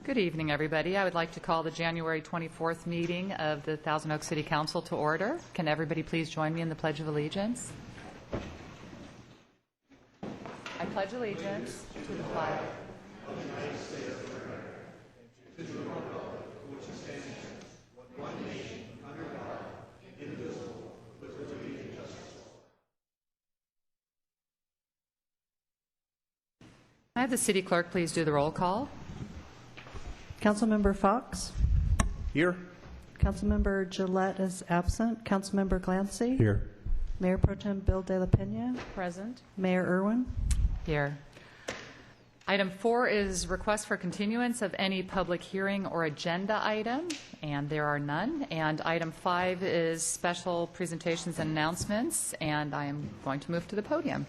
Good evening, everybody. I would like to call the January 24th meeting of the Thousand Oaks City Council to order. Can everybody please join me in the Pledge of Allegiance? I pledge allegiance to the flag of the United States of America and to the republic which stands one nation under God, indivisible, with liberty and justice. I have the city clerk please do the roll call. Councilmember Fox? Here. Councilmember Gillette is absent. Councilmember Glancy? Here. Mayor Pro Tem Bill De La Pena? Present. Mayor Irwin? Here. Item 4 is request for continuance of any public hearing or agenda item, and there are none. And item 5 is special presentations and announcements, and I am going to move to the podium.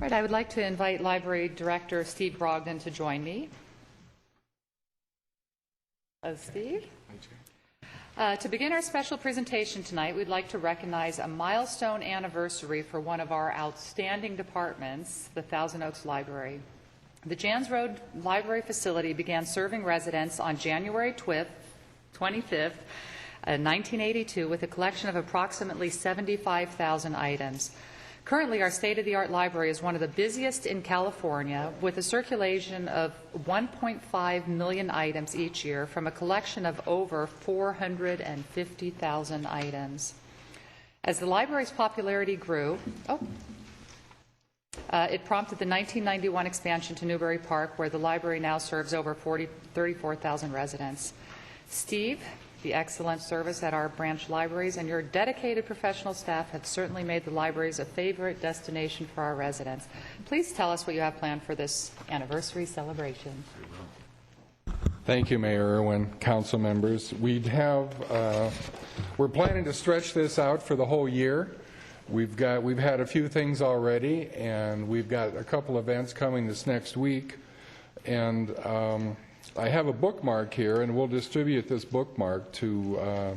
All right, I would like to invite Library Director Steve Brogdon to join me. Steve. To begin our special presentation tonight, we'd like to recognize a milestone anniversary for one of our outstanding departments, the Thousand Oaks Library. The Jans Road Library facility began serving residents on January 25th, 1982, with a collection of approximately 75,000 items. Currently, our state-of-the-art library is one of the busiest in California, with a circulation of 1.5 million items each year from a collection of over 450,000 items. As the library's popularity grew, it prompted the 1991 expansion to Newbury Park, where the library now serves over 34,000 residents. Steve, the excellent service at our branch libraries and your dedicated professional staff have certainly made the libraries a favorite destination for our residents. Please tell us what you have planned for this anniversary celebration. Thank you, Mayor Irwin, council members. We're planning to stretch this out for the whole year. We've had a few things already, and we've got a couple events coming this next week. And I have a bookmark here, and we'll distribute this bookmark to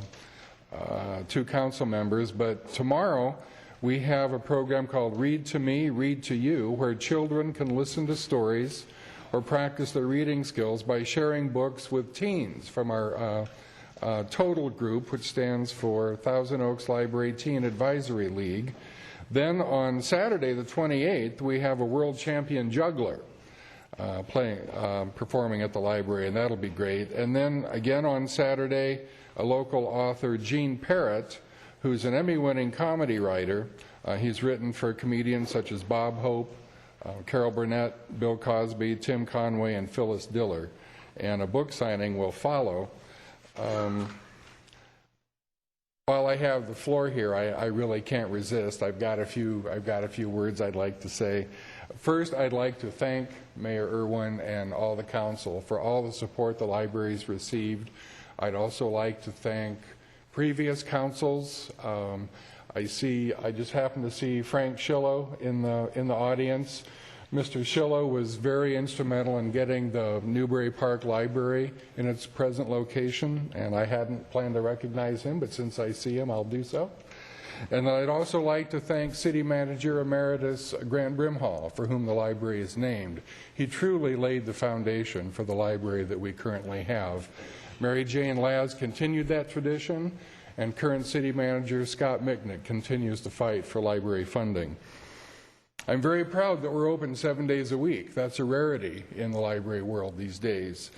council members. But tomorrow we have a program called Read to Me, Read to You, where children can listen to stories or practice their reading skills by sharing books with teens from our Total group, which stands for Thousand Oaks Library Teen Advisory League. Then on Saturday the 28th, we have a world champion juggler performing at the library, and that'll be great. And then again on Saturday, a local author, Gene Parrott, who's an Emmy-winning comedy writer. He's written for comedians such as Bob Hope, Carol Burnett, Bill Cosby, Tim Conway, and Phyllis Diller. And a book signing will follow. While I have the floor here, I really can't resist. I've got a few words I'd like to say. First, I'd like to thank Mayor Irwin and all the council for all the support the library's received. I'd also like to thank previous councils. I just happened to see Frank Schillo in the audience. Mr. Schillo was very instrumental in getting the Newbury Park Library in its present location, and I hadn't planned to recognize him, but since I see him, I'll do so. And I'd also like to thank City Manager Emeritus Grant Brimhall, for whom the library is named. He truly laid the foundation for the library that we currently have. Mary Jane Laz continued that tradition, and current City Manager Scott Micknick continues to fight for library funding. I'm very proud that we're open 7 days a week. That's a rarity in the library world these days.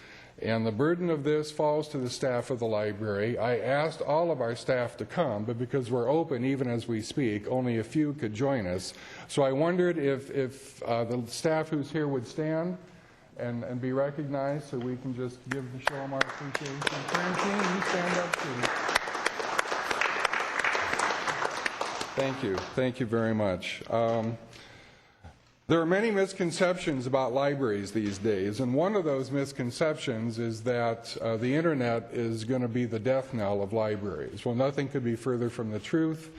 And the burden of this falls to the staff of the library. I asked all of our staff to come, but because we're open even as we speak, only a few could join us. So I wondered if the staff who's here would stand and be recognized, so we can just give the show our appreciation. Francine, you stand up too. Thank you. Thank you very much. There are many misconceptions about libraries these days, and one of those misconceptions is that the internet is going to be the death knell of libraries. Well, nothing could be further from the truth.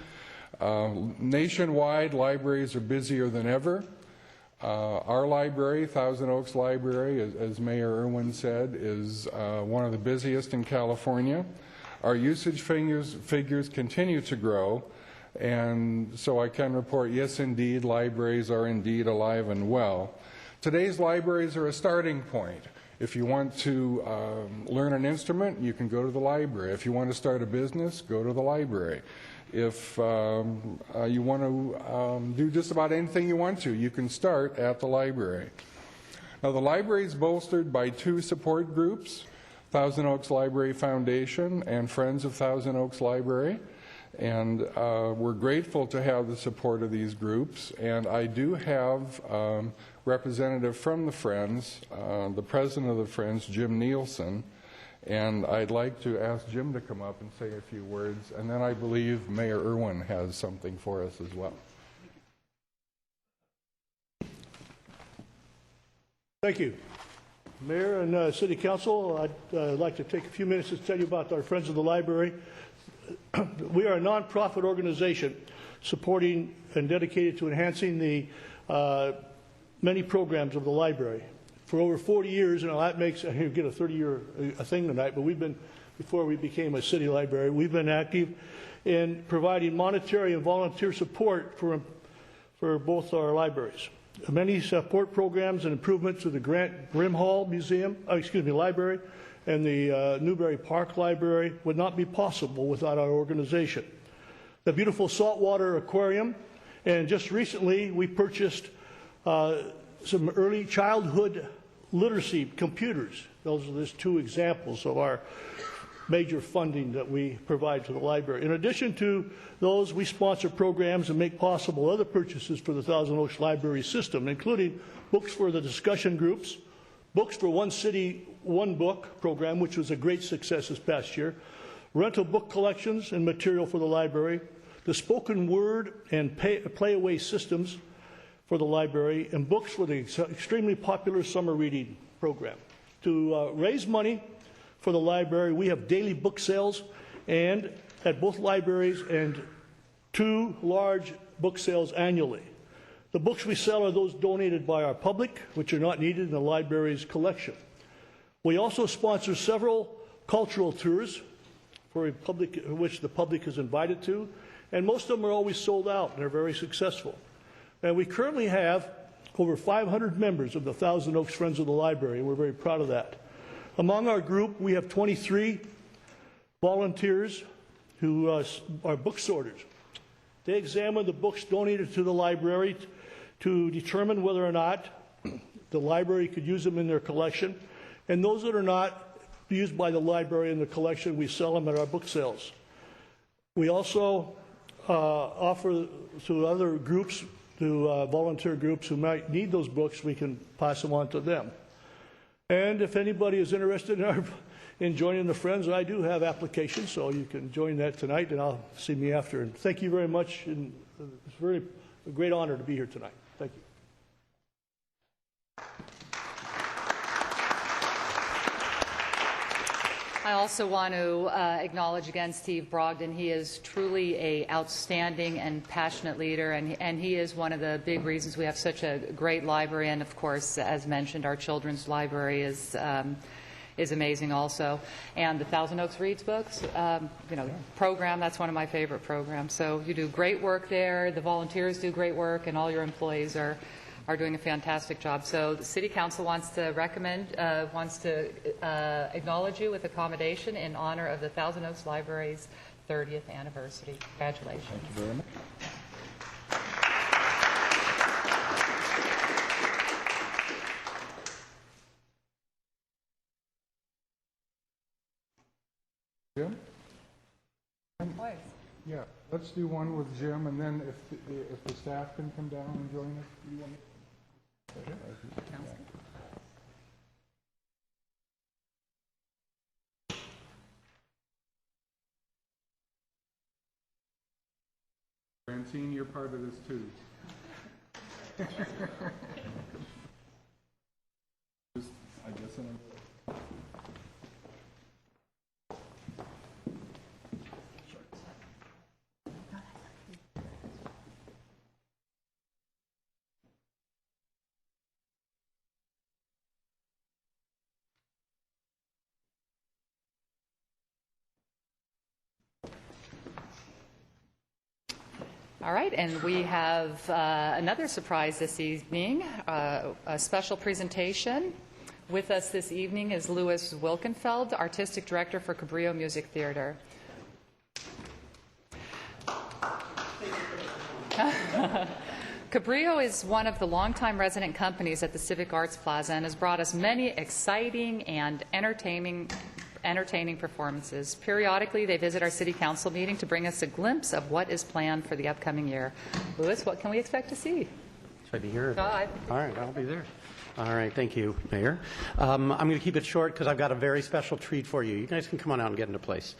Nationwide, libraries are busier than ever. Our library, Thousand Oaks Library, as Mayor Irwin said, is one of the busiest in California. Our usage figures continue to grow, and so I can report, yes, indeed, libraries are indeed alive and well. Today's libraries are a starting point. If you want to learn an instrument, you can go to the library. If you want to start a business, go to the library. If you want to do just about anything you want to, you can start at the library. Now, the library is bolstered by two support groups, Thousand Oaks Library Foundation and Friends of Thousand Oaks Library. And we're grateful to have the support of these groups. And I do have representative from the Friends, the president of the Friends, Jim Nielsen. And I'd like to ask Jim to come up and say a few words. And then I believe Mayor Irwin has something for us as well. Thank you. Mayor and City Council, I'd like to take a few minutes to tell you about our Friends of the Library. We are a nonprofit organization supporting and dedicated to enhancing the many programs of the library. For over 40 years, and that makes, I get a 30-year thing tonight, but we've been, before we became a city library, we've been active in providing monetary and volunteer support for both our libraries. Many support programs and improvements to the Grant Grimm Hall Library and the Newbury Park Library would not be possible without our organization. The beautiful saltwater aquarium, and just recently we purchased some early childhood literacy computers. Those are just two examples of our major funding that we provide to the library. In addition to those, we sponsor programs and make possible other purchases for the Thousand Oaks Library system, including books for the discussion groups, books for One City, One Book program, which was a great success this past year, rental book collections and material for the library, the spoken word and play-away systems for the library, and books for the extremely popular summer reading program. To raise money for the library, we have daily book sales and at both libraries and 2 large book sales annually. The books we sell are those donated by our public, which are not needed in the library's collection. We also sponsor several cultural tours for which the public is invited to, and most of them are always sold out and are very successful. And we currently have over 500 members of the Thousand Oaks Friends of the Library, and we're very proud of that. Among our group, we have 23 volunteers who are book sorters. They examine the books donated to the library to determine whether or not the library could use them in their collection. And those that are not used by the library in the collection, we sell them at our book sales. We also offer to other groups, to volunteer groups who might need those books, we can pass them on to them. And if anybody is interested in joining the Friends, I do have applications, so you can join that tonight, and I'll see me after. And thank you very much. And it's really a great honor to be here tonight. Thank you. I also want to acknowledge again Steve Brogdon. He is truly an outstanding and passionate leader, and he is one of the big reasons we have such a great library. And of course, as mentioned, our children's library is amazing also. And the Thousand Oaks Reads books, program, that's one of my favorite programs. So you do great work there. The volunteers do great work, and all your employees are doing a fantastic job. So the City Council wants to acknowledge you with a commendation in honor of the Thousand Oaks Library's 30th anniversary. Congratulations. Thank you very much. Jim? Please. Yeah, let's do one with Jim, and then if the staff can come down and join us. You want me? Francine, you're part of this too. I guess All right, and we have another surprise this evening, a special presentation. With us this evening is Louis Wilkenfeld, Artistic Director for Cabrillo Music Theater. Cabrillo is one of the longtime resident companies at the Civic Arts Plaza and has brought us many exciting and entertaining performances. Periodically, they visit our city council meeting to bring us a glimpse of what is planned for the upcoming year. Louis, what can we expect to see? Should I be here? All right, I'll be there. All right, thank you, Mayor. I'm going to keep it short because I've got a very special treat for you. You guys can come on out and get into place.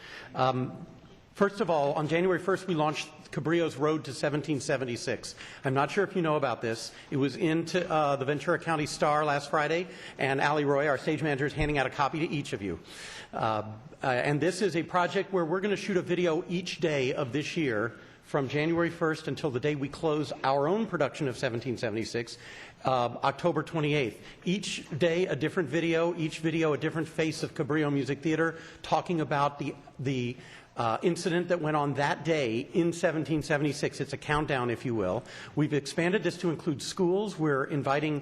First of all, on January 1st, we launched Cabrillo's Road to 1776. I'm not sure if you know about this. It was into the Ventura County Star last Friday, and Allie Roy, our stage manager, is handing out a copy to each of you. And this is a project where we're going to shoot a video each day of this year from January 1st until the day we close our own production of 1776, October 28th. Each day a different video, each video a different face of Cabrillo Music Theater, talking about the incident that went on that day in 1776. It's a countdown, if you will. We've expanded this to include schools. We're inviting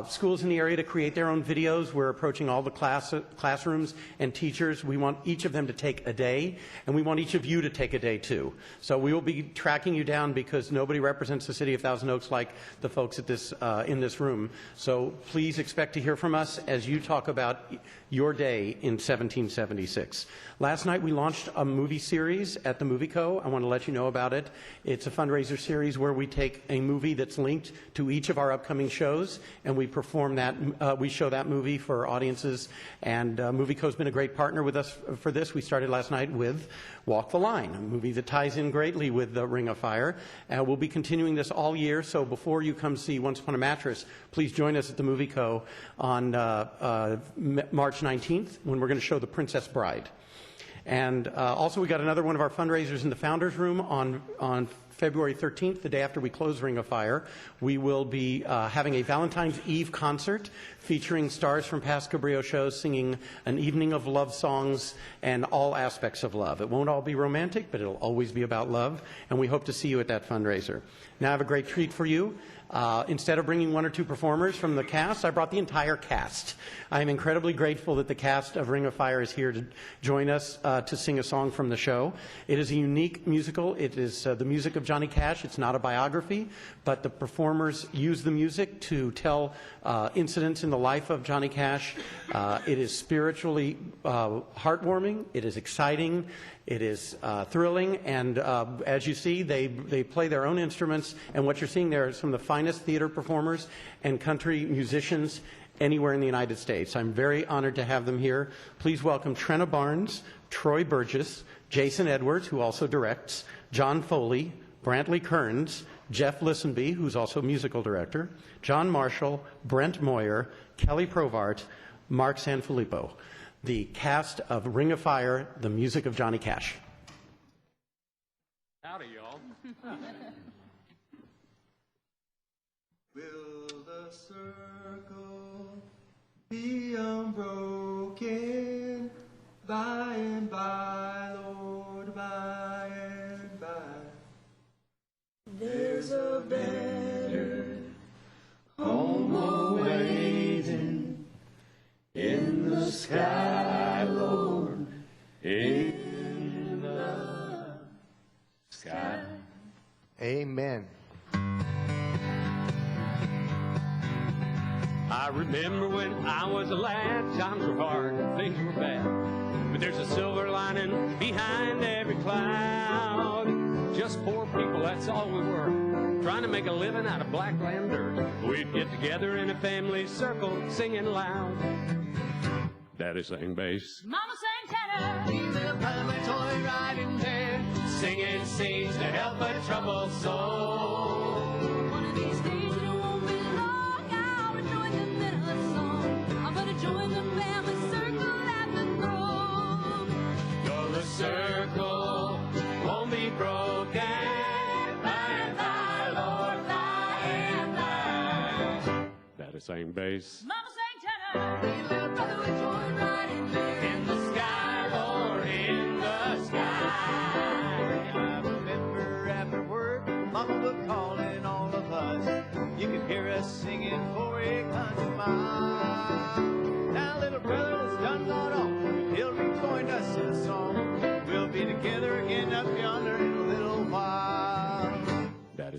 schools in the area to create their own videos. We're approaching all the classrooms and teachers. We want each of them to take a day, and we want each of you to take a day too. So we will be tracking you down because nobody represents the city of Thousand Oaks like the folks at this in this room. So please expect to hear from us as you talk about your day in 1776. Last night we launched a movie series at the Movie Co. I want to let you know about it. It's a fundraiser series where we take a movie that's linked to each of our upcoming shows and we perform that, we show that movie for audiences. And Movie Co.'s been a great partner with us for this. We started last night with Walk the Line, a movie that ties in greatly with the Ring of Fire. We'll be continuing this all year, so before you come see Once Upon a Mattress, please join us at the Movie Co. on March 19th when we're going to show The Princess Bride. And also we got another one of our fundraisers in the Founders Room on February 13th, the day after we close Ring of Fire. We will be having a Valentine's Eve concert featuring stars from past Cabrillo shows singing an evening of love songs and all aspects of love. It won't all be romantic, but it'll always be about love, and we hope to see you at that fundraiser. Now I have a great treat for you. Instead of bringing one or two performers from the cast, I brought the entire cast. I am incredibly grateful that the cast of Ring of Fire is here to join us to sing a song from the show. It is a unique musical. It is the music of Johnny Cash. It's not a biography, but the performers use the music to tell incidents in the life of Johnny Cash. It is spiritually heartwarming. It is exciting. It is thrilling, and as you see, they play their own instruments, and what you're seeing there is some of the finest theater performers and country musicians anywhere in the United States. I'm very honored to have them here. Please welcome Trenna Barnes, Troy Burgess, Jason Edwards, who also directs, John Foley, Brantley Kearns, Jeff Listenby, who's also musical director, John Marshall, Brent Moyer, Kelly Provart, Mark Sanfilippo. The cast of Ring of Fire, the music of Johnny Cash. Howdy, y'all. Will the circle be unbroken by and by, Lord, by and by? There's a better home awaiting in the sky, Lord, in the sky. Amen. I remember when I was a lad, times were hard and things were bad. But there's a silver lining behind every cloud. Just poor people, that's all we were, trying to make a living out of black land dirt. We'd get together in a family circle, singing loud. Daddy sang bass, Mama sang tenor, we little public toy riding there, singing scenes to help a troubled soul. one of these days it won't be long, I'll be joining the middle of the song. I'm gonna join the family circle at the throne. Though the circle won't be broken, by and by, Lord, by and by. Daddy sang bass, Mama sang tenor, we little brother would join right in there, in the sky, Lord, in the sky. I remember after work,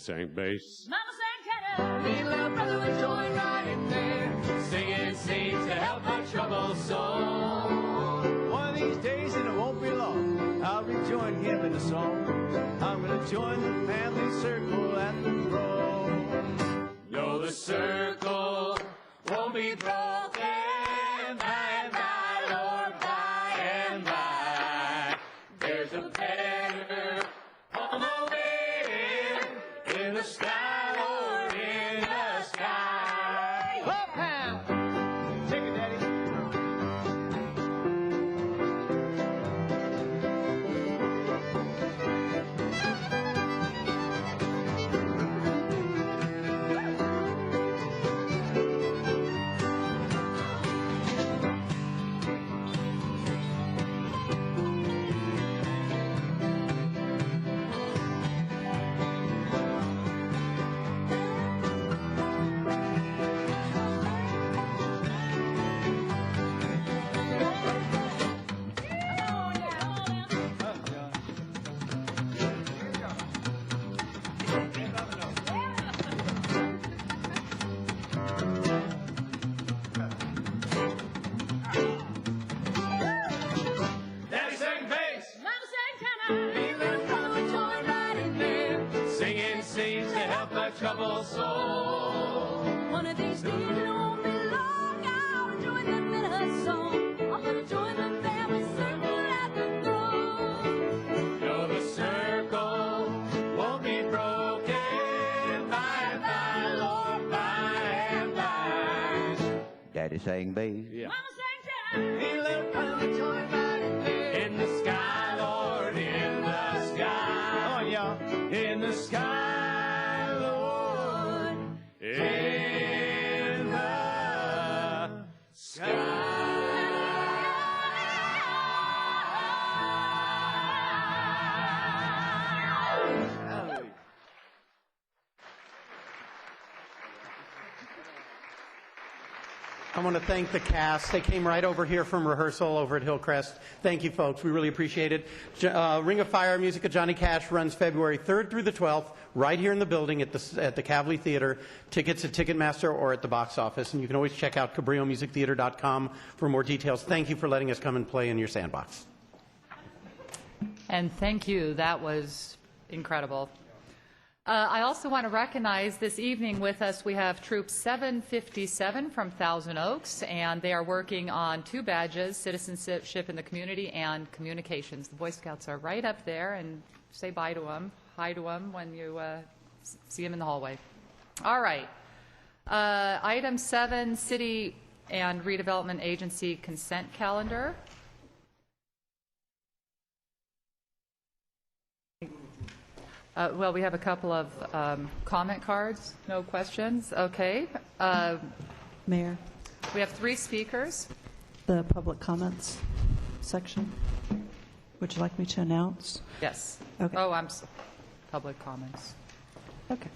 sang bass. Mama sang tenor, me and little brother would join right in there, singing seems to help my troubled soul. One of these days, and it won't be long, I'll rejoin him in the song. I'm gonna join the family circle at the throne. No, the circle won't be broken by and by, Lord, by and by. There's a better home awaiting in the sky, Lord, in the sky. Up, Ham! Take it, Daddy. Daddy sang bass, Mama sang tenor, me and little brother would join right in there, singing seems to help my troubled soul. one of these days it won't be long, I'll join them in a song. I'm gonna join the family circle at the throne. No, the circle won't be broken by and by, Lord, by and by. Daddy sang bass. Yeah. Mama sang tenor, Me and little brother would join right in there. In the sky, Lord, in the sky. Oh, yeah. In the sky, Lord, in the sky. I want to thank the cast. They came right over here from rehearsal over at Hillcrest. Thank you, folks. We really appreciate it. Ring of Fire Music of Johnny Cash runs February 3rd through the 12th, right here in the building at the Kavli Theater. Tickets at Ticketmaster or at the box office. And you can always check out CabrilloMusicTheater.com for more details. Thank you for letting us come and play in your sandbox. And thank you. That was incredible. I also want to recognize this evening with us, we have Troop 757 from Thousand Oaks, and they are working on 2 badges, citizenship in the community and communications. The Boy Scouts are right up there, and say bye to them, hi to them when you see them in the hallway. All right. Item 7, City and Redevelopment Agency consent calendar. Well, we have a couple of comment cards. No questions? Okay. Mayor, We have 3 speakers. the public comments section. Would you like me to announce? Yes. Okay. Oh, public comments. Okay.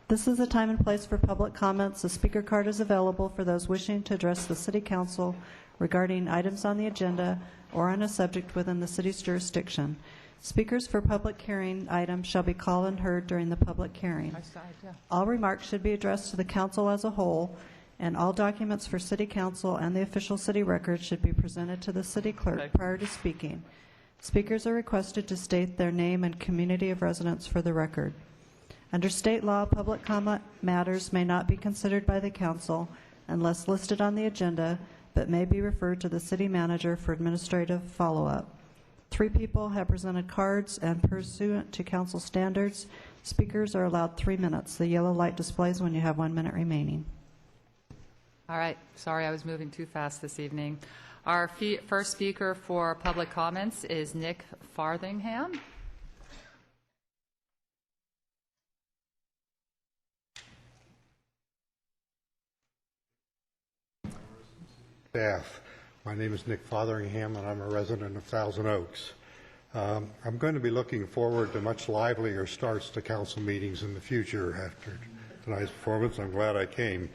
This is the time and place for public comments. The speaker card is available for those wishing to address the City Council regarding items on the agenda or on a subject within the city's jurisdiction. Speakers for public hearing items shall be called and heard during the public hearing. Nice side, yeah. All remarks should be addressed to the council as a whole, and all documents for City Council and the official city record should be presented to the city clerk Okay. prior to speaking. Speakers are requested to state their name and community of residence for the record. Under state law, public comment matters may not be considered by the council unless listed on the agenda, but may be referred to the city manager for administrative follow-up. 3 people have presented cards, and pursuant to council standards, speakers are allowed 3 minutes. The yellow light displays when you have 1 minute remaining. All right. Sorry, I was moving too fast this evening. Our first speaker for public comments is Nick Farthingham. Staff. My name is Nick Fotheringham, and I'm a resident of Thousand Oaks. I'm going to be looking forward to much livelier starts to council meetings in the future after tonight's performance. I'm glad I came.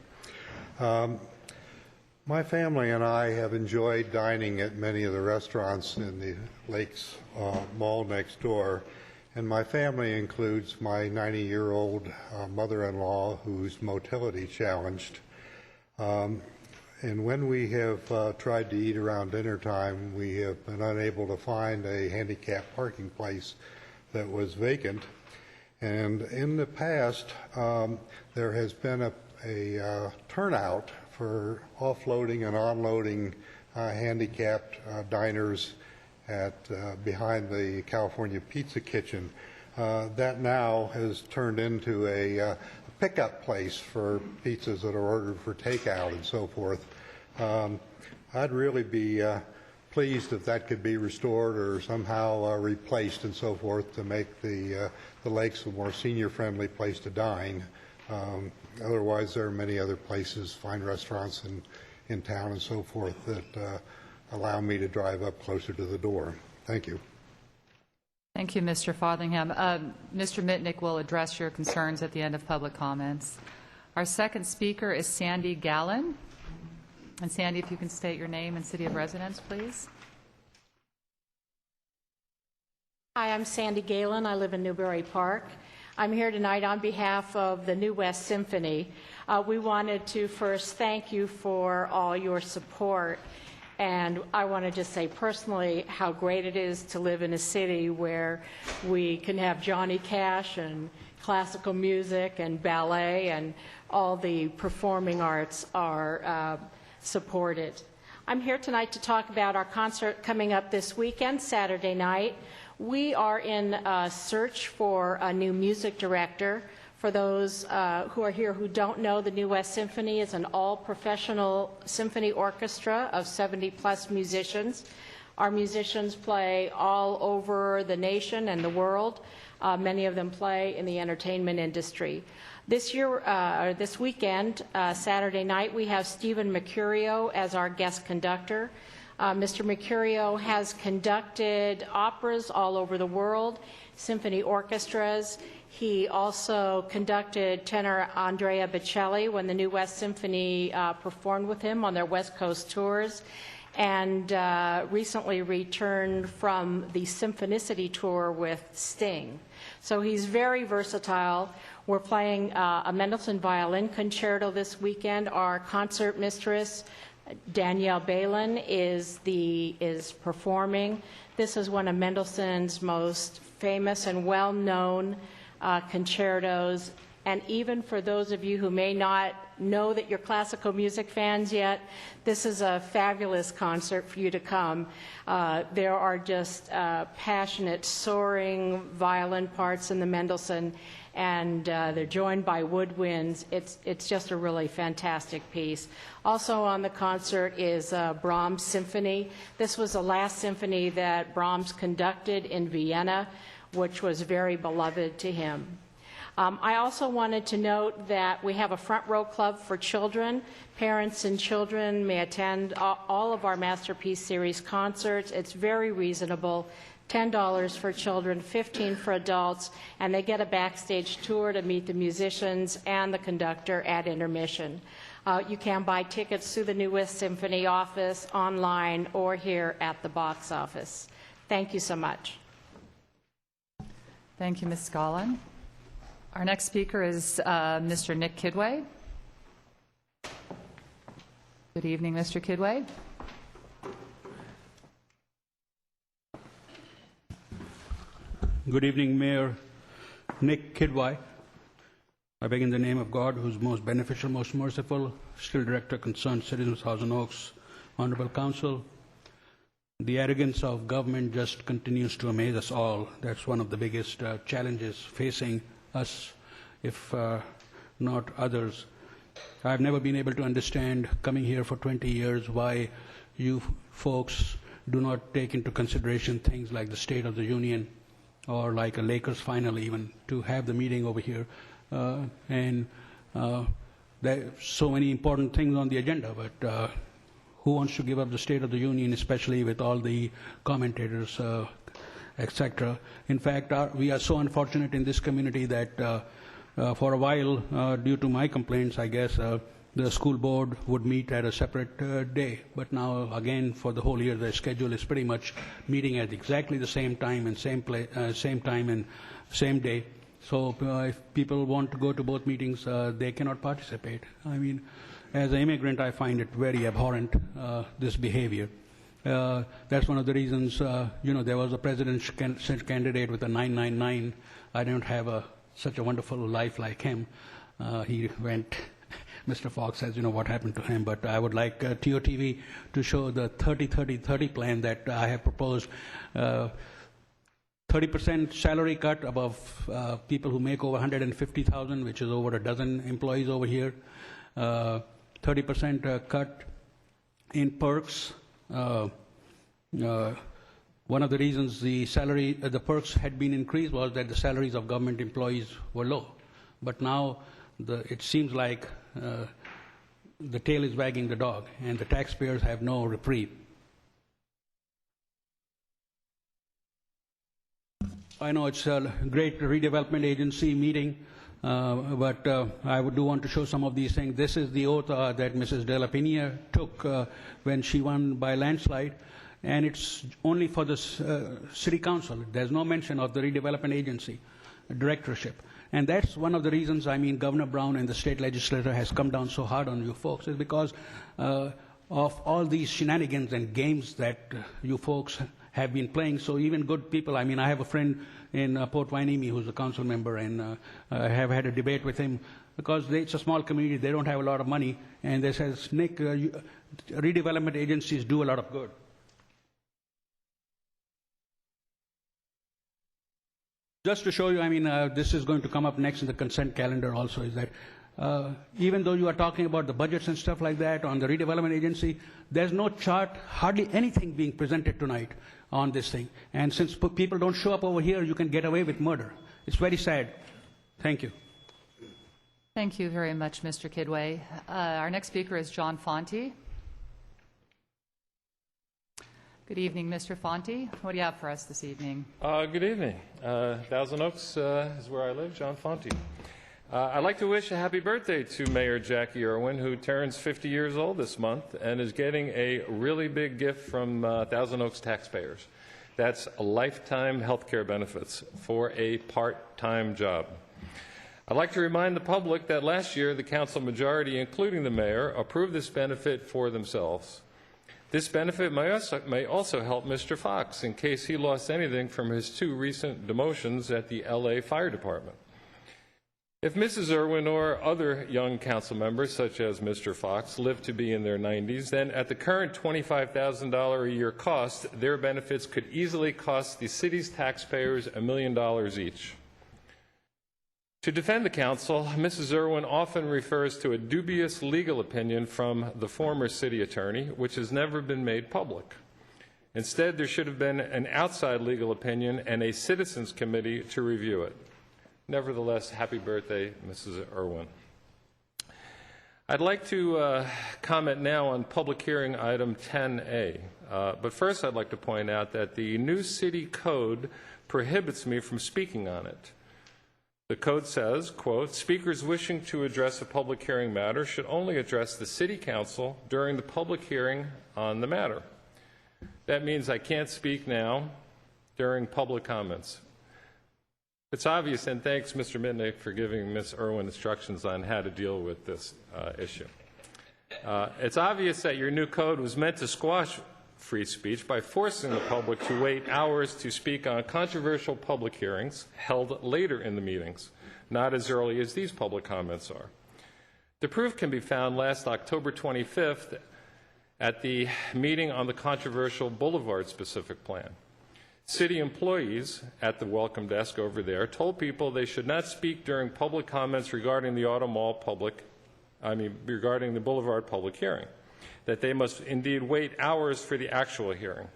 My family and I have enjoyed dining at many of the restaurants in the Lakes Mall next door, And my family includes my 90-year-old mother-in-law who's motility challenged. And when we have tried to eat around dinner time, we have been unable to find a handicapped parking place that was vacant. And in the past, there has been a turnout for offloading and onloading handicapped diners at behind the California Pizza Kitchen. That now has turned into a pickup place for pizzas that are ordered for takeout and so forth. I'd really be pleased if that could be restored or somehow replaced and so forth to make the lakes a more senior-friendly place to dine. Otherwise, there are many other places, fine restaurants in town and so forth that allow me to drive up closer to the door. Thank you. Thank you, Mr. Fotheringham. Mr. Mitnick will address your concerns at the end of public comments. Our second speaker is Sandy Gallen. And Sandy, if you can state your name and city of residence, please. Hi, I'm Sandy Galen. I live in Newbury Park. I'm here tonight on behalf of the New West Symphony. We wanted to first thank you for all your support. And I want to just say personally how great it is to live in a city where we can have Johnny Cash and classical music and ballet and all the performing arts are supported. I'm here tonight to talk about our concert coming up this weekend, Saturday night. We are in a search for a new music director. For those who are here who don't know, the New West Symphony is an all-professional symphony orchestra of 70-plus musicians. Our musicians play all over the nation and the world. Many of them play in the entertainment industry. This weekend, Saturday night, we have Stephen Mercurio as our guest conductor. Mr. Mercurio has conducted operas all over the world, symphony orchestras. He also conducted tenor Andrea Bocelli when the New West Symphony performed with him on their West Coast tours, and recently returned from the Symphonicity tour with Sting. So he's very versatile. We're playing a Mendelssohn violin concerto this weekend. Our concert mistress, Danielle Balin, is performing. This is one of Mendelssohn's most famous and well-known concertos. And even for those of you who may not know that you're classical music fans yet, this is a fabulous concert for you to come. There are just passionate, soaring violin parts in the Mendelssohn, and they're joined by woodwinds. It's just a really fantastic piece. Also on the concert is Brahms' Symphony. This was the last symphony that Brahms conducted in Vienna, which was very beloved to him. I also wanted to note that we have a front row club for children. Parents and children may attend all of our Masterpiece Series concerts. It's very reasonable. $10 for children, $15 for adults, and they get a backstage tour to meet the musicians and the conductor at intermission. You can buy tickets through the New West Symphony office, online, or here at the box office. Thank you so much. Thank you, Ms. Scallon. Our next speaker is Mr. Nick Kidway. Good evening, Mr. Kidway. Good evening, Mayor. Nick Kidway. I beg in the name of God, who is most beneficial, most merciful, still director, concerned citizens, Thousand Oaks, Honorable Council. The arrogance of government just continues to amaze us all. That's one of the biggest challenges facing us, if not others. I've never been able to understand, coming here for 20 years, why you folks do not take into consideration things like the State of the Union or like a Lakers final even, to have the meeting over here. And there are so many important things on the agenda, but who wants to give up the State of the Union, especially with all the commentators, etc. In fact, we are so unfortunate in this community that for a while, due to my complaints, I guess, the school board would meet at a separate day. But now, again, for the whole year, the schedule is pretty much meeting at exactly the same time and same time and same day. So if people want to go to both meetings, they cannot participate. I mean, as an immigrant, I find it very abhorrent, this behavior. That's one of the reasons, there was a presidential candidate with a 999. I don't have such a wonderful life like him. He went, Mr. Fox says, what happened to him. But I would like TOTV to show the 30-30-30 plan that I have proposed. 30% salary cut above people who make over 150,000, which is over a dozen employees over here. 30% cut in perks. One of the reasons the perks had been increased was that the salaries of government employees were low. But now it seems like the tail is wagging the dog, and the taxpayers have no reprieve. I know it's a great redevelopment agency meeting, but I do want to show some of these things. This is the oath that Mrs. De La Pena took when she won by landslide, and it's only for the city council. There's no mention of the redevelopment agency directorship. And that's one of the reasons, Governor Brown and the state legislature has come down so hard on you folks, is because of all these shenanigans and games that you folks have been playing. So even good people, I have a friend in Port Hueneme who's a council member, and I have had a debate with him because it's a small community, they don't have a lot of money, and they says, Nick, redevelopment agencies do a lot of good. Just to show you, this is going to come up next in the consent calendar also, is that even though you are talking about the budgets and stuff like that on the redevelopment agency, there's no chart, hardly anything being presented tonight on this thing. And since people don't show up over here, you can get away with murder. It's very sad. Thank you. Thank you very much, Mr. Kidway. Our next speaker is John Fonte. Good evening, Mr. Fonte. What do you have for us this evening? Good evening. Thousand Oaks is where I live, John Fonte. I'd like to wish a happy birthday to Mayor Jackie Irwin, who turns 50 years old this month and is getting a really big gift from Thousand Oaks taxpayers. That's lifetime health care benefits for a part-time job. I'd like to remind the public that last year the council majority, including the mayor, approved this benefit for themselves. This benefit may also help Mr. Fox in case he lost anything from his 2 recent demotions at the LA Fire Department. If Mrs. Irwin or other young council members, such as Mr. Fox, live to be in their 90s, then at the current $25,000 a year cost, their benefits could easily cost the city's taxpayers $1 million each. To defend the council, Mrs. Irwin often refers to a dubious legal opinion from the former city attorney, which has never been made public. Instead, there should have been an outside legal opinion and a citizens committee to review it. Nevertheless, happy birthday, Mrs. Irwin. I'd like to comment now on public hearing item 10A. But first, I'd like to point out that the new city code prohibits me from speaking on it. The code says, quote, speakers wishing to address a public hearing matter should only address the city council during the public hearing on the matter. That means I can't speak now during public comments. It's obvious, and thanks, Mr. Mitnick, for giving Ms. Irwin instructions on how to deal with this issue. It's obvious that your new code was meant to squash free speech by forcing the public to wait hours to speak on controversial public hearings held later in the meetings, not as early as these public comments are. The proof can be found last October 25th at the meeting on the controversial Boulevard-specific plan. City employees at the welcome desk over there told people they should not speak during public comments regarding the regarding the Boulevard public hearing, that they must indeed wait hours for the actual hearing.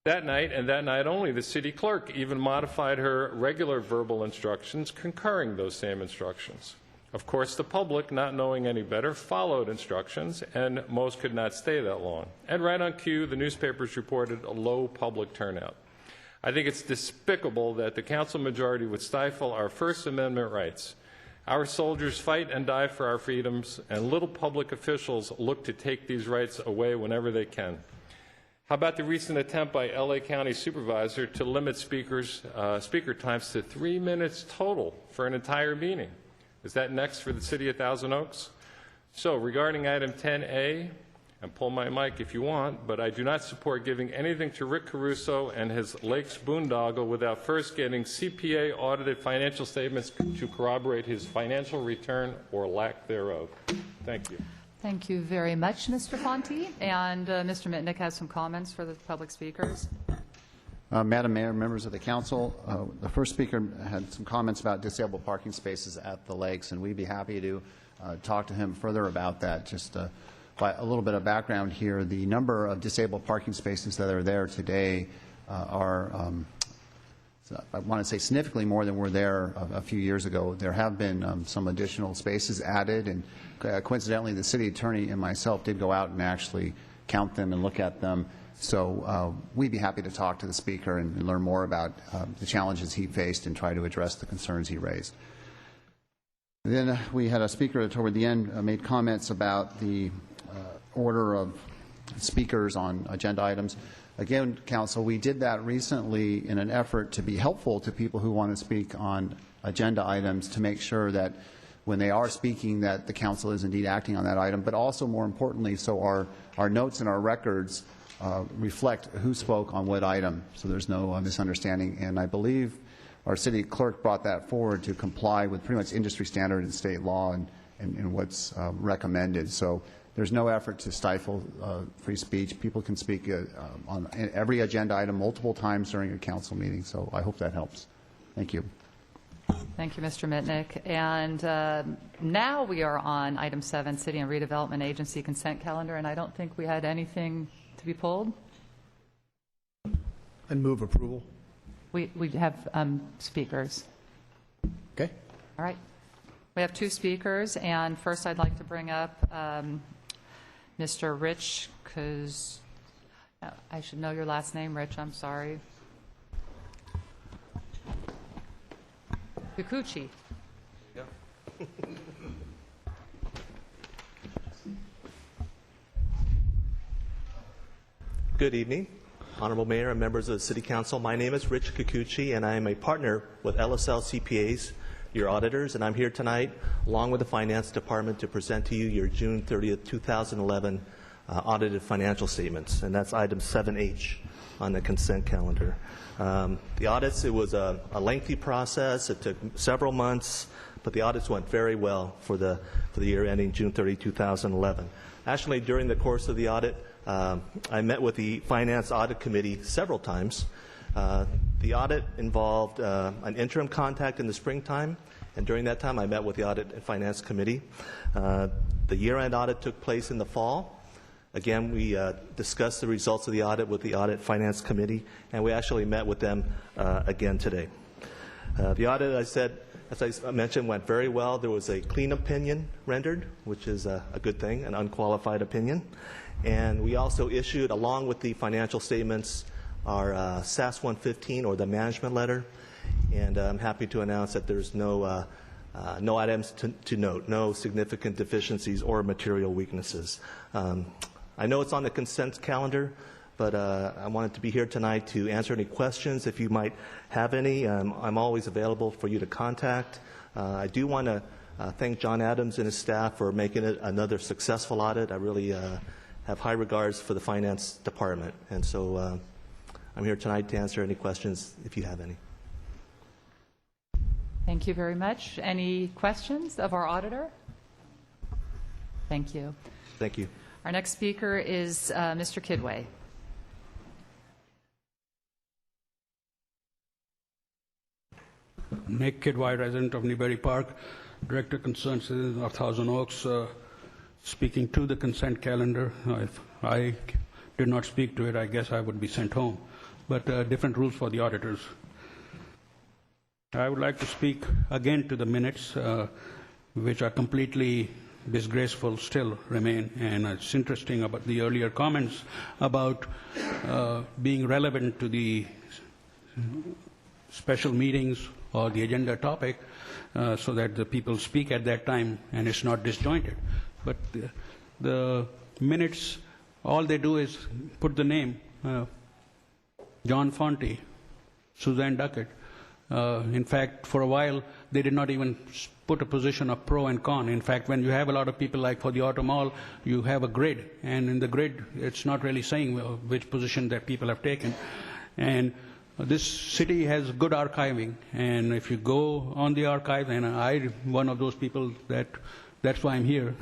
That night, and that night only, the city clerk even modified her regular verbal instructions, concurring those same instructions. Of course, the public, not knowing any better, followed instructions, and most could not stay that long. And right on cue, the newspapers reported a low public turnout. I think it's despicable that the council majority would stifle our First Amendment rights. Our soldiers fight and die for our freedoms, and little public officials look to take these rights away whenever they can. How about the recent attempt by LA County Supervisor to limit speaker times to 3 minutes total for an entire meeting? Is that next for the City of Thousand Oaks? So regarding item 10A, and pull my mic if you want, but I do not support giving anything to Rick Caruso and his Lakes boondoggle without first getting CPA audited financial statements to corroborate his financial return or lack thereof. Thank you. Thank you very much, Mr. Fonte. And Mr. Mitnick has some comments for the public speakers. Madam Mayor, members of the council, the first speaker had some comments about disabled parking spaces at the lakes, and we'd be happy to talk to him further about that. Just by a little bit of background here, the number of disabled parking spaces that are there today are, I want to say, significantly more than were there a few years ago. There have been some additional spaces added, and coincidentally, the city attorney and myself did go out and actually count them and look at them. So we'd be happy to talk to the speaker and learn more about the challenges he faced and try to address the concerns he raised. Then we had a speaker toward the end made comments about the order of speakers on agenda items. Again, Council, we did that recently in an effort to be helpful to people who want to speak on agenda items, to make sure that when they are speaking that the Council is indeed acting on that item, but also more importantly, so our notes and our records reflect who spoke on what item, so there's no misunderstanding. And I believe our city clerk brought that forward to comply with pretty much industry standard and state law and what's recommended. So there's no effort to stifle free speech. People can speak on every agenda item multiple times during a council meeting, so I hope that helps. Thank you. Thank you, Mr. Mitnick. And now we are on item 7, City and Redevelopment Agency Consent Calendar, and I don't think we had anything to be pulled. And move approval. We have speakers. Okay. All right. We have 2 speakers, and first I'd like to bring up Mr. Rich, because I should know your last name, Rich, I'm sorry. Kikuchi. Yeah. Good evening, Honorable Mayor and members of the City Council. My name is Rich Kikuchi, and I am a partner with LSL CPAs, your auditors, and I'm here tonight along with the Finance Department to present to you your June 30th, 2011 audited financial statements, and that's item 7H on the consent calendar. The audits, it was a lengthy process. It took several months, but the audits went very well for the year ending June 30, 2011. Actually, during the course of the audit, I met with the Finance Audit Committee several times. The audit involved an interim contact in the springtime, and during that time I met with the Audit and Finance Committee. The year-end audit took place in the fall. Again, we discussed the results of the audit with the Audit Finance Committee, and we actually met with them again today. The audit, as I mentioned, went very well. There was a clean opinion rendered, which is a good thing, an unqualified opinion. And we also issued, along with the financial statements, our SAS 115, or the management letter. And I'm happy to announce that there's no items to note, no significant deficiencies or material weaknesses. I know it's on the consent calendar, but I wanted to be here tonight to answer any questions if you might have any. I'm always available for you to contact. I do want to thank John Adams and his staff for making it another successful audit. I really have high regards for the Finance Department, and so I'm here tonight to answer any questions if you have any. Thank you very much. Any questions of our auditor? Thank you. Thank you. Our next speaker is Mr. Kidway. Nick Kidwai, resident of Newberry Park, Director Concerned Citizens of Thousand Oaks, speaking to the consent calendar. If I did not speak to it, I guess I would be sent home. But different rules for the auditors. I would like to speak again to the minutes, which are completely disgraceful, still remain. And it's interesting about the earlier comments about being relevant to the special meetings or the agenda topic so that the people speak at that time and it's not disjointed. But the minutes, all they do is put the name, John Fonte, Suzanne Duckett. In fact, for a while, they did not even put a position of pro and con. In fact, when you have a lot of people, like for the auto mall, you have a grid. And in the grid, it's not really saying which position that people have taken. And this city has good archiving. And if you go on the archive, and I'm one of those people that's why I'm here,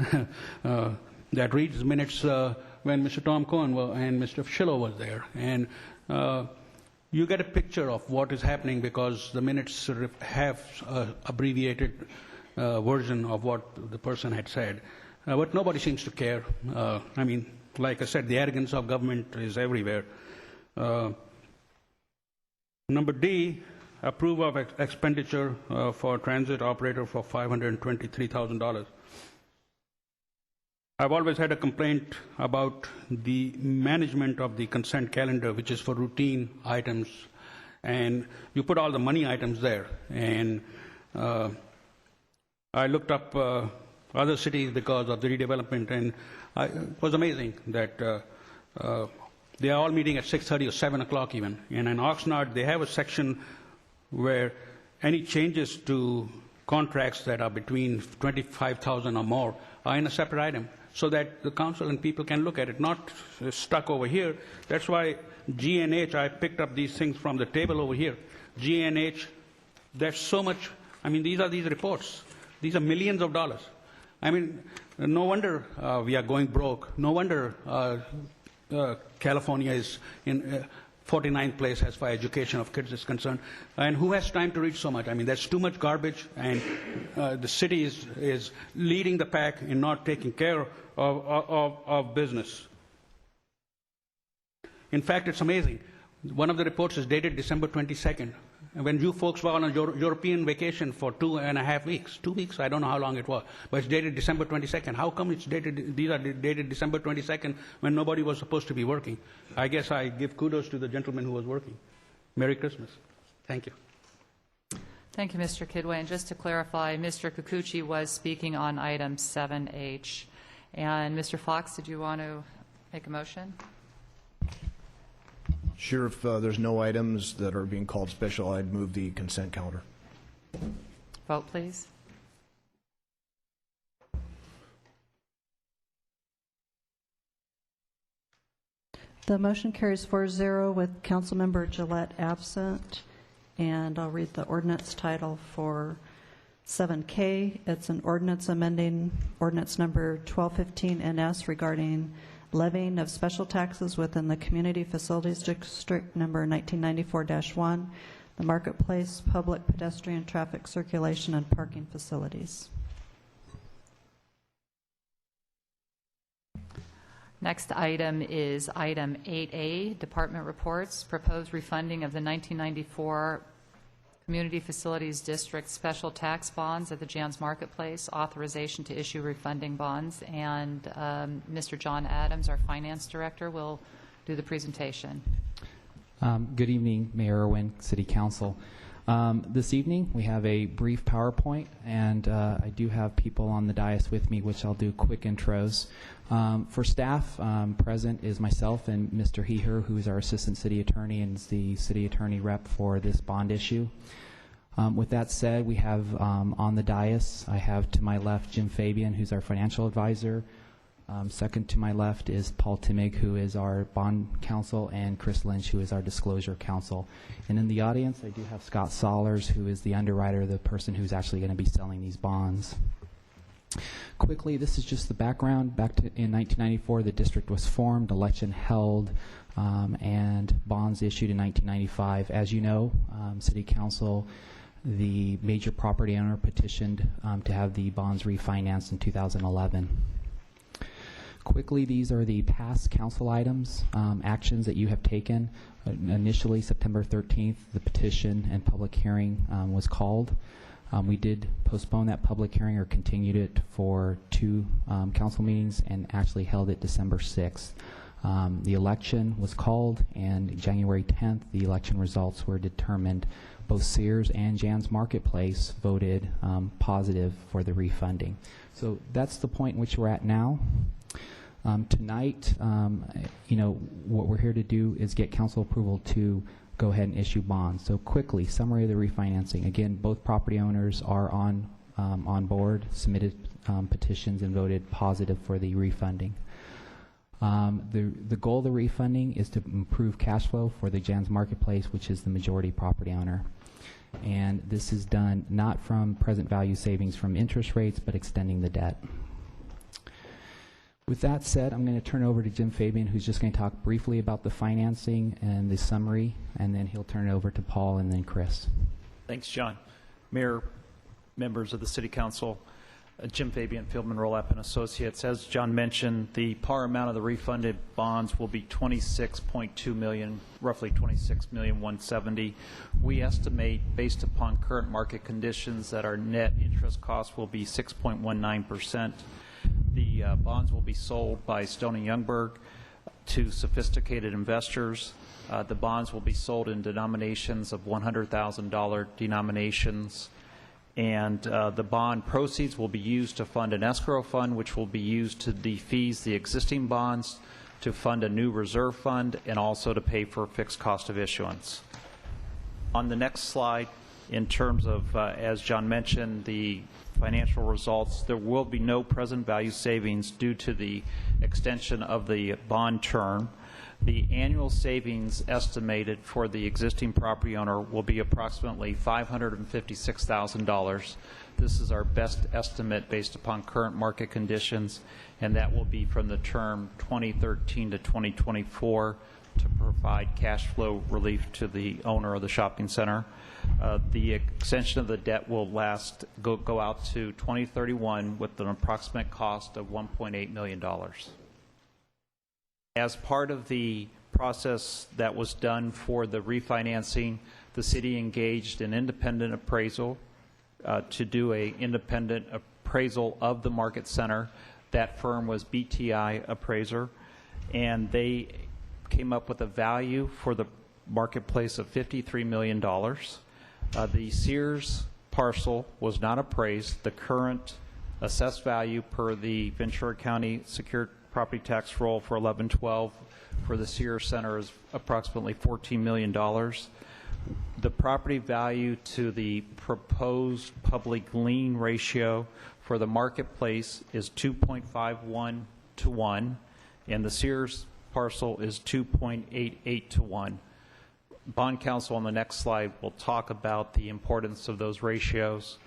that reads minutes when Mr. Tom Cohen and Mr. Schillo was there. And you get a picture of what is happening because the minutes have abbreviated version of what the person had said. But nobody seems to care. I mean, like I said, the arrogance of government is everywhere. Number D, approve of expenditure for transit operator for $523,000. I've always had a complaint about the management of the consent calendar, which is for routine items, and you put all the money items there. And I looked up other cities because of the redevelopment, and it was amazing that they are all meeting at 6:30 or 7 o'clock even. And in Oxnard, they have a section where any changes to contracts that are between $25,000 or more are in a separate item, so that the council and people can look at it, not stuck over here. That's why G&H, I picked up these things from the table over here. G&H, there's so much, I mean, these are these reports. These are millions of dollars. I mean, no wonder we are going broke. No wonder California is in 49th place as far as education of kids is concerned. And who has time to read so much? I mean, there's too much garbage, and the city is leading the pack in not taking care of business. In fact, it's amazing. One of the reports is dated December 22nd. And when you folks were on a European vacation for 2.5 weeks, 2 weeks, I don't know how long it was, but it's dated December 22nd. How come it's dated, these are dated December 22nd when nobody was supposed to be working? I guess I give kudos to the gentleman who was working. Merry Christmas. Thank you. Thank you, Mr. Kidway. And just to clarify, Mr. Kikuchi was speaking on item 7H. And Mr. Fox, did you want to make a motion? Sure, if there's no items that are being called special, I'd move the consent calendar. Vote, please. The motion carries 4-0 with Councilmember Gillette absent. And I'll read the ordinance title for 7K. It's an ordinance amending ordinance number 1215 NS regarding levying of special taxes within the Community Facilities District number 1994-1, the marketplace, public pedestrian traffic circulation, and parking facilities. Next item is item 8A, Department Reports, proposed refunding of the 1994 Community Facilities District special tax bonds at the Jan's Marketplace, authorization to issue refunding bonds, and Mr. John Adams, our Finance Director, will do the presentation. Good evening, Mayor Irwin, City Council. This evening we have a brief PowerPoint, and I do have people on the dais with me, which I'll do quick intros. For staff, present is myself and Mr. Heher, who is our Assistant City Attorney and is the City Attorney Rep for this bond issue. With that said, we have on the dais, I have to my left Jim Fabian, who's our Financial Advisor. Second to my left is Paul Timmig, who is our Bond Counsel, and Chris Lynch, who is our Disclosure Counsel. And in the audience, I do have Scott Sollers, who is the underwriter, the person who's actually going to be selling these bonds. Quickly, this is just the background. Back in 1994, the district was formed, election held, and bonds issued in 1995. As you know, City Council, the major property owner, petitioned to have the bonds refinanced in 2011. Quickly, these are the past council items, actions that you have taken. Initially, September 13th, the petition and public hearing was called. We did postpone that public hearing or continued it for 2 council meetings and actually held it December 6th. The election was called, and January 10th, the election results were determined. Both Sears and Jan's Marketplace voted positive for the refunding. So that's the point in which we're at now. Tonight, what we're here to do is get council approval to go ahead and issue bonds. So quickly, summary of the refinancing. Again, both property owners are on board, submitted petitions, and voted positive for the refunding. The goal of the refunding is to improve cash flow for the Jan's Marketplace, which is the majority property owner. And this is done not from present value savings from interest rates, but extending the debt. With that said, I'm going to turn over to Jim Fabian, who's just going to talk briefly about the financing and the summary, and then he'll turn it over to Paul and then Chris. Thanks, John. Mayor, members of the City Council, Jim Fabian, Fieldman, Rollap and Associates. As John mentioned, the par amount of the refunded bonds will be $26.2 million, roughly $26,170,000. We estimate, based upon current market conditions, that our net interest cost will be 6.19%. The bonds will be sold by Stone & Youngberg to sophisticated investors. The bonds will be sold in denominations of $100,000 denominations. And the bond proceeds will be used to fund an escrow fund, which will be used to defease the existing bonds, to fund a new reserve fund, and also to pay for fixed cost of issuance. On the next slide, in terms of, as John mentioned, the financial results, there will be no present value savings due to the extension of the bond term. The annual savings estimated for the existing property owner will be approximately $556,000. This is our best estimate based upon current market conditions, and that will be from the term 2013 to 2024 to provide cash flow relief to the owner of the shopping center. The extension of the debt will go out to 2031 with an approximate cost of $1.8 million. As part of the process that was done for the refinancing, the city engaged an independent appraisal to do an independent appraisal of the market center. That firm was BTI Appraiser, and they came up with a value for the marketplace of $53 million. The Sears parcel was not appraised. The current assessed value per the Ventura County Secured Property Tax Roll for 1112 for the Sears Center is approximately $14 million. The property value to the proposed public lien ratio for the marketplace is 2.51 to 1, and the Sears parcel is 2.88 to 1. Bond counsel on the next slide will talk about the importance of those ratios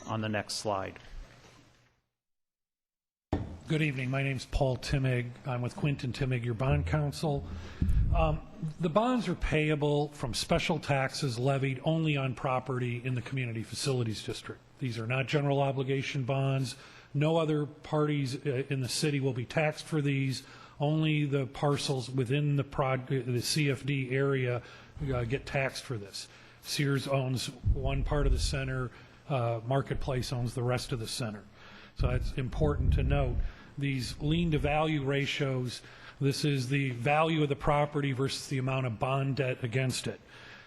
on the next slide. Good evening. My name's Paul Timmig. I'm with Quinton Timmig, your bond counsel. The bonds are payable from special taxes levied only on property in the Community Facilities District. These are not general obligation bonds. No other parties in the city will be taxed for these. Only the parcels within the CFD area get taxed for this. Sears owns one part of the center. Marketplace owns the rest of the center. So it's important to note these lien to value ratios. This is the value of the property versus the amount of bond debt against it.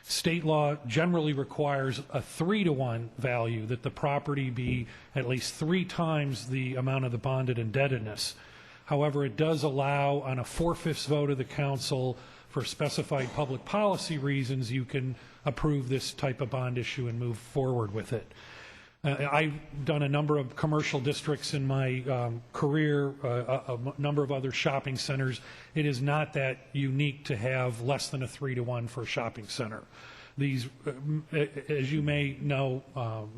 State law generally requires a 3-to-1 value, that the property be at least 3 times the amount of the bonded indebtedness. However, it does allow, on a 4/5 vote of the council, for specified public policy reasons, you can approve this type of bond issue and move forward with it. I've done a number of commercial districts in my career, a number of other shopping centers. It is not that unique to have less than a 3-to-1 for a shopping center. These, as you may know,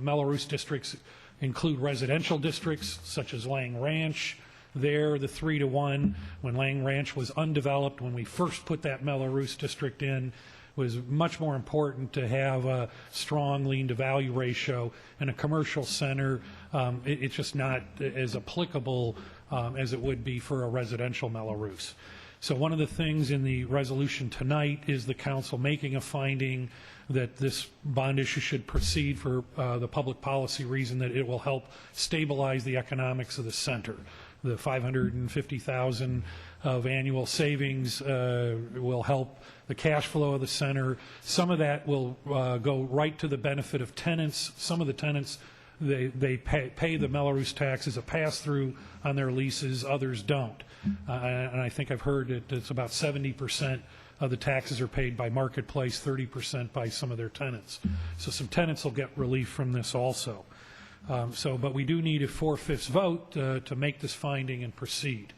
Melrose districts include residential districts such as Lang Ranch. There, the 3-to-1, when Lang Ranch was undeveloped, when we first put that Melrose district in, was much more important to have a strong lien to value ratio. In a commercial center, it's just not as applicable as it would be for a residential Melrose. So one of the things in the resolution tonight is the council making a finding that this bond issue should proceed for the public policy reason that it will help stabilize the economics of the center. The $550,000 of annual savings will help the cash flow of the center. Some of that will go right to the benefit of tenants. Some of the tenants, they pay the Melrose tax as a pass-through on their leases. Others don't. And I think I've heard that it's about 70% of the taxes are paid by Marketplace, 30% by some of their tenants. So some tenants will get relief from this also. But we do need a 4/5 vote to make this finding and proceed.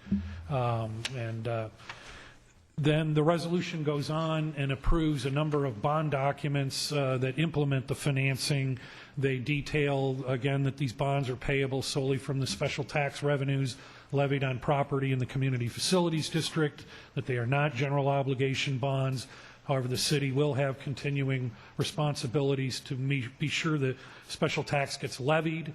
Then the resolution goes on and approves a number of bond documents that implement the financing. They detail, again, that these bonds are payable solely from the special tax revenues levied on property in the Community Facilities District, that they are not general obligation bonds. However, the city will have continuing responsibilities to be sure that special tax gets levied.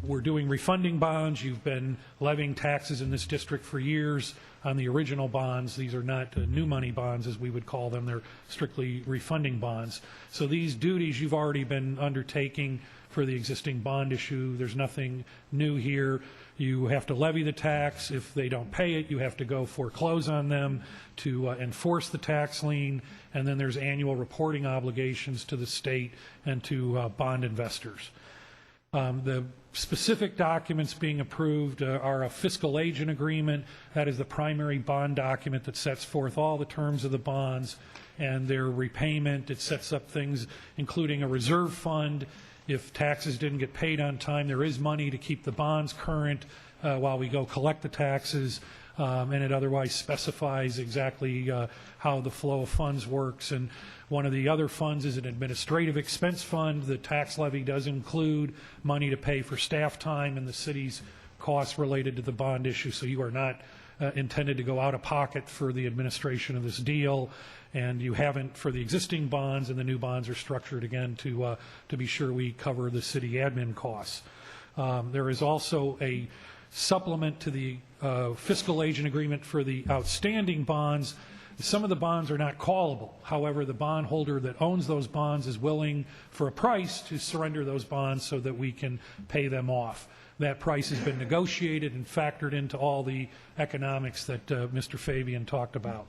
We're doing refunding bonds. You've been levying taxes in this district for years on the original bonds. These are not new money bonds, as we would call them. They're strictly refunding bonds. So these duties you've already been undertaking for the existing bond issue. There's nothing new here. You have to levy the tax. If they don't pay it, you have to go foreclose on them to enforce the tax lien. And then there's annual reporting obligations to the state and to bond investors. The specific documents being approved are a fiscal agent agreement. That is the primary bond document that sets forth all the terms of the bonds and their repayment. It sets up things including a reserve fund. If taxes didn't get paid on time, there is money to keep the bonds current while we go collect the taxes. And it otherwise specifies exactly how the flow of funds works. And one of the other funds is an administrative expense fund. The tax levy does include money to pay for staff time and the city's costs related to the bond issue. So you are not intended to go out of pocket for the administration of this deal. And you haven't for the existing bonds, and the new bonds are structured again to be sure we cover the city admin costs. There is also a supplement to the fiscal agent agreement for the outstanding bonds. Some of the bonds are not callable. However, the bondholder that owns those bonds is willing for a price to surrender those bonds so that we can pay them off. That price has been negotiated and factored into all the economics that Mr. Fabian talked about.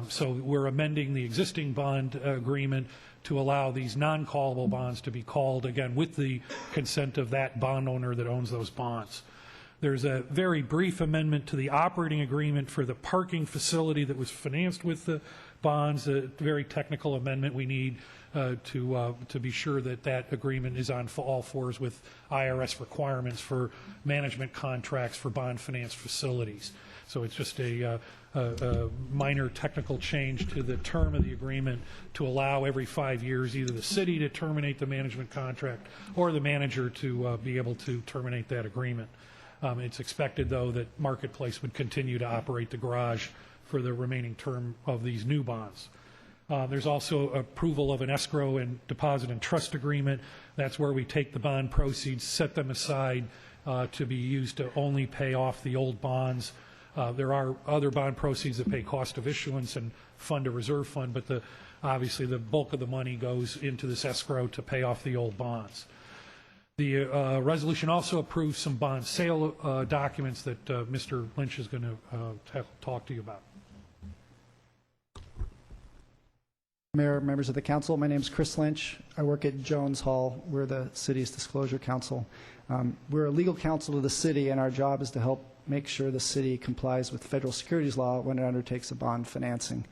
So we're amending the existing bond agreement to allow these non-callable bonds to be called, again, with the consent of that bond owner that owns those bonds. There's a very brief amendment to the operating agreement for the parking facility that was financed with the bonds, a very technical amendment we need to be sure that that agreement is on all fours with IRS requirements for management contracts for bond financed facilities. So it's just a minor technical change to the term of the agreement to allow every 5 years either the city to terminate the management contract or the manager to be able to terminate that agreement. It's expected, though, that Marketplace would continue to operate the garage for the remaining term of these new bonds. There's also approval of an escrow and deposit and trust agreement. That's where we take the bond proceeds, set them aside to be used to only pay off the old bonds. There are other bond proceeds that pay cost of issuance and fund a reserve fund, but obviously the bulk of the money goes into this escrow to pay off the old bonds. The resolution also approves some bond sale documents that Mr. Lynch is going to talk to you about. Mayor, members of the council, my name is Chris Lynch. I work at Jones Hall. We're the city's disclosure council. We're a legal counsel to the city, and our job is to help make sure the city complies with federal securities law when it undertakes a bond financing.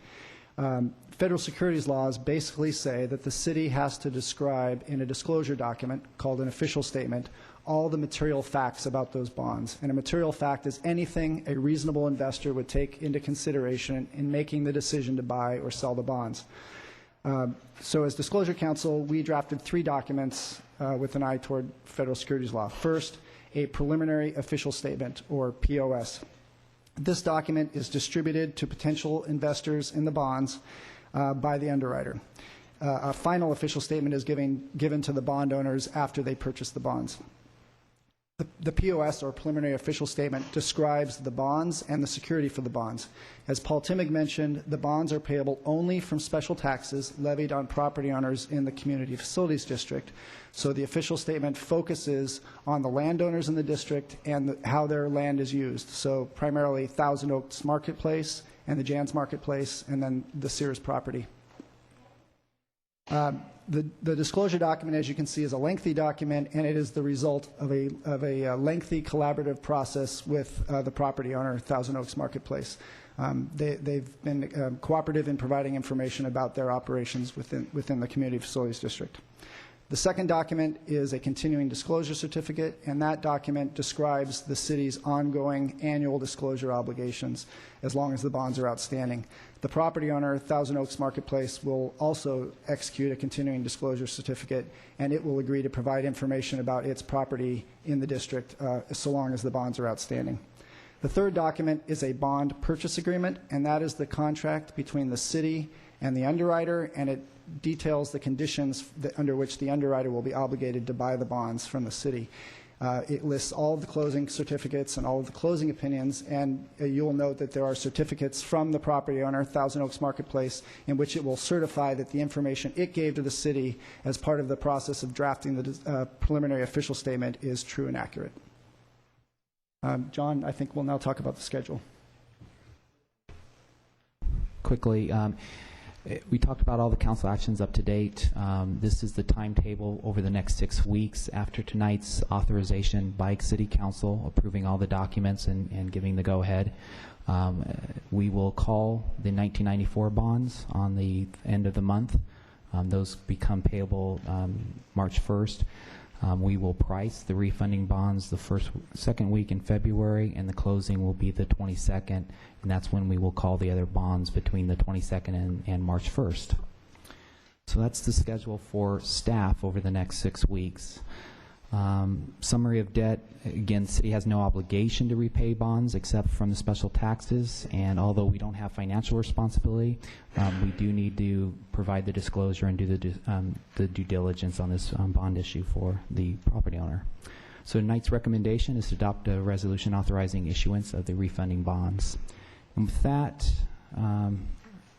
Federal securities laws basically say that the city has to describe in a disclosure document called an official statement all the material facts about those bonds. And a material fact is anything a reasonable investor would take into consideration in making the decision to buy or sell the bonds. So as disclosure counsel, we drafted 3 documents with an eye toward federal securities law. First, a preliminary official statement, or POS. This document is distributed to potential investors in the bonds by the underwriter. A final official statement is given to the bond owners after they purchase the bonds. The POS, or preliminary official statement, describes the bonds and the security for the bonds. As Paul Timig mentioned, the bonds are payable only from special taxes levied on property owners in the Community Facilities District. So the official statement focuses on the landowners in the district and how their land is used. So primarily Thousand Oaks Marketplace and the Jan's Marketplace, and then the Sears property. The disclosure document, as you can see, is a lengthy document, and it is the result of a lengthy collaborative process with the property owner, Thousand Oaks Marketplace. They've been cooperative in providing information about their operations within the Community Facilities District. The second document is a continuing disclosure certificate, and that document describes the city's ongoing annual disclosure obligations as long as the bonds are outstanding. The property owner, Thousand Oaks Marketplace, will also execute a continuing disclosure certificate, and it will agree to provide information about its property in the district so long as the bonds are outstanding. The third document is a bond purchase agreement, and that is the contract between the city and the underwriter, and it details the conditions under which the underwriter will be obligated to buy the bonds from the city. It lists all of the closing certificates and all of the closing opinions, and you'll note that there are certificates from the property owner, Thousand Oaks Marketplace, in which it will certify that the information it gave to the city as part of the process of drafting the preliminary official statement is true and accurate. John, I think we'll now talk about the schedule. Quickly, we talked about all the council actions up to date. This is the timetable over the next 6 weeks after tonight's authorization by City Council, approving all the documents and giving the go-ahead. We will call the 1994 bonds on the end of the month. Those become payable March 1st. We will price the refunding bonds the second week in February, and the closing will be the 22nd, and that's when we will call the other bonds between the 22nd and March 1st. So that's the schedule for staff over the next 6 weeks. Summary of debt, again, the city has no obligation to repay bonds except from the special taxes, and although we don't have financial responsibility, we do need to provide the disclosure and do the due diligence on this bond issue for the property owner. So tonight's recommendation is to adopt a resolution authorizing issuance of the refunding bonds. And with that,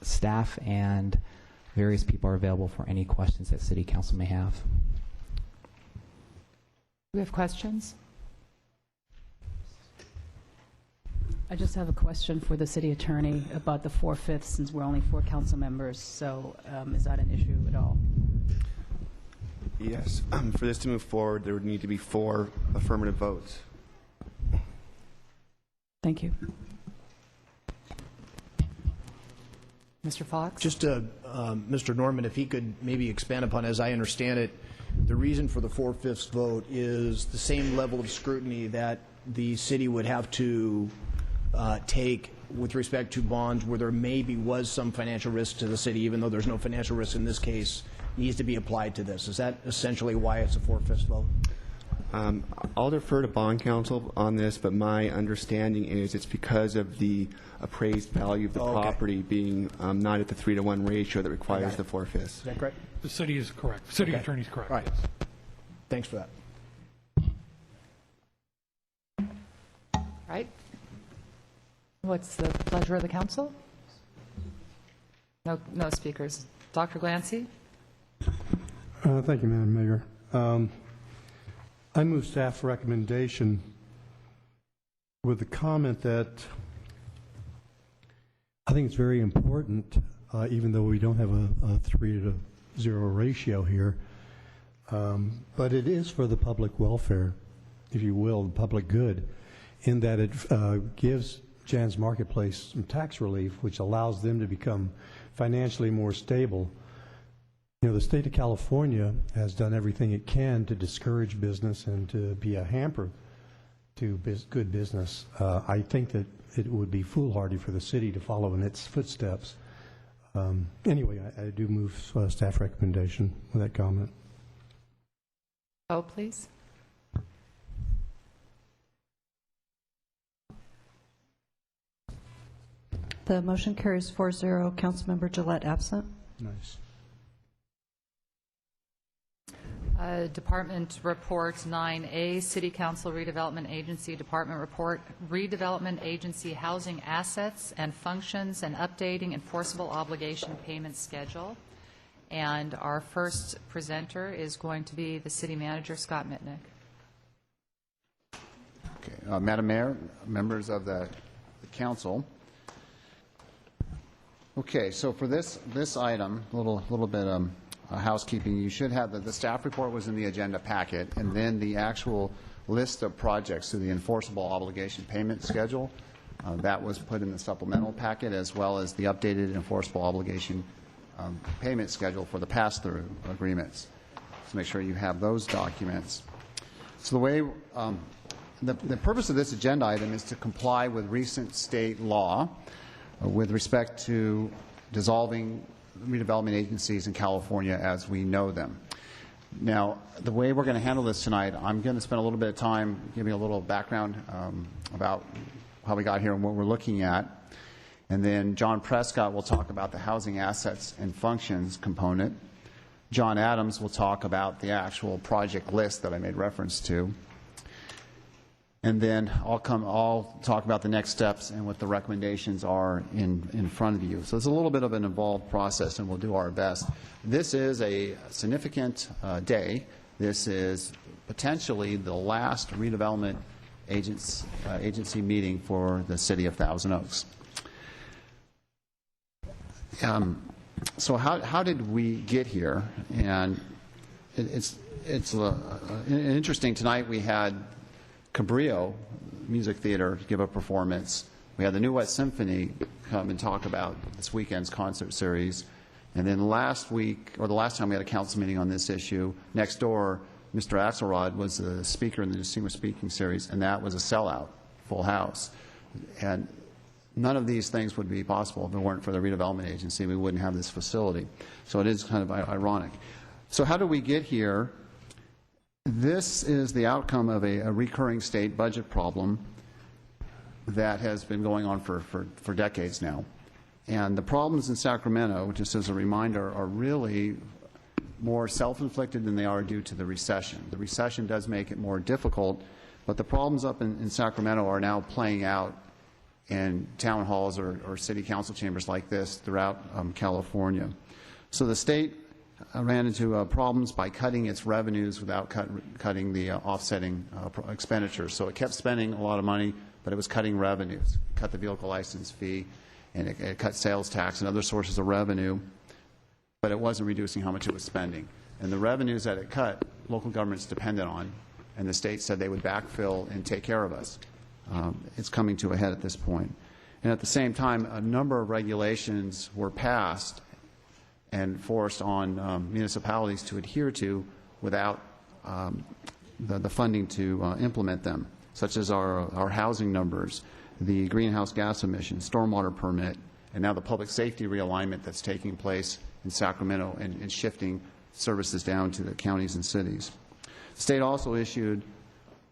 staff and various people are available for any questions that City Council may have. Do we have questions? I just have a question for the city attorney about the 4/5, since we're only 4 council members. So is that an issue at all? Yes. For this to move forward, there would need to be 4 affirmative votes. Thank you. Mr. Fox? Just Mr. Norman, if he could maybe expand upon, as I understand it, the reason for the 4/5 vote is the same level of scrutiny that the city would have to take with respect to bonds where there maybe was some financial risk to the city, even though there's no financial risk in this case, needs to be applied to this. Is that essentially why it's a 4/5 vote? I'll defer to bond counsel on this, but my understanding is it's because of the appraised value of the property being not at the 3-to-1 ratio that requires the 4/5. Is that correct? The city is correct. City attorney is correct. All right. Yes. Thanks for that. Right. What's the pleasure of the council? No speakers. Dr. Glancy? Thank you, Madam Mayor. I move staff recommendation with the comment that I think it's very important, even though we don't have a 3-to-0 ratio here, but it is for the public welfare, if you will, the public good, in that it gives Jan's Marketplace some tax relief, which allows them to become financially more stable. You know, the state of California has done everything it can to discourage business and to be a hamper to good business. I think that it would be foolhardy for the city to follow in its footsteps. Anyway, I do move staff recommendation with that comment. Oh, please. The motion carries 4-0. Councilmember Gillette absent. Nice. Department reports 9A, City Council Redevelopment Agency Department Report, Redevelopment Agency Housing Assets and Functions and Updating Enforceable Obligation Payment Schedule. And our first presenter is going to be the City Manager, Scott Mitnick. Okay. Madam Mayor, members of the Council. Okay, so for this item, a little bit housekeeping. You should have the staff report was in the agenda packet, and then the actual list of projects to the enforceable obligation payment schedule. That was put in the supplemental packet, as well as the updated enforceable obligation payment schedule for the pass-through agreements. So make sure you have those documents. So the way the purpose of this agenda item is to comply with recent state law with respect to dissolving redevelopment agencies in California as we know them. Now, the way we're going to handle this tonight, I'm going to spend a little bit of time giving a little background about how we got here and what we're looking at. And then John Prescott will talk about the housing assets and functions component. John Adams will talk about the actual project list that I made reference to. And then I'll talk about the next steps and what the recommendations are in front of you. So it's a little bit of an involved process, and we'll do our best. This is a significant day. This is potentially the last redevelopment agency meeting for the city of Thousand Oaks. So how did we get here? And it's interesting. Tonight we had Cabrillo Music Theater give a performance. We had the New West Symphony come and talk about this weekend's concert series. And then last week, or the last time we had a council meeting on this issue, next door, Mr. Axelrod was the speaker in the Distinguished Speaking Series, and that was a sellout, full house. And none of these things would be possible if it weren't for the redevelopment agency. We wouldn't have this facility. So it is kind of ironic. So how do we get here? This is the outcome of a recurring state budget problem that has been going on for decades now. And the problems in Sacramento, just as a reminder, are really more self-inflicted than they are due to the recession. The recession does make it more difficult, but the problems up in Sacramento are now playing out in town halls or city council chambers like this throughout California. So the state ran into problems by cutting its revenues without cutting the offsetting expenditures. So it kept spending a lot of money, but it was cutting revenues. It cut the vehicle license fee, and it cut sales tax and other sources of revenue, but it wasn't reducing how much it was spending. And the revenues that it cut, local governments depended on, and the state said they would backfill and take care of us. It's coming to a head at this point. And at the same time, a number of regulations were passed and forced on municipalities to adhere to without the funding to implement them, such as our housing numbers, the greenhouse gas emissions, stormwater permit, and now the public safety realignment that's taking place in Sacramento and shifting services down to the counties and cities. The state also issued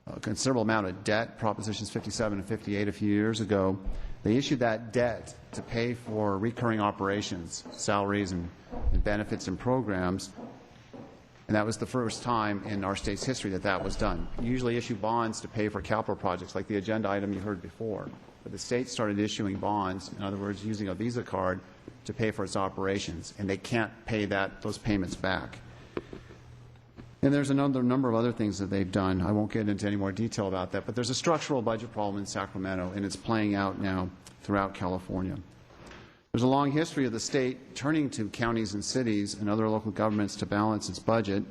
a considerable amount of debt, Propositions 57 and 58 a few years ago. They issued that debt to pay for recurring operations, salaries and benefits and programs, and that was the first time in our state's history that that was done. You usually issue bonds to pay for capital projects like the agenda item you heard before, but the state started issuing bonds, in other words, using a Visa card to pay for its operations, and they can't pay those payments back. And there's another number of other things that they've done. I won't get into any more detail about that, but there's a structural budget problem in Sacramento, and it's playing out now throughout California. There's a long history of the state turning to counties and cities and other local governments to balance its budget.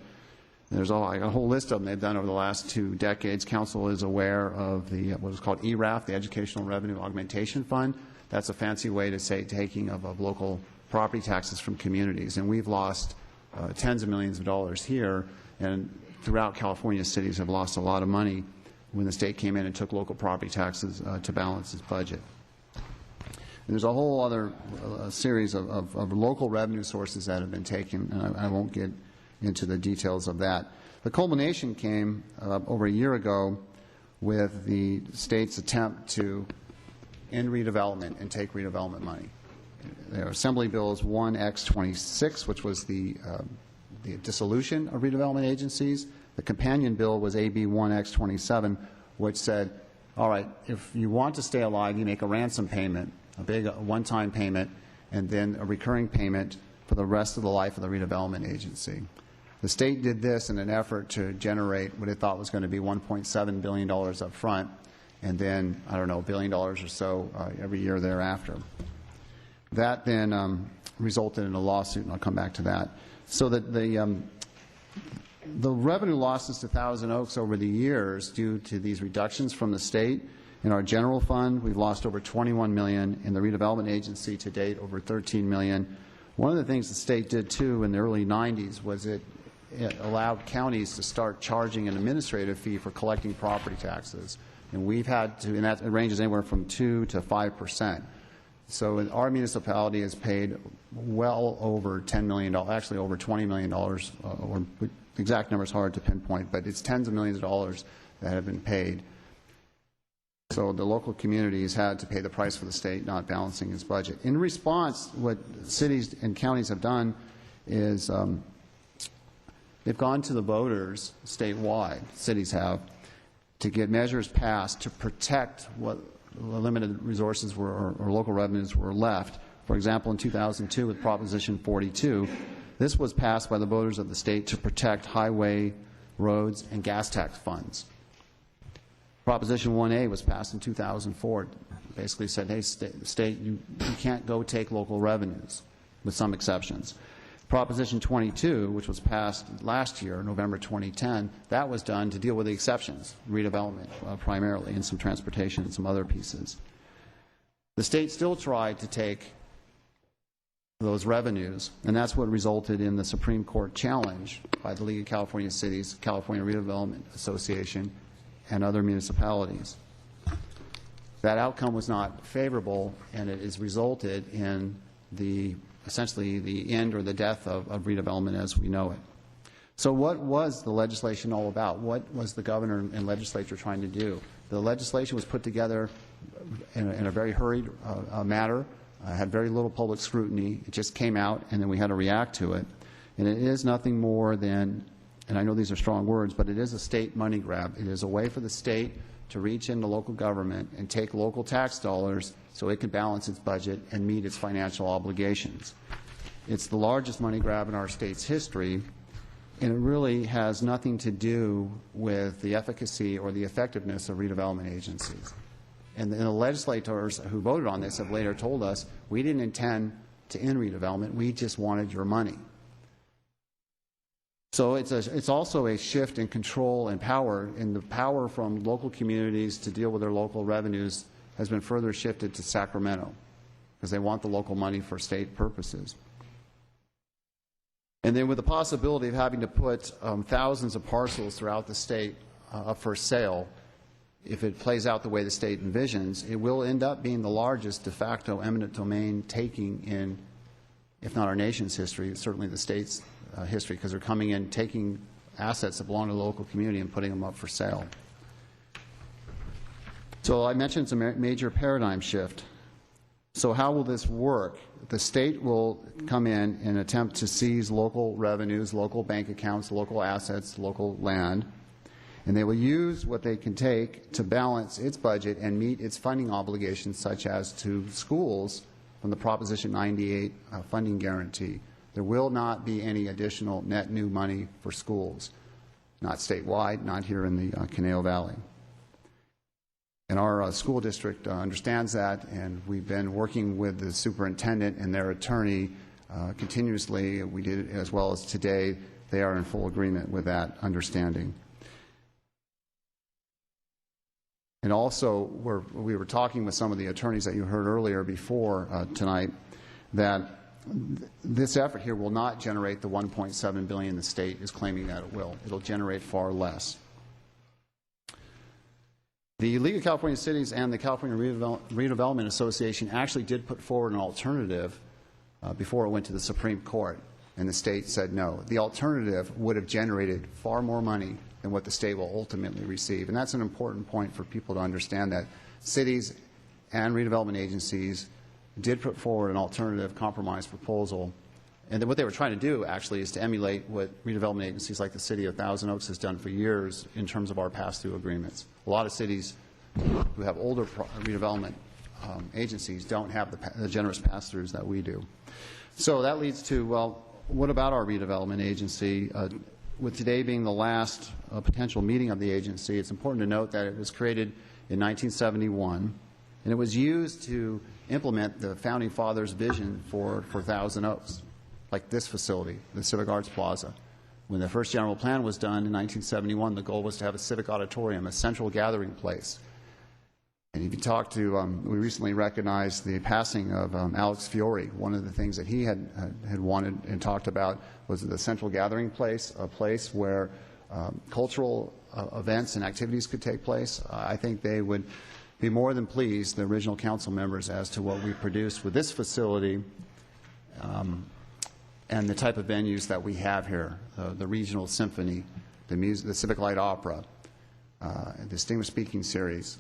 There's a whole list of them they've done over the last 2 decades. Council is aware of what is called ERAF, the Educational Revenue Augmentation Fund. That's a fancy way to say taking of local property taxes from communities. And we've lost tens of millions of dollars here, and throughout California, cities have lost a lot of money when the state came in and took local property taxes to balance its budget. And there's a whole other series of local revenue sources that have been taken, and I won't get into the details of that. The culmination came over a year ago with the state's attempt to end redevelopment and take redevelopment money. There are Assembly Bills 1X26, which was the the dissolution of redevelopment agencies. The companion bill was AB 1X27, which said, all right, if you want to stay alive, you make a ransom payment, a big one-time payment, and then a recurring payment for the rest of the life of the redevelopment agency. The state did this in an effort to generate what it thought was going to be $1.7 billion up front, and then, I don't know, $1 billion or so every year thereafter. That then resulted in a lawsuit, and I'll come back to that. So that the revenue losses to Thousand Oaks over the years due to these reductions from the state, in our general fund, we've lost over $21 million. In the redevelopment agency to date, over $13 million. One of the things the state did, too, in the early 90s was it allowed counties to start charging an administrative fee for collecting property taxes. And we've had to, and that ranges anywhere from 2 to 5%. So our municipality has paid well over $10 million, actually over $20 million, or the exact number is hard to pinpoint, but it's tens of millions of dollars that have been paid. So the local communities had to pay the price for the state not balancing its budget. In response, what cities and counties have done is they've gone to the voters statewide, cities have, to get measures passed to protect what limited resources were, or local revenues were left. For example, in 2002 with Proposition 42, this was passed by the voters of the state to protect highway, roads, and gas tax funds. Proposition 1A was passed in 2004. Basically said, hey, state, you can't go take local revenues, with some exceptions. Proposition 22, which was passed last year, November 2010, that was done to deal with the exceptions, redevelopment primarily, and some transportation and some other pieces. The state still tried to take those revenues, and that's what resulted in the Supreme Court challenge by the League of California Cities, California Redevelopment Association, and other municipalities. That outcome was not favorable, and it has resulted in essentially the end or the death of redevelopment as we know it. So what was the legislation all about? What was the governor and legislature trying to do? The legislation was put together in a very hurried manner, had very little public scrutiny. It just came out, and then we had to react to it. And it is nothing more than, and I know these are strong words, but it is a state money grab. It is a way for the state to reach into local government and take local tax dollars so it can balance its budget and meet its financial obligations. It's the largest money grab in our state's history, and it really has nothing to do with the efficacy or the effectiveness of redevelopment agencies. And the legislators who voted on this have later told us, we didn't intend to end redevelopment, we just wanted your money. So it's also a shift in control and power, and the power from local communities to deal with their local revenues has been further shifted to Sacramento because they want the local money for state purposes. And then with the possibility of having to put thousands of parcels throughout the state up for sale, if it plays out the way the state envisions, it will end up being the largest de facto eminent domain taking in, if not our nation's history, certainly the state's history, because they're coming in, taking assets that belong to the local community and putting them up for sale. So I mentioned it's a major paradigm shift. So how will this work? The state will come in and attempt to seize local revenues, local bank accounts, local assets, local land, and they will use what they can take to balance its budget and meet its funding obligations, such as to schools from the Proposition 98 funding guarantee. There will not be any additional net new money for schools, not statewide, not here in the Conejo Valley. And our school district understands that, and we've been working with the superintendent and their attorney continuously. We did it as well as today. They are in full agreement with that understanding. And also, we were talking with some of the attorneys that you heard earlier before tonight that this effort here will not generate the $1.7 billion the state is claiming that it will. It'll generate far less. The League of California Cities and the California Redevelopment Association actually did put forward an alternative before it went to the Supreme Court, and the state said no. The alternative would have generated far more money than what the state will ultimately receive. And that's an important point for people to understand, that cities and redevelopment agencies did put forward an alternative compromise proposal, And then what they were trying to do, actually, is to emulate what redevelopment agencies like the City of Thousand Oaks has done for years in terms of our pass-through agreements. A lot of cities who have older redevelopment agencies don't have the generous pass-throughs that we do. So that leads to, well, what about our redevelopment agency? With today being the last potential meeting of the agency, it's important to note that it was created in 1971, and it was used to implement the Founding Fathers' vision for Thousand Oaks, like this facility, the Civic Arts Plaza. When the first general plan was done in 1971, the goal was to have a civic auditorium, a central gathering place. And if you talk to, we recently recognized the passing of Alex Fiore. One of the things that he had wanted and talked about was the central gathering place, a place where cultural events and activities could take place. I think they would be more than pleased, the original council members, as to what we produced with this facility and the type of venues that we have here, the regional symphony, the Civic Light Opera, the Distinguished Speaking Series,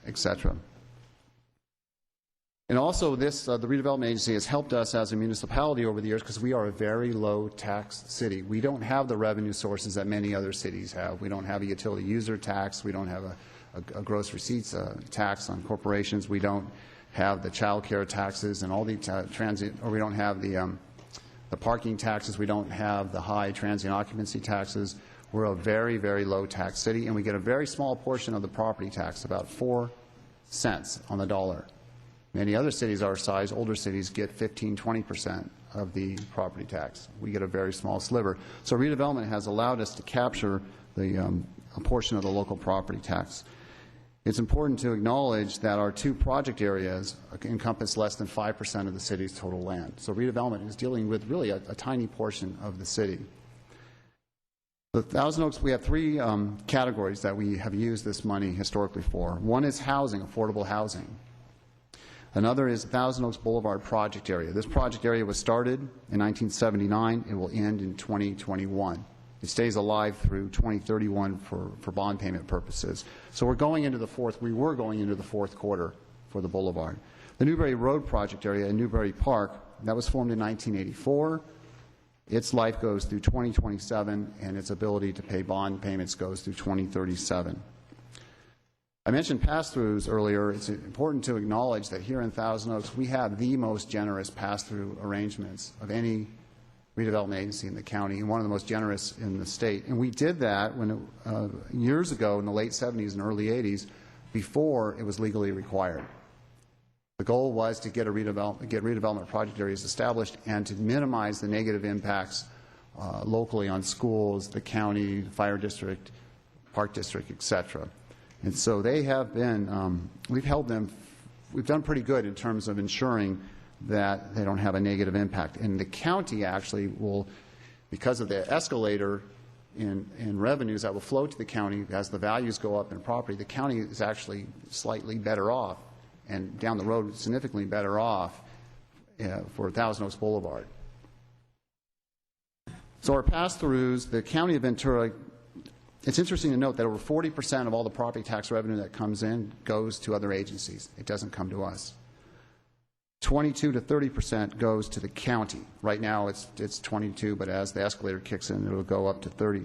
etc. And also this, the redevelopment agency has helped us as a municipality over the years because we are a very low tax city. We don't have the revenue sources that many other cities have. We don't have a utility user tax. We don't have a gross receipts tax on corporations. We don't have the child care taxes and all the transit, or we don't have the parking taxes. We don't have the high transient occupancy taxes. We're a very, very low tax city, and we get a very small portion of the property tax, about 4 cents on the dollar. Many other cities our size, older cities, get 15–20% of the property tax. We get a very small sliver. So redevelopment has allowed us to capture a portion of the local property tax. It's important to acknowledge that our 2 project areas encompass less than 5% of the city's total land. So redevelopment is dealing with really a tiny portion of the city. The Thousand Oaks, we have 3 categories that we have used this money historically for. One is housing, affordable housing. Another is Thousand Oaks Boulevard project area. This project area was started in 1979. It will end in 2021. It stays alive through 2031 for bond payment purposes. So we were going into the fourth quarter for the boulevard. The Newberry Road project area in Newberry Park, that was formed in 1984. Its life goes through 2027, and its ability to pay bond payments goes through 2037. I mentioned pass-throughs earlier. It's important to acknowledge that here in Thousand Oaks, we have the most generous pass-through arrangements of any redevelopment agency in the county, and one of the most generous in the state. And we did that when years ago in the late 70s and early 80s, before it was legally required. The goal was to get redevelopment project areas established and to minimize the negative impacts locally on schools, the county, the fire district, park district, etc. And so they have been, we've done pretty good in terms of ensuring that they don't have a negative impact. And the county actually will, because of the escalator in revenues that will flow to the county as the values go up in property, the county is actually slightly better off, and down the road significantly better off for Thousand Oaks Boulevard. So our pass-throughs, the County of Ventura, it's interesting to note that over 40% of all the property tax revenue that comes in goes to other agencies. It doesn't come to us. 22 to 30% goes to the county. Right now it's 22, but as the escalator kicks in, it'll go up to 30.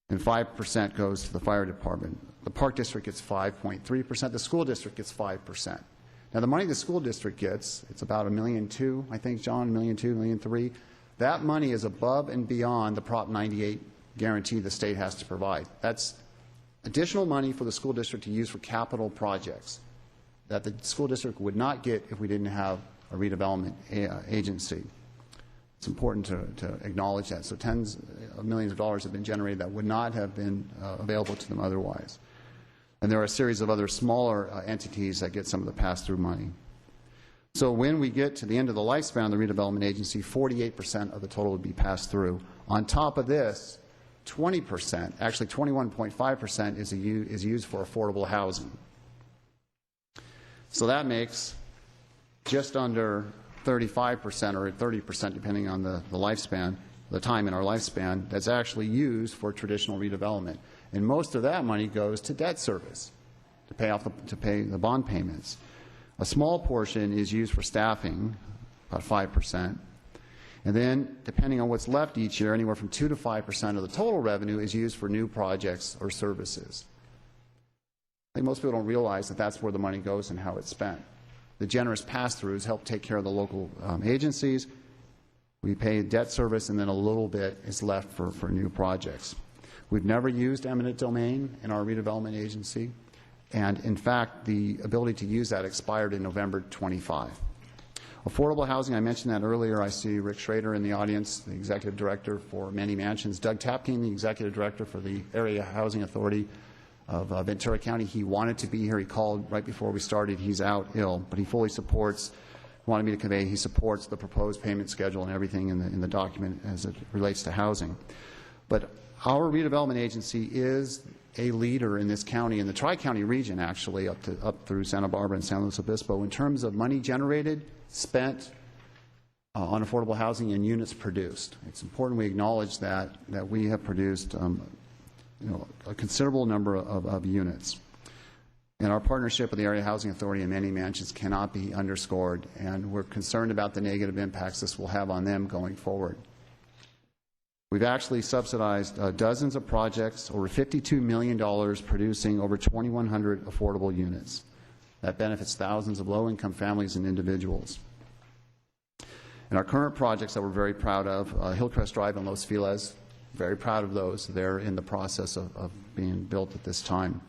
And 5% goes to the fire department. The park district gets 5.3%. The school district gets 5%. Now, the money the school district gets, it's about $1.2 million, I think, John, $1.2 million, $1.3 million. That money is above and beyond the Prop 98 guarantee the state has to provide. That's additional money for the school district to use for capital projects that the school district would not get if we didn't have a redevelopment agency. It's important to acknowledge that. So tens of millions of dollars have been generated that would not have been available to them otherwise. And there are a series of other smaller entities that get some of the pass-through money. So when we get to the end of the lifespan of the redevelopment agency, 48% of the total would be passed through. On top of this, 20%, actually 21.5% is used for affordable housing. So that makes just under 35% or 30%, depending on the lifespan, the time in our lifespan, that's actually used for traditional redevelopment. And most of that money goes to debt service, to pay the bond payments. A small portion is used for staffing, about 5%. And then, depending on what's left each year, anywhere from 2 to 5% of the total revenue is used for new projects or services. I think most people don't realize that that's where the money goes and how it's spent. The generous pass-throughs help take care of the local agencies. We pay debt service, and then a little bit is left for new projects. We've never used eminent domain in our redevelopment agency, and in fact, the ability to use that expired in November 25. Affordable housing, I mentioned that earlier. I see Rick Schrader in the audience, the executive director for Many Mansions. Doug Tapking, the executive director for the Area Housing Authority of Ventura County. He wanted to be here. He called right before we started. He's out ill, but he fully supports, wanted me to convey, he supports the proposed payment schedule and everything in the document as it relates to housing. But our redevelopment agency is a leader in this county, in the Tri-County region, actually, up through Santa Barbara and San Luis Obispo, in terms of money generated, spent on affordable housing and units produced. It's important we acknowledge that we have produced a considerable number of units. And our partnership with the Area Housing Authority and Many Mansions cannot be underscored, and we're concerned about the negative impacts this will have on them going forward. We've actually subsidized dozens of projects, over $52 million, producing over 2,100 affordable units. That benefits thousands of low-income families and individuals. And our current projects that we're very proud of, Hillcrest Drive and Los Feliz, very proud of those. They're in the process of being built at this time.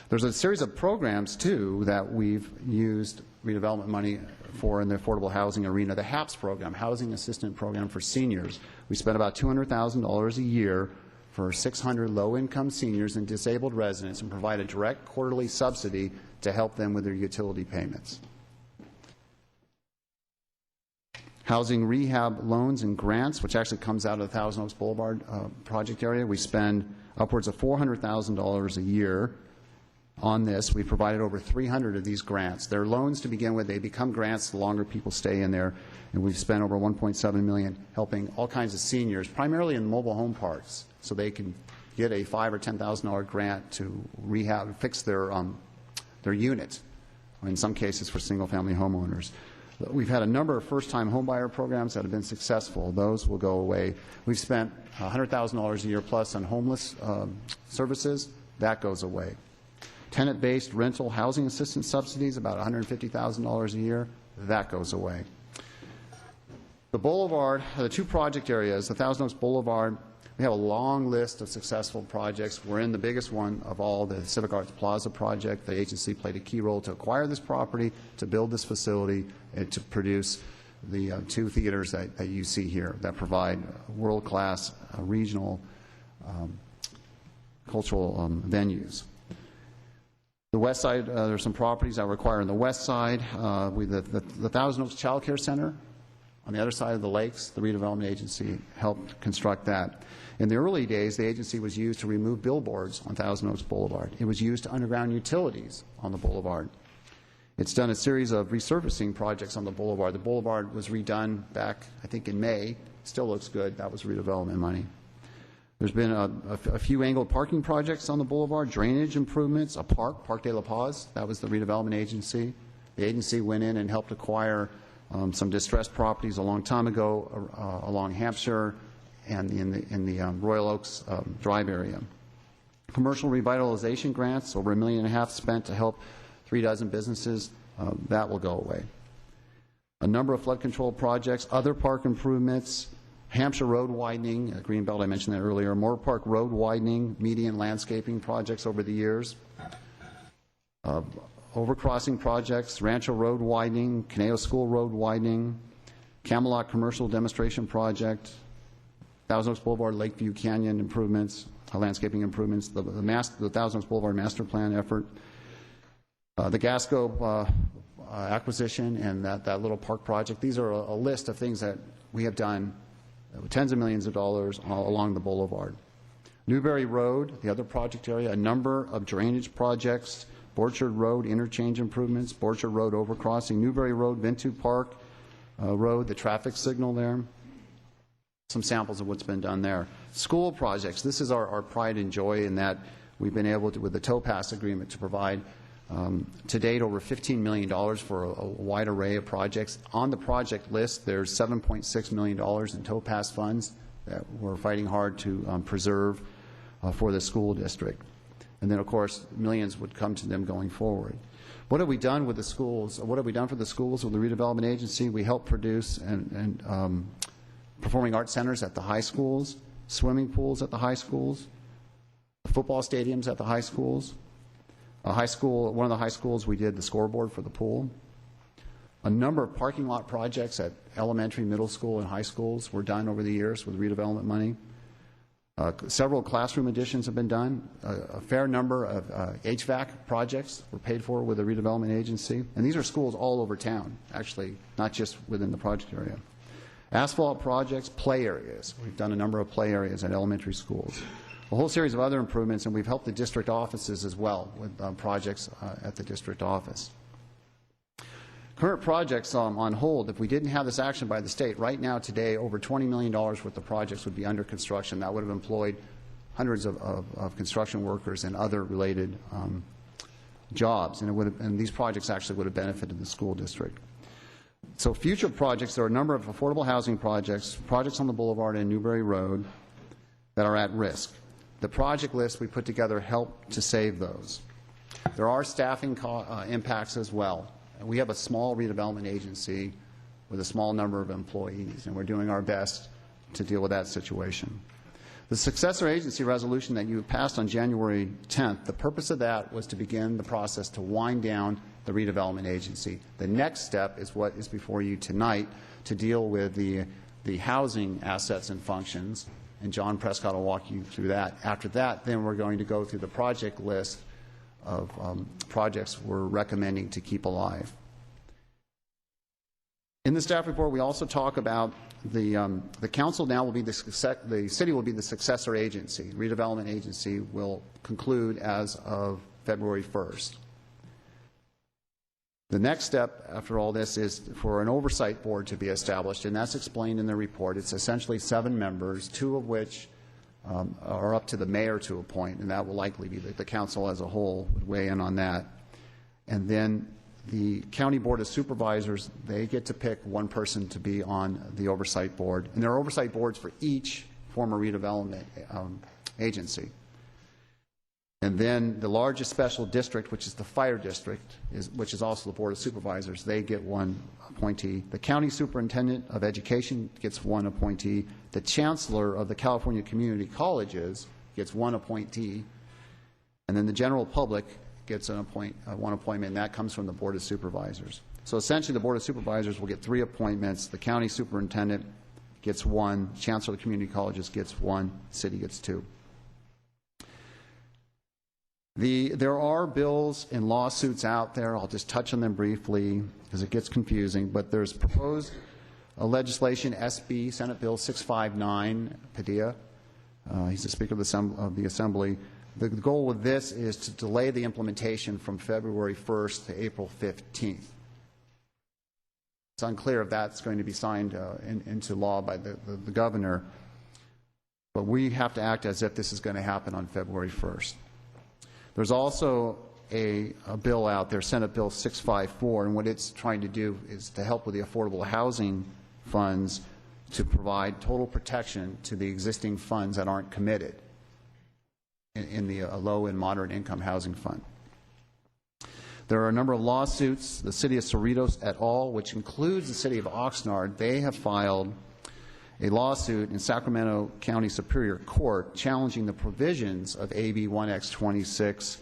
There's a series of programs, too, that we've used redevelopment money for in the affordable housing arena. The HAPS program, Housing Assistance Program for Seniors. We spent about $200,000 a year for 600 low-income seniors and disabled residents and provide a direct quarterly subsidy to help them with their utility payments. Housing rehab loans and grants, which actually comes out of the Thousand Oaks Boulevard project area. We spend upwards of $400,000 a year on this. We provided over 300 of these grants. They're loans to begin with. They become grants the longer people stay in there. And we've spent over $1.7 million helping all kinds of seniors, primarily in mobile home parks, so they can get a $5,000 or $10,000 grant to rehab, fix their unit, in some cases for single-family homeowners. We've had a number of first-time homebuyer programs that have been successful. Those will go away. We've spent $100,000 a year plus on homeless services. That goes away. Tenant-based rental housing assistance subsidies, about $150,000 a year. That goes away. The Boulevard, the two project areas, the Thousand Oaks Boulevard, we have a long list of successful projects. We're in the biggest one of all, the Civic Arts Plaza project. The agency played a key role to acquire this property, to build this facility, and to produce the two theaters that you see here that provide world-class regional cultural venues. The west side, there's some properties that require on the west side. The Thousand Oaks Child Care Center, on the other side of the lakes, the redevelopment agency helped construct that. In the early days, the agency was used to remove billboards on Thousand Oaks Boulevard. It was used to underground utilities on the boulevard. It's done a series of resurfacing projects on the boulevard. The boulevard was redone back, I think, in May. Still looks good. That was redevelopment money. There's been a few angled parking projects on the boulevard, drainage improvements, a park, Park de la Paz. That was the redevelopment agency. The agency went in and helped acquire some distressed properties a long time ago along Hampshire and in the Royal Oaks Drive area. Commercial revitalization grants, over $1.5 million spent to help 36 businesses. That will go away. A number of flood control projects, other park improvements, Hampshire Road widening, Greenbelt, I mentioned that earlier, Moore Park Road widening, median landscaping projects over the years, overcrossing projects, Rancho Road widening, Caneo School Road widening, Camelot Commercial Demonstration Project, Thousand Oaks Boulevard Lakeview Canyon improvements, landscaping improvements, the Thousand Oaks Boulevard Master Plan effort, the Gasco acquisition, and that little park project. These are a list of things that we have done, tens of millions of dollars along the boulevard. Newberry Road, the other project area, a number of drainage projects, Borchard Road interchange improvements, Borchard Road overcrossing, Newberry Road, Ventu Park Road, the traffic signal there. Some samples of what's been done there. School projects, this is our pride and joy in that we've been able to, with the TOPAS agreement, to provide To date, over $15 million for a wide array of projects. On the project list, there's $7.6 million in topaz funds that we're fighting hard to preserve for the school district. And then, of course, millions would come to them going forward. What have we done with the schools? What have we done for the schools with the redevelopment agency? We help produce and performing arts centers at the high schools, swimming pools at the high schools, football stadiums at the high schools. A high school, one of the high schools, we did the scoreboard for the pool. A number of parking lot projects at elementary, middle school, and high schools were done over the years with redevelopment money. Several classroom additions have been done. A fair number of HVAC projects were paid for with the redevelopment agency. And these are schools all over town, actually, not just within the project area. Asphalt projects, play areas. We've done a number of play areas at elementary schools. A whole series of other improvements, and we've helped the district offices as well with projects at the district office. Current projects on hold, if we didn't have this action by the state, right now today over $20 million worth of projects would be under construction. That would have employed hundreds of construction workers and other related jobs, and, and these projects actually would have benefited the school district. So future projects, there are a number of affordable housing projects, projects on the boulevard and Newberry Road that are at risk. The project list we put together helped to save those. There are staffing impacts as well. We have a small redevelopment agency with a small number of employees, and we're doing our best to deal with that situation. The successor agency resolution that you passed on January 10th, the purpose of that was to begin the process to wind down the redevelopment agency. The next step is what is before you tonight to deal with the housing assets and functions, and John Prescott will walk you through that. After that, then we're going to go through the project list of projects we're recommending to keep alive. In the staff report, we also talk about the council now will be the city will be the successor agency. Redevelopment agency will conclude as of February 1st. The next step after all this is for an oversight board to be established, and that's explained in the report. It's essentially 7 members, 2 of which are up to the mayor to appoint, and that will likely be the council as a whole would weigh in on that. And then the county board of supervisors, they get to pick one person to be on the oversight board, and there are oversight boards for each former redevelopment agency. And then the largest special district, which is the fire district, which is also the board of supervisors, they get one appointee. The county superintendent of education gets one appointee. The chancellor of the California community colleges gets one appointee. And then the general public gets one appointment, and that comes from the board of supervisors. So essentially the board of supervisors will get 3 appointments. The county superintendent gets 1. Chancellor of the community colleges gets 1. City gets 2. There are bills and lawsuits out there. I'll just touch on them briefly because it gets confusing. But there's proposed legislation, SB, Senate Bill 659, Padilla. He's the Speaker of the Assembly. The goal with this is to delay the implementation from February 1st to April 15th. It's unclear if that's going to be signed into law by the governor. But we have to act as if this is going to happen on February 1st. There's also a bill out there, Senate Bill 654, and what it's trying to do is to help with the affordable housing funds to provide total protection to the existing funds that aren't committed in the low and moderate income housing fund. There are a number of lawsuits. The city of Cerritos et al., which includes the city of Oxnard, they have filed a lawsuit in Sacramento County Superior Court challenging the provisions of AB 1X26,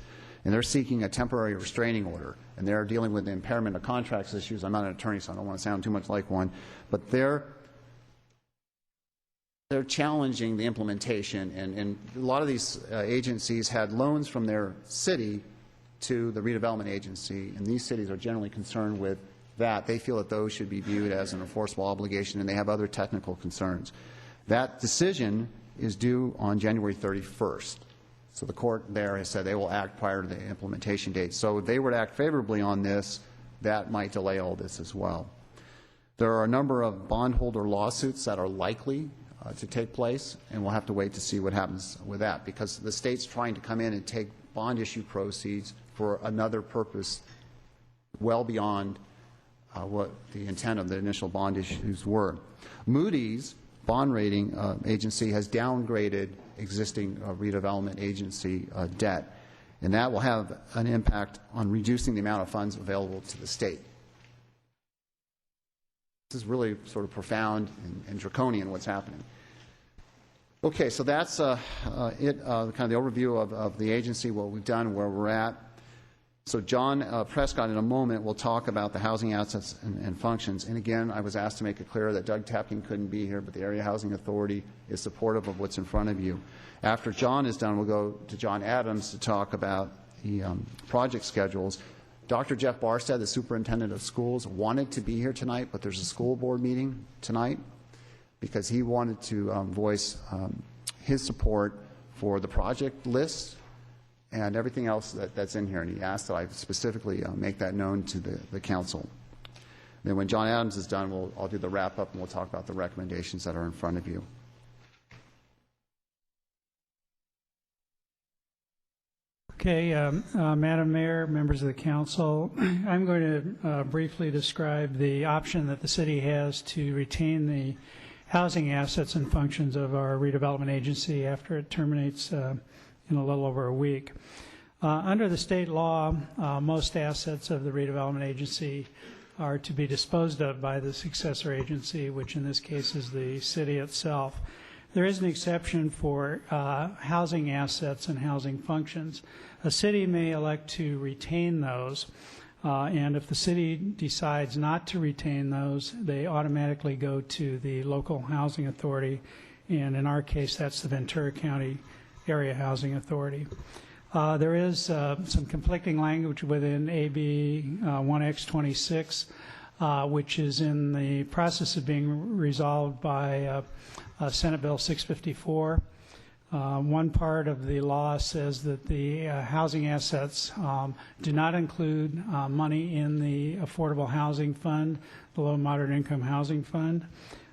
and they're seeking a temporary restraining order, and they're dealing with the impairment of contracts issues. I'm not an attorney, so I don't want to sound too much like one, but they're challenging the implementation, and a lot of these agencies had loans from their city to the redevelopment agency, and these cities are generally concerned with that. They feel that those should be viewed as an enforceable obligation, and they have other technical concerns. That decision is due on January 31st. So the court there has said they will act prior to the implementation date. So if they were to act favorably on this, that might delay all this as well. There are a number of bondholder lawsuits that are likely to take place, and we'll have to wait to see what happens with that, because the state's trying to come in and take bond issue proceeds for another purpose well beyond what the intent of the initial bond issues were. Moody's bond rating agency has downgraded existing redevelopment agency debt, and that will have an impact on reducing the amount of funds available to the state. This is really sort of profound and draconian what's happening. Okay, so that's kind of the overview of the agency, what we've done, where we're at. So John Prescott in a moment will talk about the housing assets and functions. And again, I was asked to make it clear that Doug Tapkin couldn't be here, but the Area Housing Authority is supportive of what's in front of you. After John is done, we'll go to John Adams to talk about the project schedules. Dr. Jeff Barstad, the superintendent of schools, wanted to be here tonight, but there's a school board meeting tonight because he wanted to voice his support for the project list and everything else that's in here. And he asked that I specifically make that known to the council. Then when John Adams is done, I'll do the wrap-up and we'll talk about the recommendations that are in front of you. Okay, Madam Mayor, members of the council, I'm going to briefly describe the option that the city has to retain the housing assets and functions of our redevelopment agency after it terminates in a little over a week. Under the state law, most assets of the redevelopment agency are to be disposed of by the successor agency, which in this case is the city itself. There is an exception for housing assets and housing functions. A city may elect to retain those, and if the city decides not to retain those, they automatically go to the local housing authority, and in our case, that's the Ventura County Area Housing Authority. There is some conflicting language within AB 1X26, which is in the process of being resolved by Senate Bill 654. One part of the law says that the housing assets do not include money in the Affordable Housing Fund, the Low and Moderate Income Housing Fund.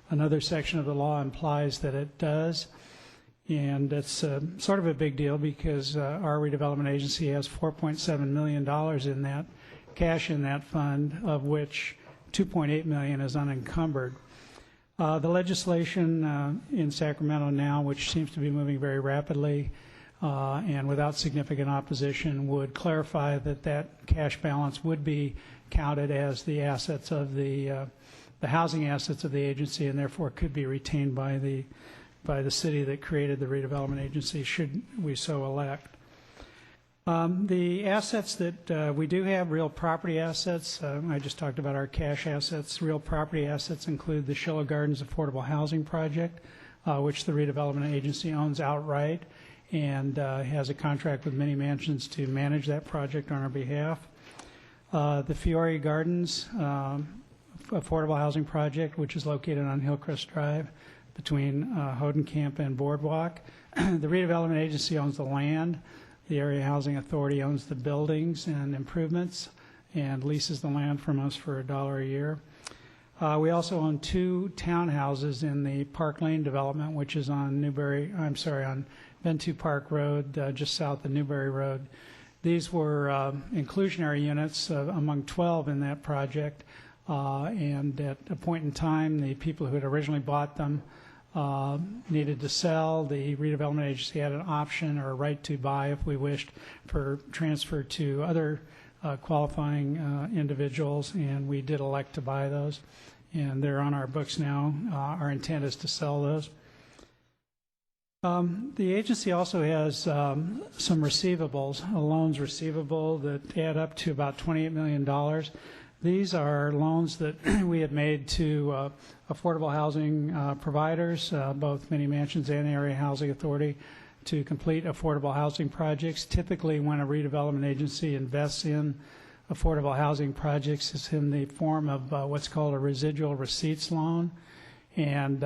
Another section of the law implies that it does. And it's sort of a big deal because our redevelopment agency has $4.7 million in that, cash in that fund, of which $2.8 million is unencumbered. The legislation in Sacramento now, which seems to be moving very rapidly and without significant opposition, would clarify that that cash balance would be counted as the assets of the housing assets of the agency, and therefore could be retained by the city that created the redevelopment agency, should we so elect. The assets that we do have, real property assets, I just talked about our cash assets. Real property assets include the Schiller Gardens Affordable Housing Project, which the redevelopment agency owns outright and has a contract with Many Mansions to manage that project on our behalf. The Fiore Gardens Affordable Housing Project, which is located on Hillcrest Drive between Hodenkamp and Boardwalk. The redevelopment agency owns the land. The Area Housing Authority owns the buildings and improvements and leases the land from us for $1 a year. We also own 2 townhouses in the Park Lane development, which is on on Ventura Park Road, just south of Newberry Road. These were inclusionary units among 12 in that project, and at a point in time, the people who had originally bought them needed to sell. The redevelopment agency had an option or a right to buy, if we wished, for transfer to other qualifying individuals, and we did elect to buy those, and they're on our books now. Our intent is to sell those. The agency also has some receivables, loans receivable that add up to about $28 million. These are loans that we had made to affordable housing providers, both Many Mansions and Area Housing Authority, to complete affordable housing projects. Typically, when a redevelopment agency invests in affordable housing projects, it's in the form of what's called a residual receipts loan. And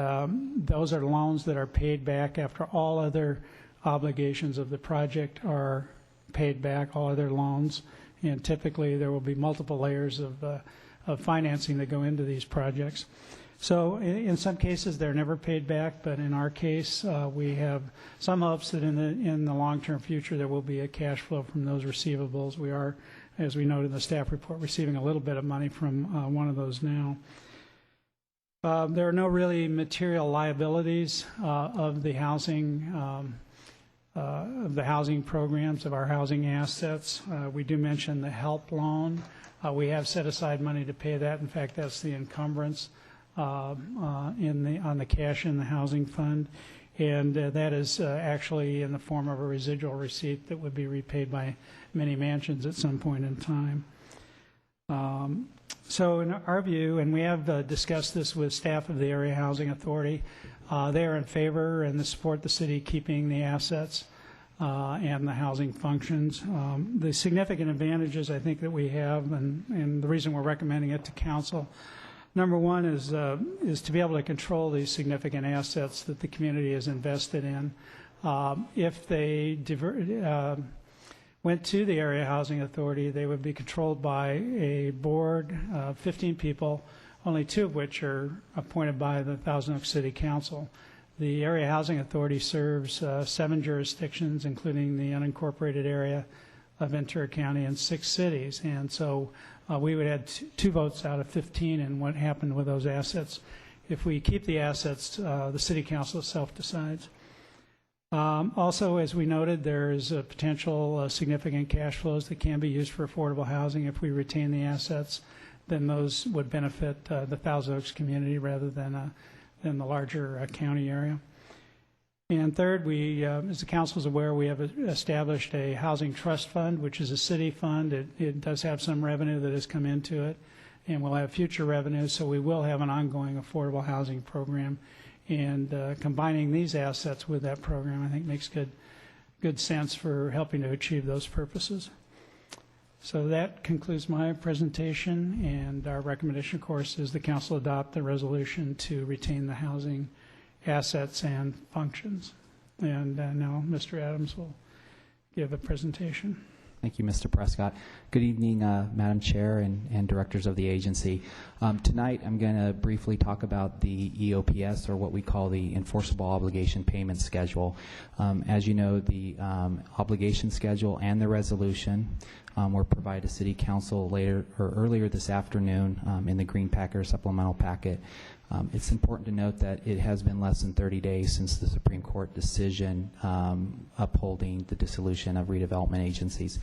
those are loans that are paid back after all other obligations of the project are paid back, all other loans. And typically there will be multiple layers of financing that go into these projects. So in some cases, they're never paid back, but in our case, we have some hopes that in the long-term future, there will be a cash flow from those receivables. We are, as we noted in the staff report, receiving a little bit of money from one of those now. There are no really material liabilities of the housing programs, of our housing assets. We do mention the HELP loan. We have set aside money to pay that. In fact, that's the encumbrance on the cash in the housing fund, and that is actually in the form of a residual receipt that would be repaid by many mansions at some point in time. So in our view, and we have discussed this with staff of the Area Housing Authority, they are in favor and support the city keeping the assets and the housing functions. The significant advantages I think that we have, and the reason we're recommending it to council, number one is to be able to control these significant assets that the community is invested in. If they went to the Area Housing Authority, they would be controlled by a board of 15 people, only 2 of which are appointed by the Thousand Oaks City Council. The Area Housing Authority serves 7 jurisdictions, including the unincorporated area of Ventura County and 6 cities. And so we would add 2 votes out of 15 in what happened with those assets. If we keep the assets, the City Council itself decides. Also, as we noted, there is a potential significant cash flows that can be used for affordable housing. If we retain the assets, then those would benefit the Thousand Oaks community rather than the larger county area. And third, we, as the council is aware, we have established a housing trust fund, which is a city fund. It does have some revenue that has come into it, and we'll have future revenue, so we will have an ongoing affordable housing program. And combining these assets with that program, I think, makes good sense for helping to achieve those purposes. So that concludes my presentation, and our recommendation, of course, is the council adopt the resolution to retain the housing assets and functions. And now Mr. Adams will give a presentation. Thank you, Mr. Prescott. Good evening, Madam Chair and directors of the agency. Tonight, I'm going to briefly talk about the EOPS, or what we call the Enforceable Obligation Payment Schedule. As you know, the obligation schedule and the resolution were provided to City Council earlier this afternoon in the Green Packet or supplemental packet. It's important to note that it has been less than 30 days since the Supreme Court decision upholding the dissolution of redevelopment agencies.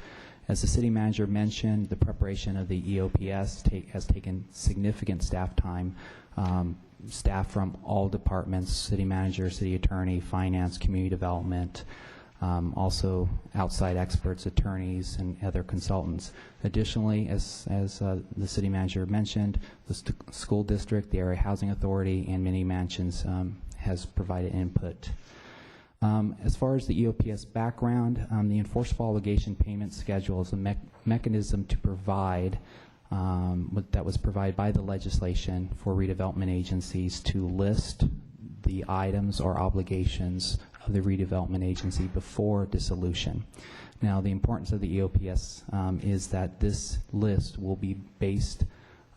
As the city manager mentioned, the preparation of the EOPS has taken significant staff time. Staff from all departments, city manager, city attorney, finance, community development, also outside experts, attorneys, and other consultants. Additionally, as the city manager mentioned, the school district, the Area Housing Authority, and many mansions has provided input. As far as the EOPS background, the Enforceable Obligation Payment Schedule is a mechanism to provide that was provided by the legislation for redevelopment agencies to list the items or obligations of the redevelopment agency before dissolution. Now, the importance of the EOPS is that this list will be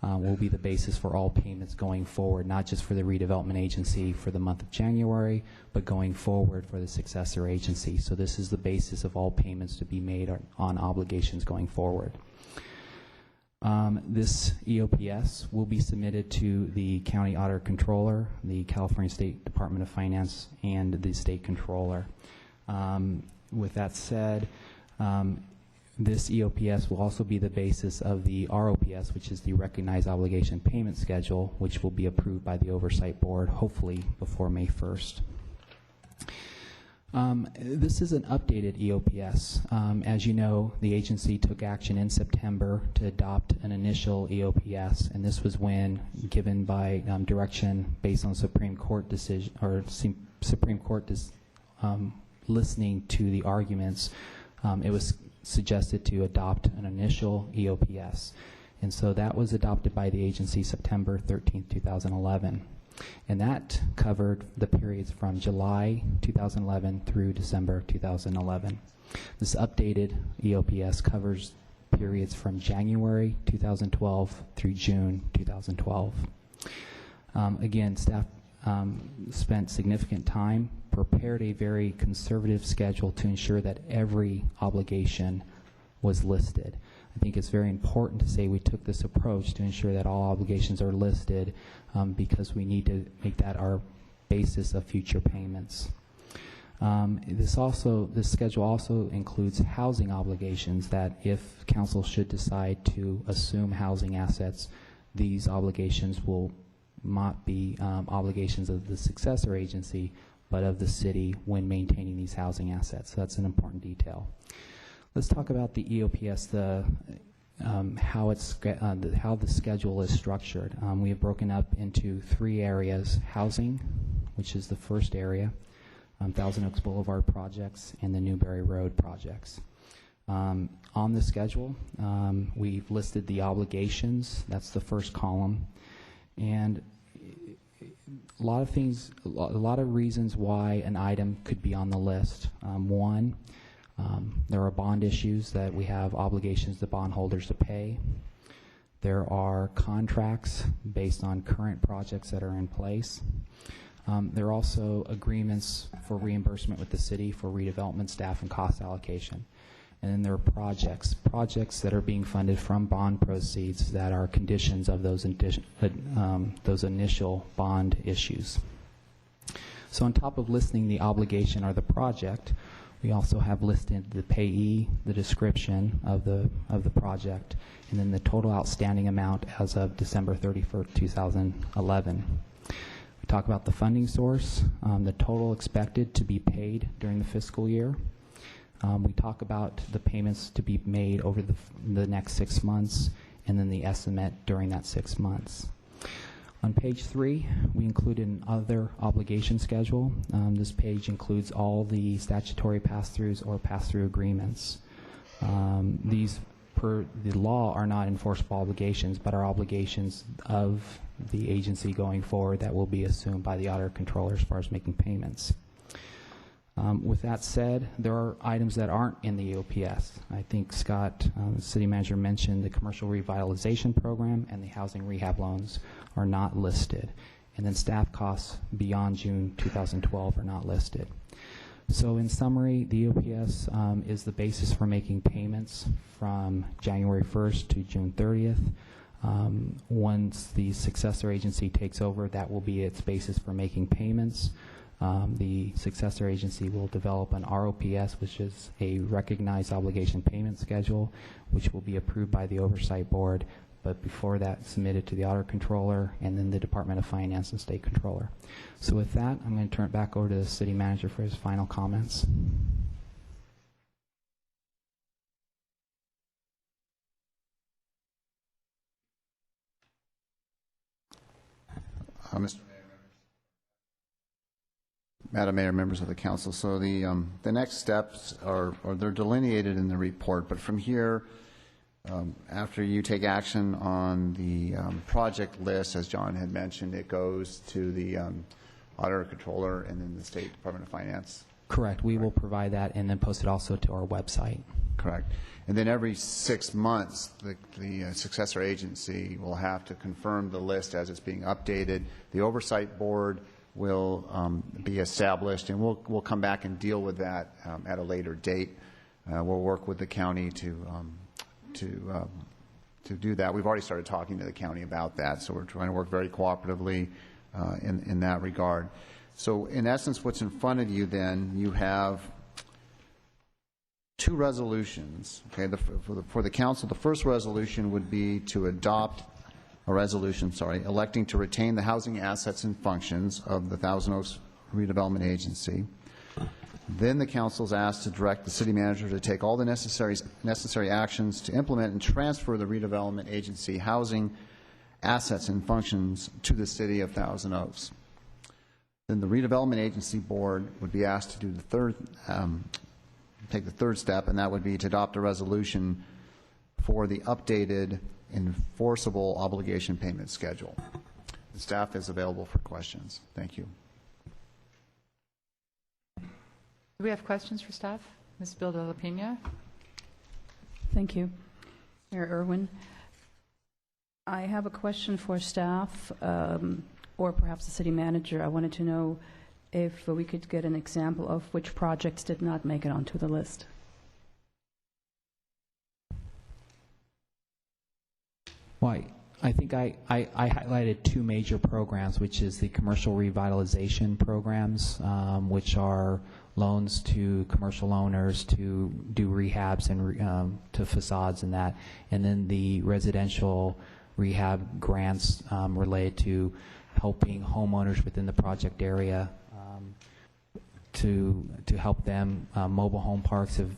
the basis for all payments going forward, not just for the redevelopment agency for the month of January, but going forward for the successor agency. So this is the basis of all payments to be made on obligations going forward. This EOPS will be submitted to the County Auditor Controller, the California State Department of Finance, and the State Controller. With that said, this EOPS will also be the basis of the ROPS, which is the Recognized Obligation Payment Schedule, which will be approved by the Oversight Board, hopefully before May 1st. This is an updated EOPS. As you know, the agency took action in September to adopt an initial EOPS, and this was when, given by direction based on Supreme Court decision, or Supreme Court listening to the arguments, it was suggested to adopt an initial EOPS. And so that was adopted by the agency September 13th, 2011. And that covered the periods from July 2011 through December 2011. This updated EOPS covers periods from January 2012 through June 2012. Again, staff spent significant time, prepared a very conservative schedule to ensure that every obligation was listed. I think it's very important to say we took this approach to ensure that all obligations are listed because we need to make that our basis of future payments. This schedule also includes housing obligations that if council should decide to assume housing assets, these obligations will not be obligations of the successor agency, but of the city when maintaining these housing assets. So that's an important detail. Let's talk about the EOPS, how the schedule is structured. We have broken up into 3 areas: housing, which is the first area, Thousand Oaks Boulevard projects, and the Newberry Road projects. On the schedule, we've listed the obligations. That's the first column. And a lot of reasons why an item could be on the list. One, there are bond issues that we have obligations to bondholders to pay. There are contracts based on current projects that are in place. There are also agreements for reimbursement with the city for redevelopment staff and cost allocation. And then there are projects that are being funded from bond proceeds that are conditions of those initial bond issues. So on top of listing the obligation or the project, we also have listed the payee, the description of the project, and then the total outstanding amount as of December 31st, 2011. We talk about the funding source, the total expected to be paid during the fiscal year. We talk about the payments to be made over the next 6 months, and then the estimate during that 6 months. On page 3, we include an other obligation schedule. This page includes all the statutory pass-throughs or pass-through agreements. These, per the law, are not enforceable obligations, but are obligations of the agency going forward that will be assumed by the auditor controller as far as making payments. With that said, there are items that aren't in the EOPS. I think Scott, the city manager, mentioned the commercial revitalization program and the housing rehab loans are not listed. And then staff costs beyond June 2012 are not listed. So in summary, the EOPS is the basis for making payments from January 1st to June 30th. Once the successor agency takes over, that will be its basis for making payments. The successor agency will develop an ROPS, which is a recognized obligation payment schedule, which will be approved by the Oversight Board, but before that, submitted to the Auditor Controller and then the Department of Finance and State Controller. So with that, I'm going to turn it back over to the City Manager for his final comments. Madam Mayor, members of the council, so the next steps are they're delineated in the report, but from here, after you take action on the project list, as John had mentioned, it goes to the Auditor Controller and then the State Department of Finance. Correct. We will provide that and then post it also to our website. Correct. And then every 6 months, the successor agency will have to confirm the list as it's being updated. The Oversight Board will be established, and we'll come back and deal with that at a later date. We'll work with the county to do that. We've already started talking to the county about that, so we're trying to work very cooperatively in that regard. So in essence, what's in front of you then, you have 2 resolutions. Okay, for the council, the first resolution would be to adopt a resolution, electing to retain the housing assets and functions of the Thousand Oaks Redevelopment Agency. Then the council is asked to direct the city manager to take all the necessary actions to implement and transfer the redevelopment agency housing assets and functions to the city of Thousand Oaks. Then the redevelopment agency board would be asked to do take the third step, and that would be to adopt a resolution for the updated enforceable obligation payment schedule. The staff is available for questions. Thank you. Do we have questions for staff? Ms. Bilda-Lapina? Thank you, Mayor Irwin. I have a question for staff. or perhaps the city manager, I wanted to know if we could get an example of which projects did not make it onto the list. Well, I think I highlighted two major programs, which is the commercial revitalization programs, which are loans to commercial owners to do rehabs and to facades and that, and then the residential rehab grants related to helping homeowners within the project area to help them. Mobile home parks have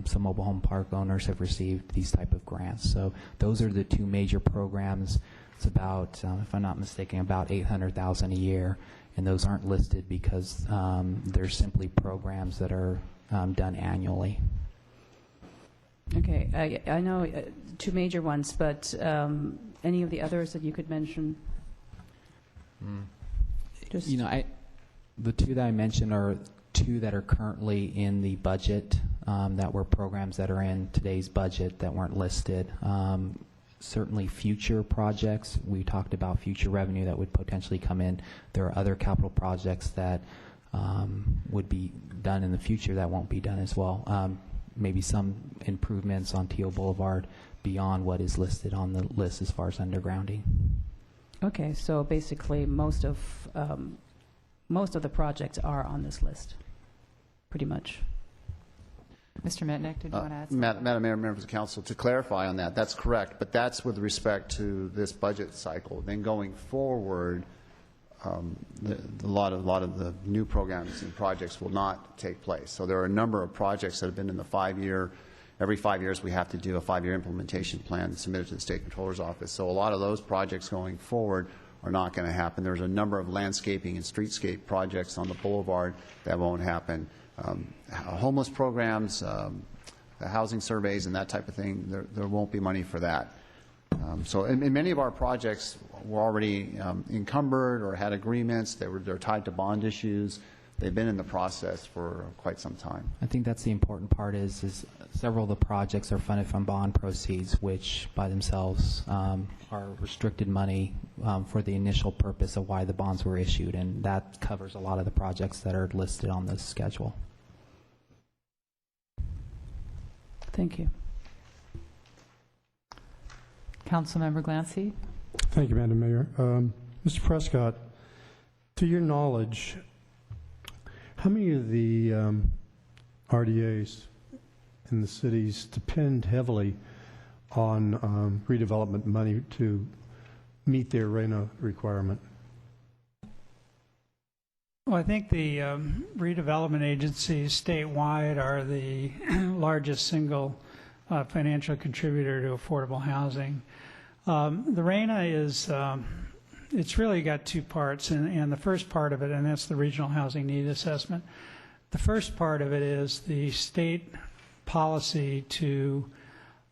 some mobile home park owners have received these type of grants. So those are the two major programs. It's about, if I'm not mistaken, about $800,000 a year, and those aren't listed because they're simply programs that are done annually. Okay, I know two major ones, but any of the others that you could mention? Just The two that I mentioned are two that are currently in the budget, that were programs that are in today's budget that weren't listed. Certainly future projects, we talked about future revenue that would potentially come in. There are other capital projects that would be done in the future that won't be done as well. Maybe some improvements on Teal Boulevard beyond what is listed on the list as far as undergrounding. Okay, so basically most of the projects are on this list, pretty much. Mr. Mitnick, did you want to add something? Madam Mayor, members of council, to clarify on that, that's correct, but that's with respect to this budget cycle. Then going forward, a lot of the new programs and projects will not take place. So there are a number of projects that have been in the 5-year. Every 5 years we have to do a 5-year implementation plan submitted to the State Controller's Office. So a lot of those projects going forward are not going to happen. There's a number of landscaping and streetscape projects on the boulevard that won't happen. Homeless programs, housing surveys and that type of thing, there won't be money for that. So in many of our projects were already encumbered or had agreements. They're tied to bond issues. They've been in the process for quite some time. I think that's the important part is several of the projects are funded from bond proceeds, which by themselves are restricted money for the initial purpose of why the bonds were issued, and that covers a lot of the projects that are listed on this schedule. Thank you. Councilmember Glancy. Thank you, Madam Mayor. Mr. Prescott, to your knowledge, how many of the RDAs in the cities depend heavily on redevelopment money to meet their RENA requirement? Well, I think the redevelopment agencies statewide are the largest single financial contributor to affordable housing. The RENA is, it's really got two parts, and the first part of it, and that's the Regional Housing Need Assessment. The first part of it is the state policy to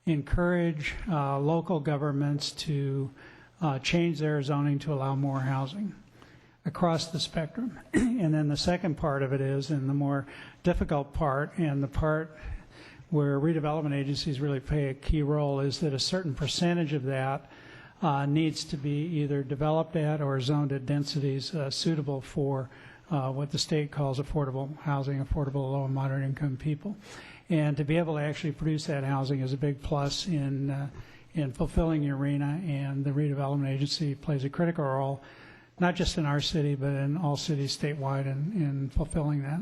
encourage local governments to change their zoning to allow more housing across the spectrum. And then the second part of it is, and the more difficult part, and the part where redevelopment agencies really play a key role, is that a certain percentage of that needs to be either developed at or zoned at densities suitable for what the state calls affordable housing, affordable low and moderate income people. And to be able to actually produce that housing is a big plus in fulfilling your RENA, and the redevelopment agency plays a critical role, not just in our city, but in all cities statewide in fulfilling that.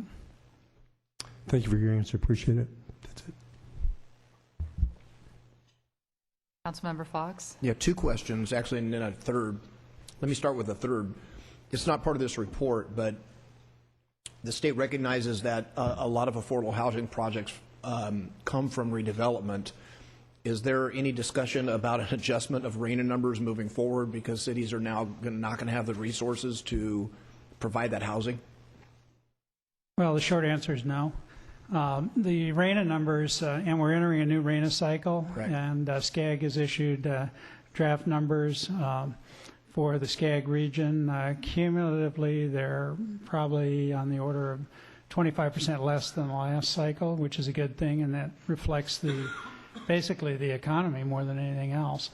Thank you for your answer. Appreciate it. That's it. Councilmember Fox. Yeah, two questions, actually, and then a third. Let me start with the third. It's not part of this report, but the state recognizes that a lot of affordable housing projects come from redevelopment. Is there any discussion about an adjustment of RENA numbers moving forward because cities are now not going to have the resources to provide that housing? Well, the short answer is no. The RENA numbers, and we're entering a new RENA cycle, right. And SCAG has issued draft numbers for the SCAG region. Cumulatively, they're probably on the order of 25% less than the last cycle, which is a good thing, and that reflects basically the economy more than anything else.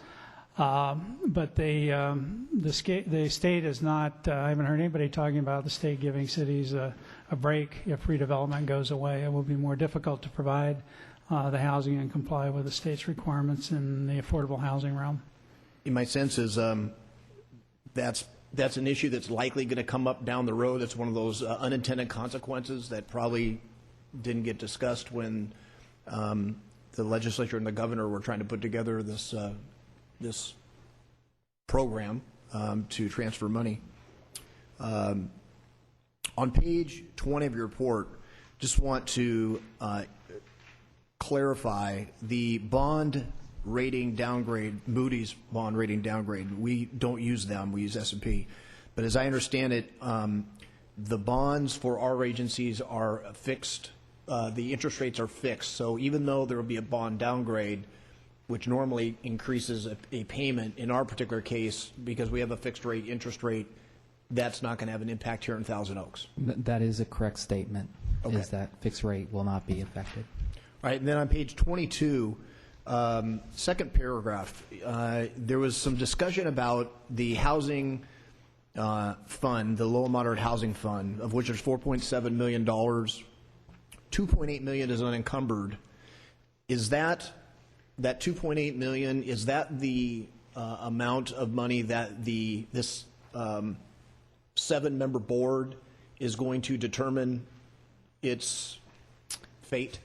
But the state is not, I haven't heard anybody talking about the state giving cities a break if redevelopment goes away. It will be more difficult to provide the housing and comply with the state's requirements in the affordable housing realm. My sense is that's an issue that's likely going to come up down the road. It's one of those unintended consequences that probably didn't get discussed when the legislature and the governor were trying to put together this program to transfer money. On page 20 of your report, just want to clarify the bond rating downgrade, Moody's bond rating downgrade. We don't use them, we use S&P. But as I understand it, the bonds for our agencies are fixed, the interest rates are fixed. So even though there will be a bond downgrade, which normally increases a payment, in our particular case, because we have a fixed rate interest rate, that's not going to have an impact here in Thousand Oaks. That is a correct statement, Okay. is that fixed rate will not be affected. All right, and then on page 22, second paragraph, there was some discussion about the housing fund, the low and moderate housing fund, of which there's $4.7 million. $2.8 million is unencumbered. Is that $2.8 million, is that the amount of money that this 7-member board is going to determine its fate?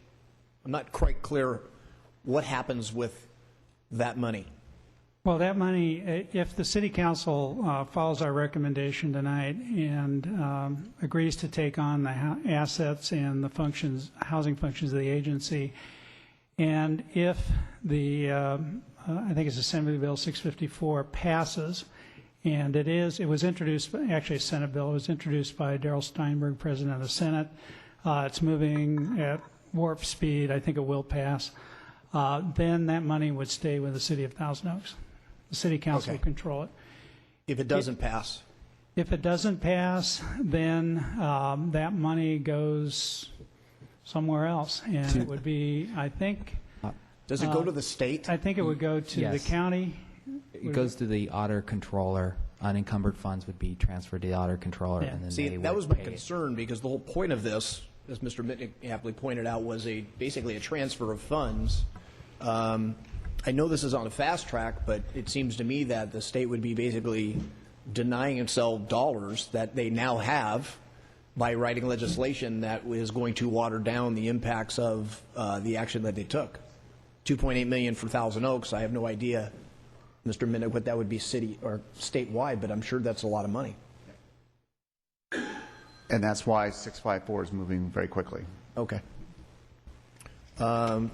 I'm not quite clear what happens with that money. Well, that money, if the city council follows our recommendation tonight and agrees to take on the assets and the functions, housing functions of the agency, and if the, I think it's Assembly Bill 654 passes, and it was introduced, actually a Senate bill, it was introduced by Darrell Steinberg, President of the Senate. It's moving at warp speed. I think it will pass. Then that money would stay with the city of Thousand Oaks. The city council will control it. If it doesn't pass? If it doesn't pass, then that money goes somewhere else. And it would be, I think... Does it go to the state? I think it would go to the county. It goes to the auditor controller. Unencumbered funds would be transferred to the auditor controller, and then See, they that would was my pay it. concern, because the whole point of this, as Mr. Mitnick aptly pointed out, was basically a transfer of funds. I know this is on a fast track, but it seems to me that the state would be basically denying itself dollars that they now have by writing legislation that is going to water down the impacts of the action that they took. $2.8 million for Thousand Oaks, I have no idea, Mr. Minnick, what that would be city or statewide, but I'm sure that's a lot of money. And that's why 654 is moving very quickly. Okay. All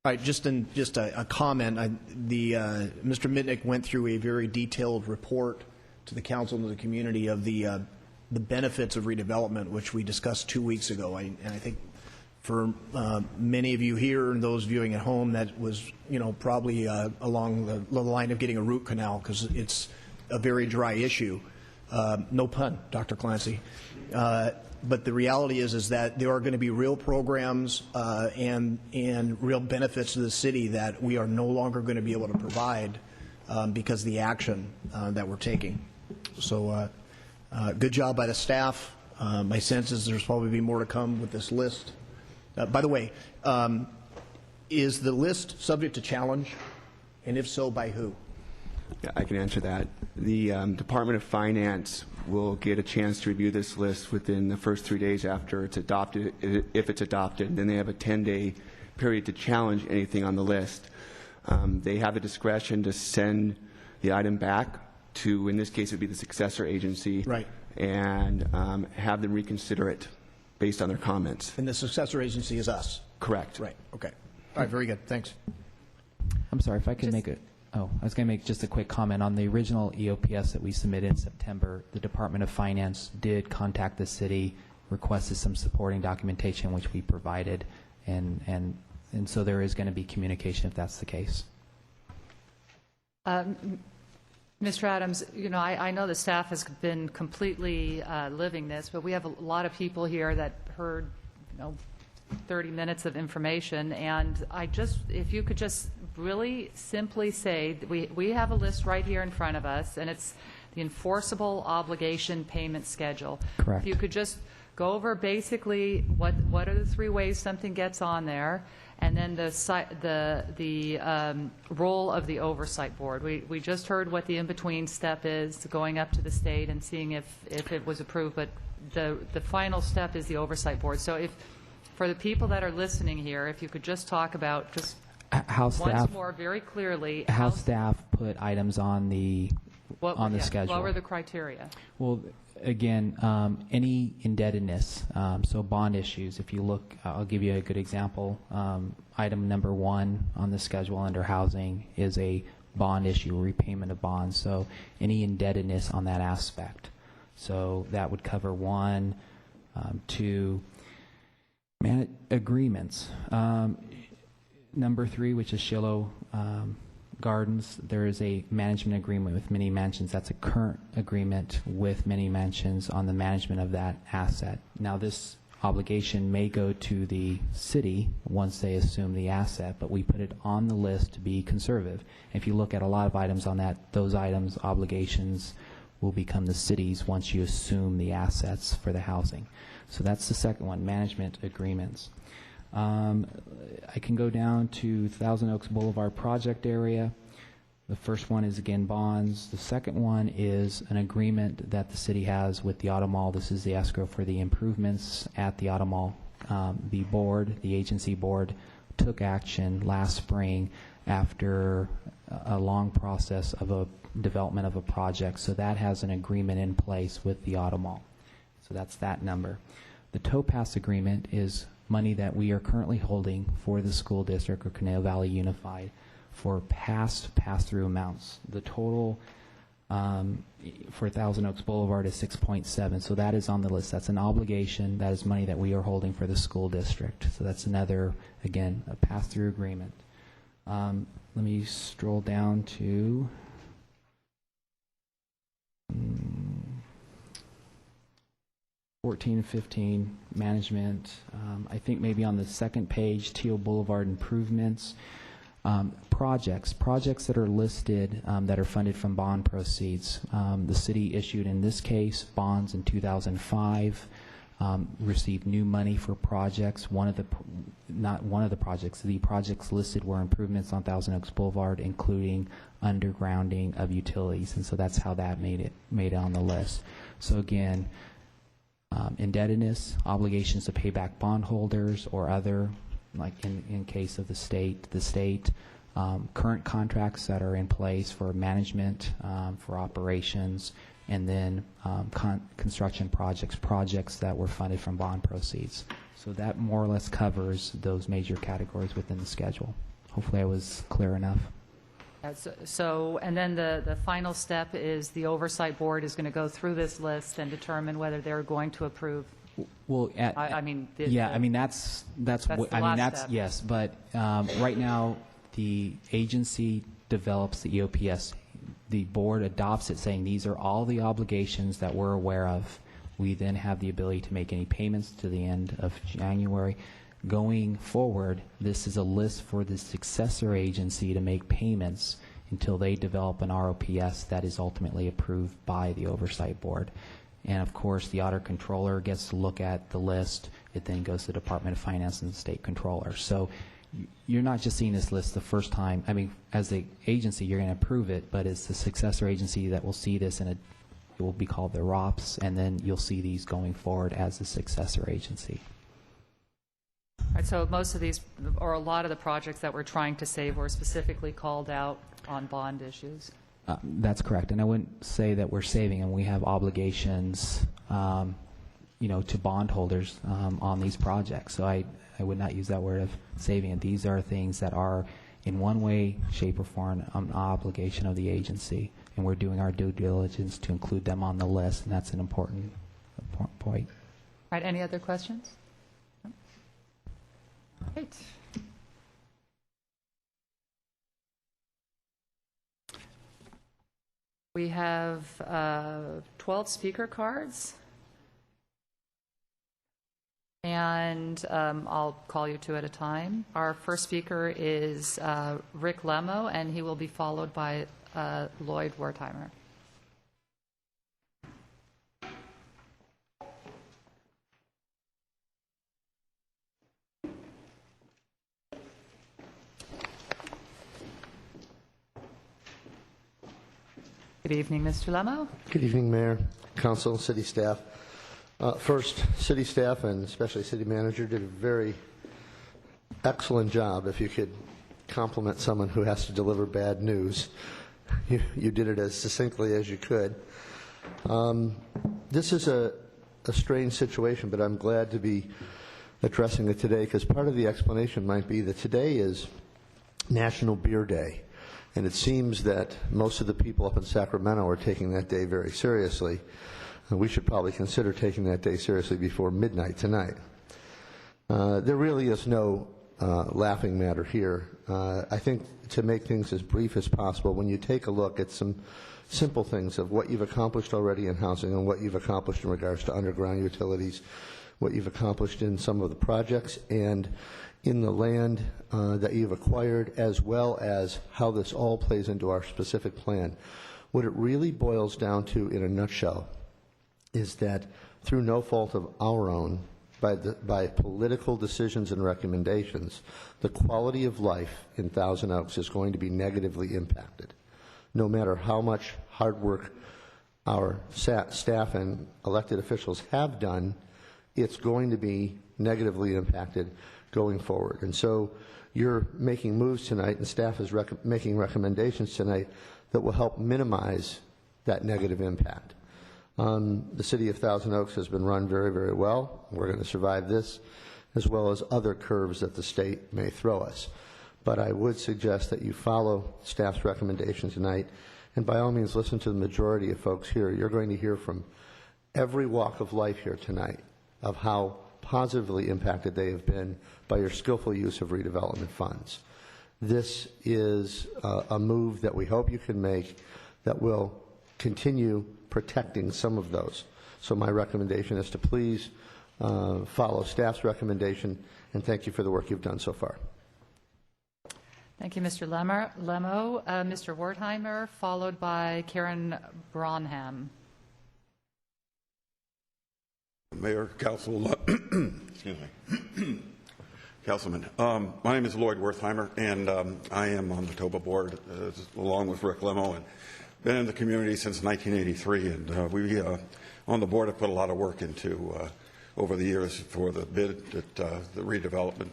right, just a comment. Mr. Mitnick went through a very detailed report to the council and to the community of the benefits of redevelopment, which we discussed 2 weeks ago. And I think for many of you here and those viewing at home, that was probably along the line of getting a root canal, because it's a very dry issue. No pun, Dr. Clancy. But the reality is that there are going to be real programs and real benefits to the city that we are no longer going to be able to provide because of the action that we're taking. So good job by the staff. My sense is there's probably be more to come with this list. By the way, is the list subject to challenge? And if so, by who? Yeah, I can answer that. The Department of Finance will get a chance to review this list within the first 3 days after it's adopted, if it's adopted. Then they have a 10-day period to challenge anything on the list. They have the discretion to send the item back to, in this case, it would be the successor agency, right, and have them reconsider it based on their comments. And the successor agency is us? Correct. Right, okay. All right, very good. Thanks. I'm sorry, if I could make it. Oh, I was going to make just a quick comment on the original EOPS that we submitted in September. The Department of Finance did contact the city, requested some supporting documentation, which we provided, and so there is going to be communication if that's the case. Mr. Adams, I know the staff has been completely living this, but we have a lot of people here that heard, 30 minutes of information, and if you could just really simply say, we have a list right here in front of us, and it's the enforceable obligation payment schedule. Correct. If you could just go over basically what are the 3 ways something gets on there, and then the role of the oversight board. We just heard what the in-between step is, going up to the state and seeing if it was approved, but the final step is the oversight board. So if, for the people that are listening here, if you could just talk about, just how staff, once more very clearly, how staff put items on the schedule. What were the criteria? Well, again, any indebtedness, so bond issues, if you look, I'll give you a good example. Item number 1 on the schedule under housing is a bond issue, repayment of bonds. So any indebtedness on that aspect. So that would cover 1, 2, agreements. Number 3, which is Shiloh Gardens, there is a management agreement with Many Mansions. That's a current agreement with Many Mansions on the management of that asset. Now, this obligation may go to the city once they assume the asset, but we put it on the list to be conservative. If you look at a lot of items on that, those items, obligations, will become the city's once you assume the assets for the housing. So that's the second one, management agreements. I can go down to Thousand Oaks Boulevard project area. The first one is, again, bonds. The second one is an agreement that the city has with the Auto Mall. This is the escrow for the improvements at the Auto Mall. The agency board, took action last spring after a long process of a development of a project. So that has an agreement in place with the Auto Mall. So that's that number. The Topaz agreement is money that we are currently holding for the school district or Conejo Valley Unified for past pass-through amounts. The total for Thousand Oaks Boulevard is 6.7, so that is on the list. That's an obligation. That is money that we are holding for the school district. So that's another, again, a pass-through agreement. Let me scroll down to 14 and 15, management. I think maybe on the second page, Teal Boulevard improvements. Projects that are listed that are funded from bond proceeds. The city issued, in this case, bonds in 2005, received new money for projects. The projects listed were improvements on Thousand Oaks Boulevard, including undergrounding of utilities, and so that's how that made it on the list. So again, indebtedness, obligations to pay back bondholders or other, like in case of the state, current contracts that are in place for management, for operations, and then construction projects that were funded from bond proceeds. So that more or less covers those major categories within the schedule. Hopefully I was clear enough. So, and then the final step is the oversight board is going to go through this list and determine whether they're going to approve. Well, that's yes, but right now the agency develops the EOPS. The board adopts it, saying these are all the obligations that we're aware of. We then have the ability to make any payments to the end of January. Going forward, this is a list for the successor agency to make payments until they develop an ROPS that is ultimately approved by the oversight board. And of course, the auditor controller gets to look at the list. It then goes to the Department of Finance and the state controller. So you're not just seeing this list the first time. I mean, as the agency, you're going to approve it, but it's the successor agency that will see this, and it will be called the ROPS, and then you'll see these going forward as the successor agency. Right, so most of these, or a lot of the projects that we're trying to save were specifically called out on bond issues. That's correct, and I wouldn't say that we're saving, and we have obligations, to bondholders on these projects. So I would not use that word of saving it. These are things that are, in one way, shape, or form, an obligation of the agency, and we're doing our due diligence to include them on the list, and that's an important point. All right, any other questions? Right. We have 12 speaker cards. And I'll call you two at a time. Our first speaker is Rick Lemo, and he will be followed by Lloyd Wertheimer. Good evening, Mr. Lemo. Good evening, Mayor, Council, City staff. First, City staff and especially City Manager did a very excellent job. If you could compliment someone who has to deliver bad news, you did it as succinctly as you could. This is a strange situation, but I'm glad to be addressing it today because part of the explanation might be that today is National Beer Day. And it seems that most of the people up in Sacramento are taking that day very seriously. We should probably consider taking that day seriously before midnight tonight. There really is no laughing matter here. I think to make things as brief as possible, when you take a look at some simple things of what you've accomplished already in housing and what you've accomplished in regards to underground utilities, what you've accomplished in some of the projects, and in the land that you've acquired, as well as how this all plays into our specific plan. What it really boils down to in a nutshell is that through no fault of our own, by political decisions and recommendations, the quality of life in Thousand Oaks is going to be negatively impacted. No matter how much hard work our staff and elected officials have done, it's going to be negatively impacted going forward. And so you're making moves tonight, and staff is making recommendations tonight that will help minimize that negative impact. The City of Thousand Oaks has been run very, very well. We're going to survive this, as well as other curves that the state may throw us. But I would suggest that you follow staff's recommendation tonight, and by all means listen to the majority of folks here. You're going to hear from every walk of life here tonight of how positively impacted they have been by your skillful use of redevelopment funds. This is a move that we hope you can make that will continue protecting some of those. So my recommendation is to please follow staff's recommendation, and thank you for the work you've done so far. Thank you, Mr. Lemo. Mr. Wertheimer, followed by Karen Bronham. Mayor, Council, excuse me, Councilman. My name is Lloyd Wertheimer, and I am on the TOBA board along with Rick Lemo, and been in the community since 1983. And we, on the board, have put a lot of work into over the years for the bid that the redevelopment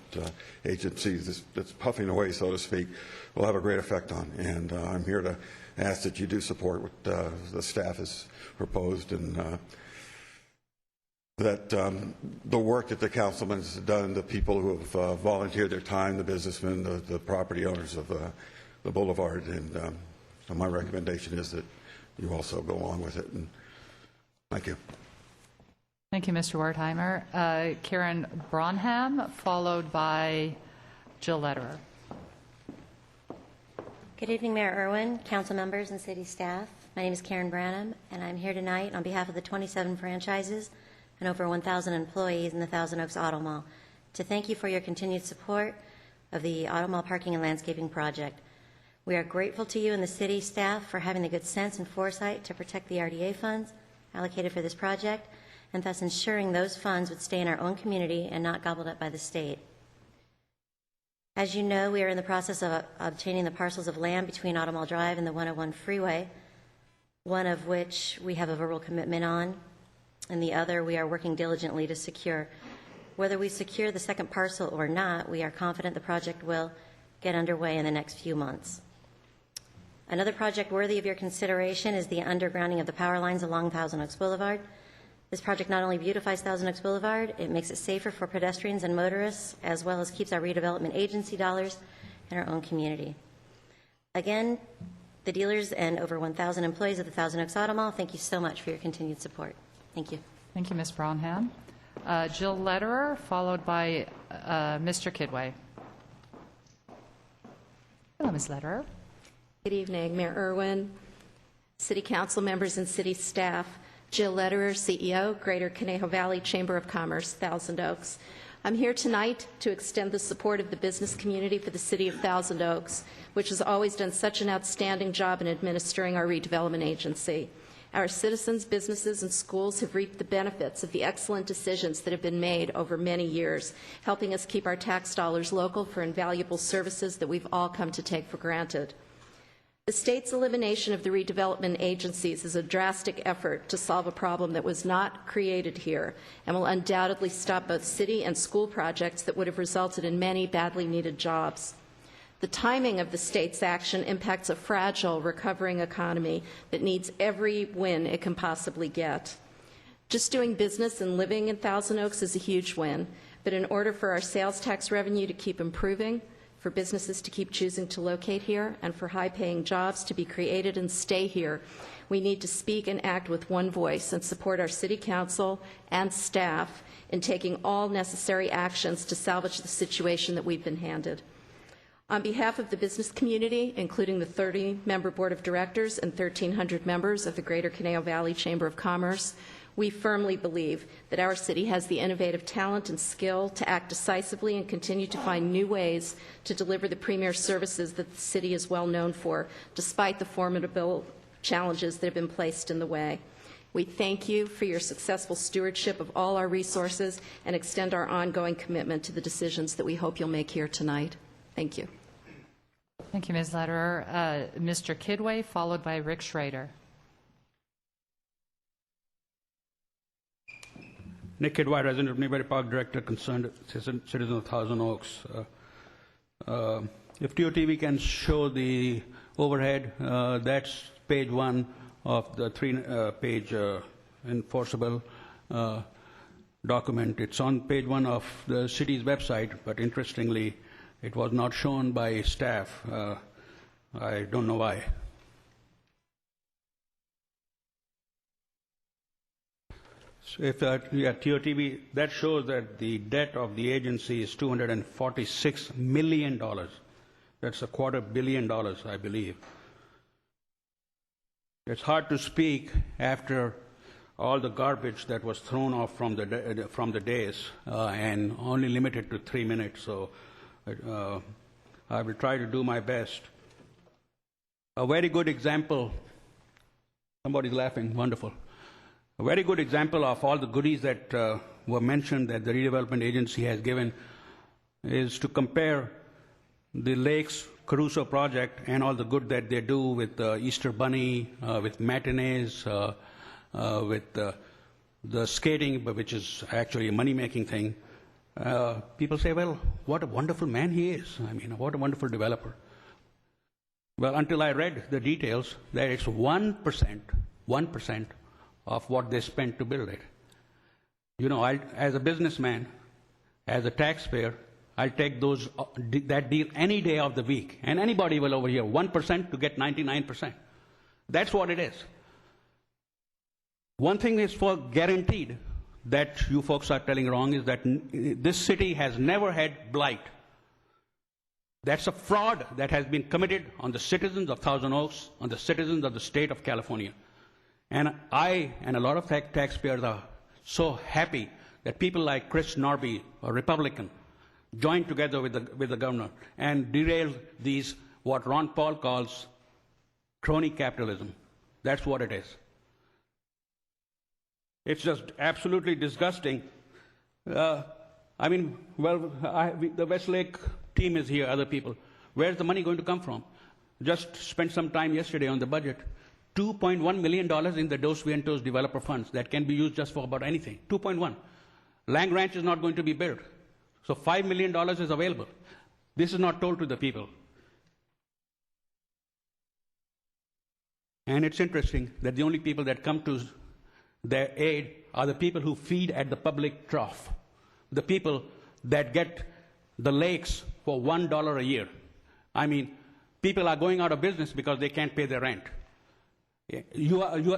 agency that's puffing away, so to speak, will have a great effect on. And I'm here to ask that you do support what the staff has proposed, and that the work that the councilman has done, the people who have volunteered their time, the businessmen, the property owners of the boulevard, and so my recommendation is that you also go along with it. And thank you. Thank you, Mr. Wertheimer. Karen Bronham, followed by Jill Lederer. Good evening, Mayor Irwin, council members, and city staff. My name is Karen Branham, and I'm here tonight on behalf of the 27 franchises and over 1,000 employees in the Thousand Oaks Auto Mall to thank you for your continued support of the Auto Mall Parking and Landscaping Project. We are grateful to you and the city staff for having the good sense and foresight to protect the RDA funds allocated for this project, and thus ensuring those funds would stay in our own community and not gobbled up by the state. As you know, we are in the process of obtaining the parcels of land between Auto Mall Drive and the 101 freeway, one of which we have a verbal commitment on, and the other we are working diligently to secure. Whether we secure the second parcel or not, we are confident the project will get underway in the next few months. Another project worthy of your consideration is the undergrounding of the power lines along Thousand Oaks Boulevard. This project not only beautifies Thousand Oaks Boulevard, it makes it safer for pedestrians and motorists, as well as keeps our redevelopment agency dollars in our own community. Again, the dealers and over 1,000 employees of the Thousand Oaks Auto Mall, thank you so much for your continued support. Thank you. Thank you, Ms. Bronham. Jill Lederer, followed by Mr. Kidway. Hello, Ms. Lederer. Good evening, Mayor Irwin, City Council members, and City staff. Jill Lederer, CEO, Greater Conejo Valley Chamber of Commerce, Thousand Oaks. I'm here tonight to extend the support of the business community for the City of Thousand Oaks, which has always done such an outstanding job in administering our redevelopment agency. Our citizens, businesses, and schools have reaped the benefits of the excellent decisions that have been made over many years, helping us keep our tax dollars local for invaluable services that we've all come to take for granted. The state's elimination of the redevelopment agencies is a drastic effort to solve a problem that was not created here and will undoubtedly stop both city and school projects that would have resulted in many badly needed jobs. The timing of the state's action impacts a fragile, recovering economy that needs every win it can possibly get. Just doing business and living in Thousand Oaks is a huge win, but in order for our sales tax revenue to keep improving, for businesses to keep choosing to locate here, and for high-paying jobs to be created and stay here, we need to speak and act with one voice and support our City Council and staff in taking all necessary actions to salvage the situation that we've been handed. On behalf of the business community, including the 30-member Board of Directors and 1,300 members of the Greater Conejo Valley Chamber of Commerce, we firmly believe that our city has the innovative talent and skill to act decisively and continue to find new ways to deliver the premier services that the city is well known for, despite the formidable challenges that have been placed in the way. We thank you for your successful stewardship of all our resources and extend our ongoing commitment to the decisions that we hope you'll make here tonight. Thank you. Thank you, Ms. Lederer. Mr. Kidway, followed by Rick Schrader. Nick Kidwai, resident of Newbury Park, director, concerned citizen of Thousand Oaks. If TOTV can show the overhead, that's page 1 of the 3-page enforceable document. It's on page 1 of the city's website, but interestingly, it was not shown by staff. I don't know why. So if TOTV, that shows that the debt of the agency is $246 million. That's $250 million, I believe. It's hard to speak after all the garbage that was thrown off from the dais and only limited to 3 minutes. So I will try to do my best. A very good example. Somebody's laughing. Wonderful. A very good example of all the goodies that were mentioned that the Redevelopment Agency has given is to compare the Lakes Caruso project and all the good that they do with Easter Bunny, with matinees, with the skating, which is actually a money-making thing. People say, well, what a wonderful man he is. I mean, what a wonderful developer. Well, until I read the details, that it's 1% of what they spent to build it. You know, as a businessman, as a taxpayer, I'll take that deal any day of the week. And anybody will over here, 1% to get 99%. That's what it is. One thing is for guaranteed that you folks are telling wrong is that this city has never had blight. That's a fraud that has been committed on the citizens of Thousand Oaks, on the citizens of the state of California. And I and a lot of taxpayers are so happy that people like Chris Norby, a Republican, joined together with the governor and derailed these, what Ron Paul calls crony capitalism. That's what it is. It's just absolutely disgusting. I mean, well, the Westlake team is here, other people. Where's the money going to come from? Just spent some time yesterday on the budget. $2.1 million in the Dos Vientos developer funds that can be used just for about anything. 2.1. Lang Ranch is not going to be built. So $5 million is available. This is not told to the people. And it's interesting that the only people that come to their aid are the people who feed at the public trough. The people that get the lakes for $1 a year. I mean, people are going out of business because they can't pay their rent.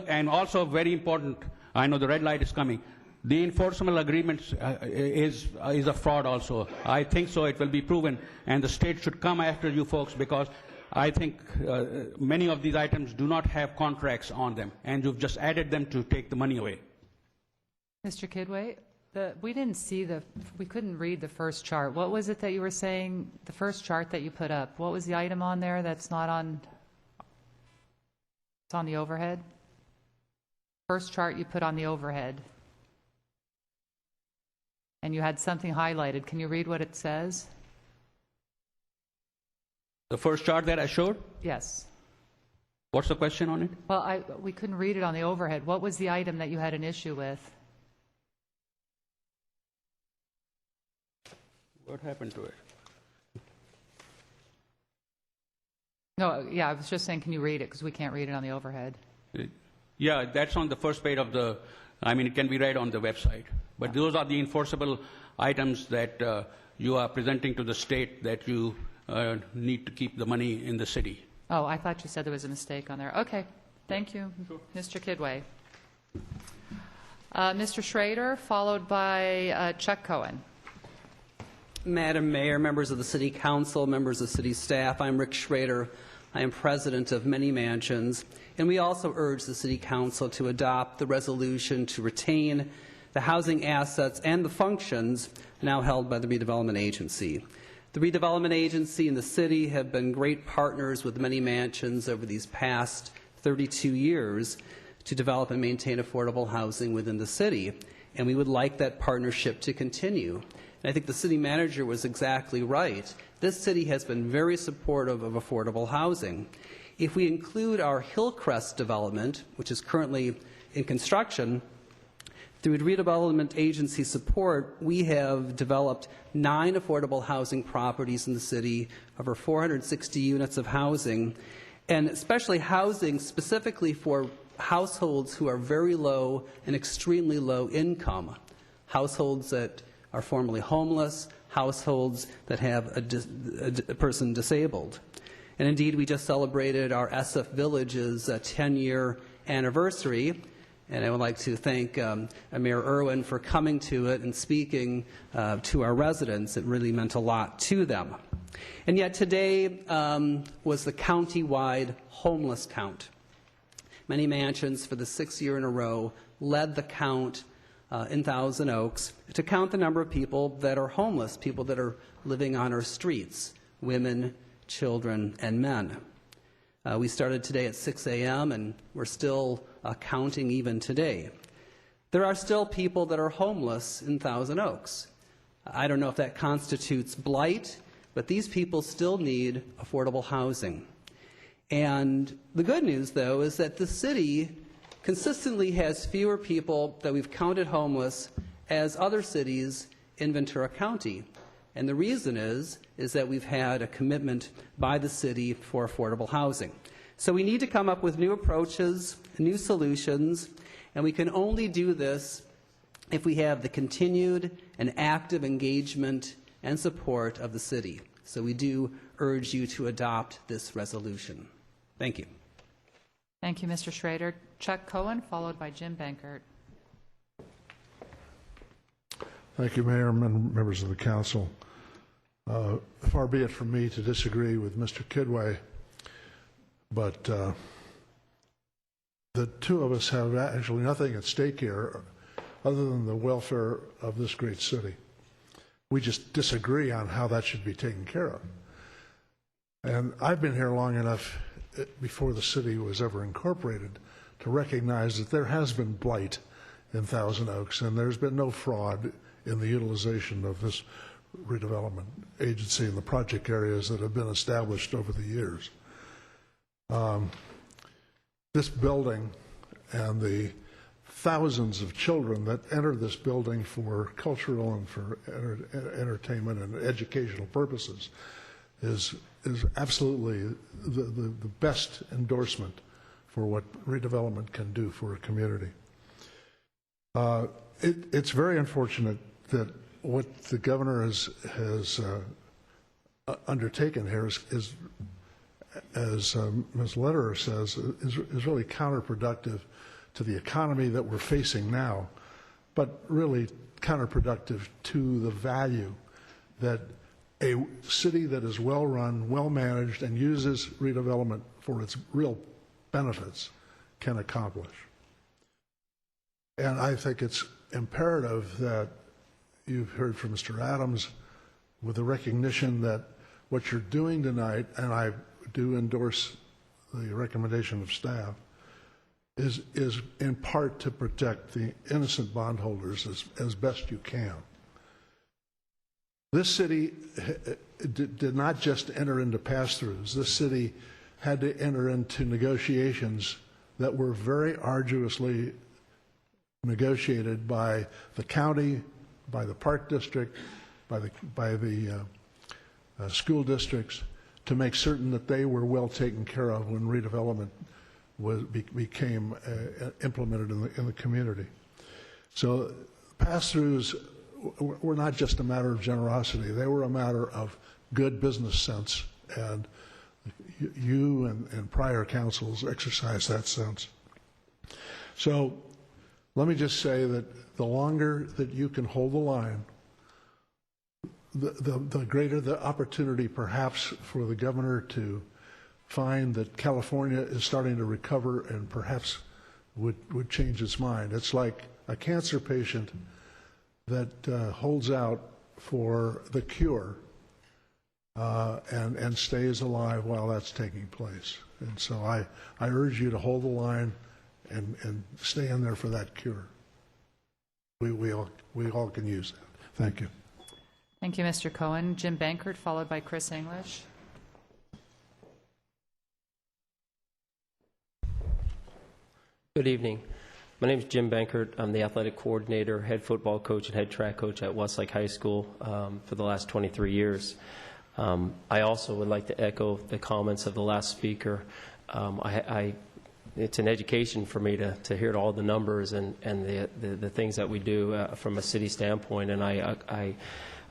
And also very important, I know the red light is coming, the enforceable agreements is a fraud also. I think so, it will be proven, and the state should come after you folks because I think many of these items do not have contracts on them, and you've just added them to take the money away. Mr. Kidway, we couldn't read the first chart. What was it that you were saying, the first chart that you put up? What was the item on there that's not on, it's on the overhead? First chart you put on the overhead. And you had something highlighted. Can you read what it says? The first chart that I showed? Yes. What's the question on it? Well, we couldn't read it on the overhead. What was the item that you had an issue with? What happened to it? No, yeah, I was just saying, can you read it? Because we can't read it on the overhead. Yeah, that's on the first page of the, I mean, it can be read on the website. But those are the enforceable items that you are presenting to the state that you need to keep the money in the city. Oh, I thought you said there was a mistake on there. Okay, thank you, Mr. Kidway. Mr. Schrader, followed by Chuck Cohen. Madam Mayor, members of the City Council, members of City staff, I'm Rick Schrader. I am president of Many Mansions, and we also urge the City Council to adopt the resolution to retain the housing assets and the functions now held by the Redevelopment Agency. The Redevelopment Agency and the City have been great partners with Many Mansions over these past 32 years to develop and maintain affordable housing within the city, and we would like that partnership to continue. And I think the city manager was exactly right. This city has been very supportive of affordable housing. If we include our Hillcrest development, which is currently in construction, through Redevelopment Agency support, we have developed 9 affordable housing properties in the city, over 460 units of housing, and especially housing specifically for households who are very low and extremely low income, households that are formerly homeless, households that have a person disabled. And indeed, we just celebrated our SF Village's 10-year anniversary, and I would like to thank Mayor Irwin for coming to it and speaking to our residents. It really meant a lot to them. And yet today was the county-wide homeless count. Many Mansions, for the 6th year in a row, led the count in Thousand Oaks to count the number of people that are homeless, people that are living on our streets, women, children, and men. We started today at 6 a.m., and we're still counting even today. There are still people that are homeless in Thousand Oaks. I don't know if that constitutes blight, but these people still need affordable housing. And the good news, though, is that the city consistently has fewer people that we've counted homeless as other cities in Ventura County. And the reason is that we've had a commitment by the city for affordable housing. So we need to come up with new approaches, new solutions, and we can only do this if we have the continued and active engagement and support of the city. So we do urge you to adopt this resolution. Thank you. Thank you, Mr. Schrader. Chuck Cohen, followed by Jim Bankert. Thank you, Mayor and members of the council. Far be it from me to disagree with Mr. Kidway, but the two of us have actually nothing at stake here other than the welfare of this great city. We just disagree on how that should be taken care of. And I've been here long enough before the city was ever incorporated to recognize that there has been blight in Thousand Oaks, and there's been no fraud in the utilization of this redevelopment agency in the project areas that have been established over the years. This building and the thousands of children that enter this building for cultural and for entertainment and educational purposes is absolutely the best endorsement for what redevelopment can do for a community. It's very unfortunate that what the governor has undertaken here is as Ms. Lederer says, is really counterproductive to the economy that we're facing now, but really counterproductive to the value that a city that is well-run, well-managed, and uses redevelopment for its real benefits can accomplish. And I think it's imperative that you've heard from Mr. Adams with the recognition that what you're doing tonight, and I do endorse the recommendation of staff, is in part to protect the innocent bondholders as best you can. This city did not just enter into pass-throughs. This city had to enter into negotiations that were very arduously negotiated by the county, by the park district, by the school districts, to make certain that they were well taken care of when redevelopment became implemented in the community. So pass-throughs were not just a matter of generosity. They were a matter of good business sense, and you and prior councils exercised that sense. So let me just say that the longer that you can hold the line, the greater the opportunity perhaps for the governor to find that California is starting to recover and perhaps would change its mind. It's like a cancer patient that holds out for the cure and stays alive while that's taking place. And so I urge you to hold the line and stay in there for that cure. We all can use that. Thank you. Thank you, Mr. Cohen. Jim Bankert, followed by Chris English. Good evening. My name is Jim Bankert. I'm the athletic coordinator, head football coach, and head track coach at Westlake High School for the last 23 years. I also would like to echo the comments of the last speaker. It's an education for me to hear all the numbers and the things that we do from a city standpoint, and I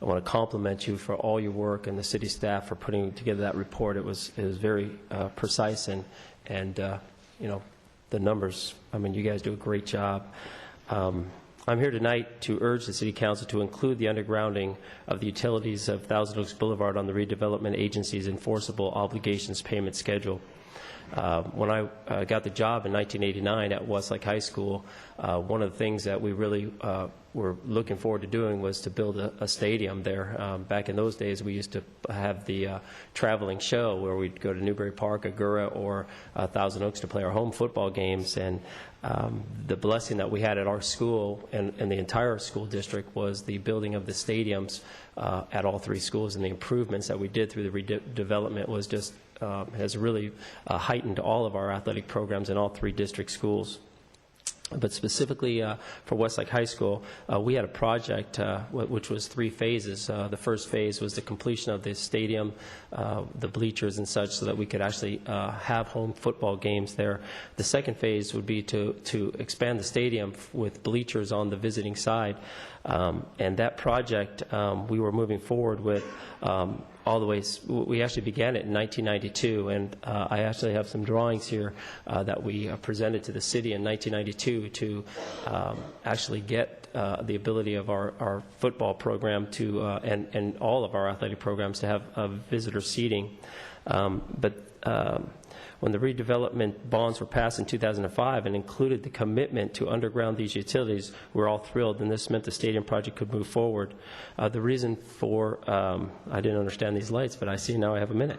want to compliment you for all your work and the city staff for putting together that report. It was very precise and you know, the numbers, I mean, you guys do a great job. I'm here tonight to urge the City Council to include the undergrounding of the utilities of Thousand Oaks Boulevard on the Redevelopment Agency's enforceable obligations payment schedule. When I got the job in 1989 at Westlake High School, one of the things that we really were looking forward to doing was to build a stadium there. Back in those days, we used to have the traveling show where we'd go to Newbury Park, Agoura, or Thousand Oaks to play our home football games. And the blessing that we had at our school and the entire school district was the building of the stadiums at all three schools, and the improvements that we did through the redevelopment was just has really heightened all of our athletic programs in all three district schools. But specifically for Westlake High School, we had a project which was 3 phases. The first phase was the completion of the stadium, the bleachers and such, so that we could actually have home football games there. The second phase would be to expand the stadium with bleachers on the visiting side. And that project we were moving forward with all the way. We actually began it in 1992, and I actually have some drawings here that we presented to the city in 1992 to actually get the ability of our football program to and all of our athletic programs to have visitor seating. But when the redevelopment bonds were passed in 2005 and included the commitment to underground these utilities, we're all thrilled, and this meant the stadium project could move forward. The reason for, I didn't understand these lights, but I see now I have a minute.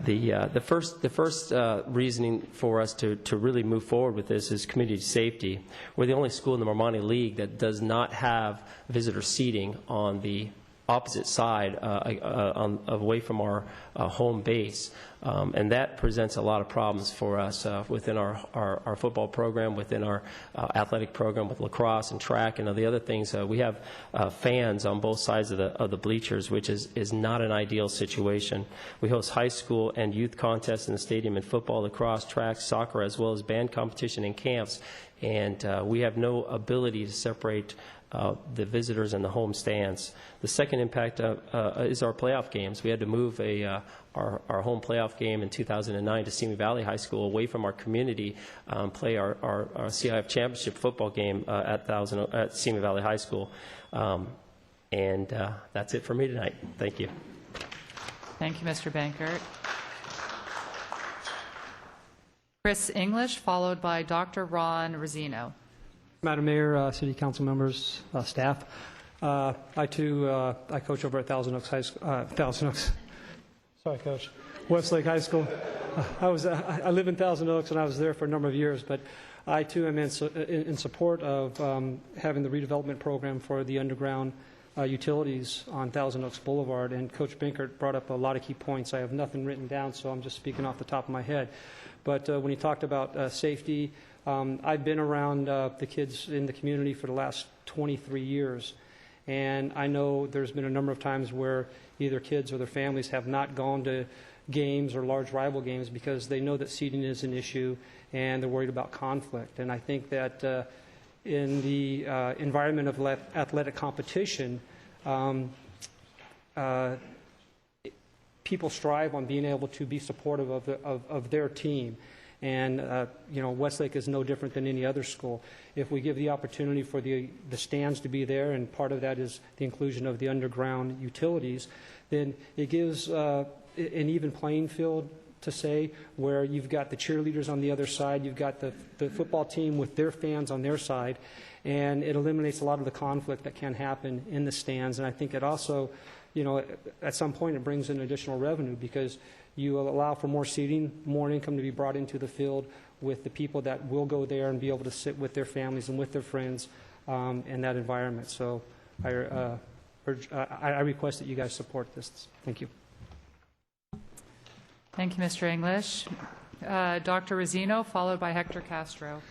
The first reasoning for us to really move forward with this is community safety. We're the only school in the Marmani League that does not have visitor seating on the opposite side away from our home base. And that presents a lot of problems for us within our football program, within our athletic program with lacrosse and track and the other things. We have fans on both sides of the bleachers, which is not an ideal situation. We host high school and youth contests in the stadium in football, lacrosse, track, soccer, as well as band competition and camps. And we have no ability to separate the visitors and the home stands. The second impact is our playoff games. We had to move our home playoff game in 2009 to Simi Valley High School away from our community, play our CIF championship football game at Simi Valley High School. And that's it for me tonight. Thank you. Thank you, Mr. Bankert. Chris English, followed by Dr. Ron Rosino. Madam Mayor, City Council members, staff, I too, I coach over at Thousand Oaks High School. Thousand Oaks. Sorry, Coach. Westlake High School. I live in Thousand Oaks, and I was there for a number of years. But I too am in support of having the redevelopment program for the underground utilities on Thousand Oaks Boulevard. And Coach Binkert brought up a lot of key points. I have nothing written down, so I'm just speaking off the top of my head. But when he talked about safety, I've been around the kids in the community for the last 23 years. And I know there's been a number of times where either kids or their families have not gone to games or large rival games because they know that seating is an issue and they're worried about conflict. And I think that in the environment of athletic competition, people strive on being able to be supportive of their team. And, Westlake is no different than any other school. If we give the opportunity for the stands to be there, and part of that is the inclusion of the underground utilities, then it gives an even playing field to say, where you've got the cheerleaders on the other side, you've got the football team with their fans on their side, and it eliminates a lot of the conflict that can happen in the stands. And I think it also, at some point it brings in additional revenue because you allow for more seating, more income to be brought into the field with the people that will go there and be able to sit with their families and with their friends in that environment. So I request that you guys support this. Thank you. Thank you, Mr. English. Dr. Rosino, followed by Hector Castro.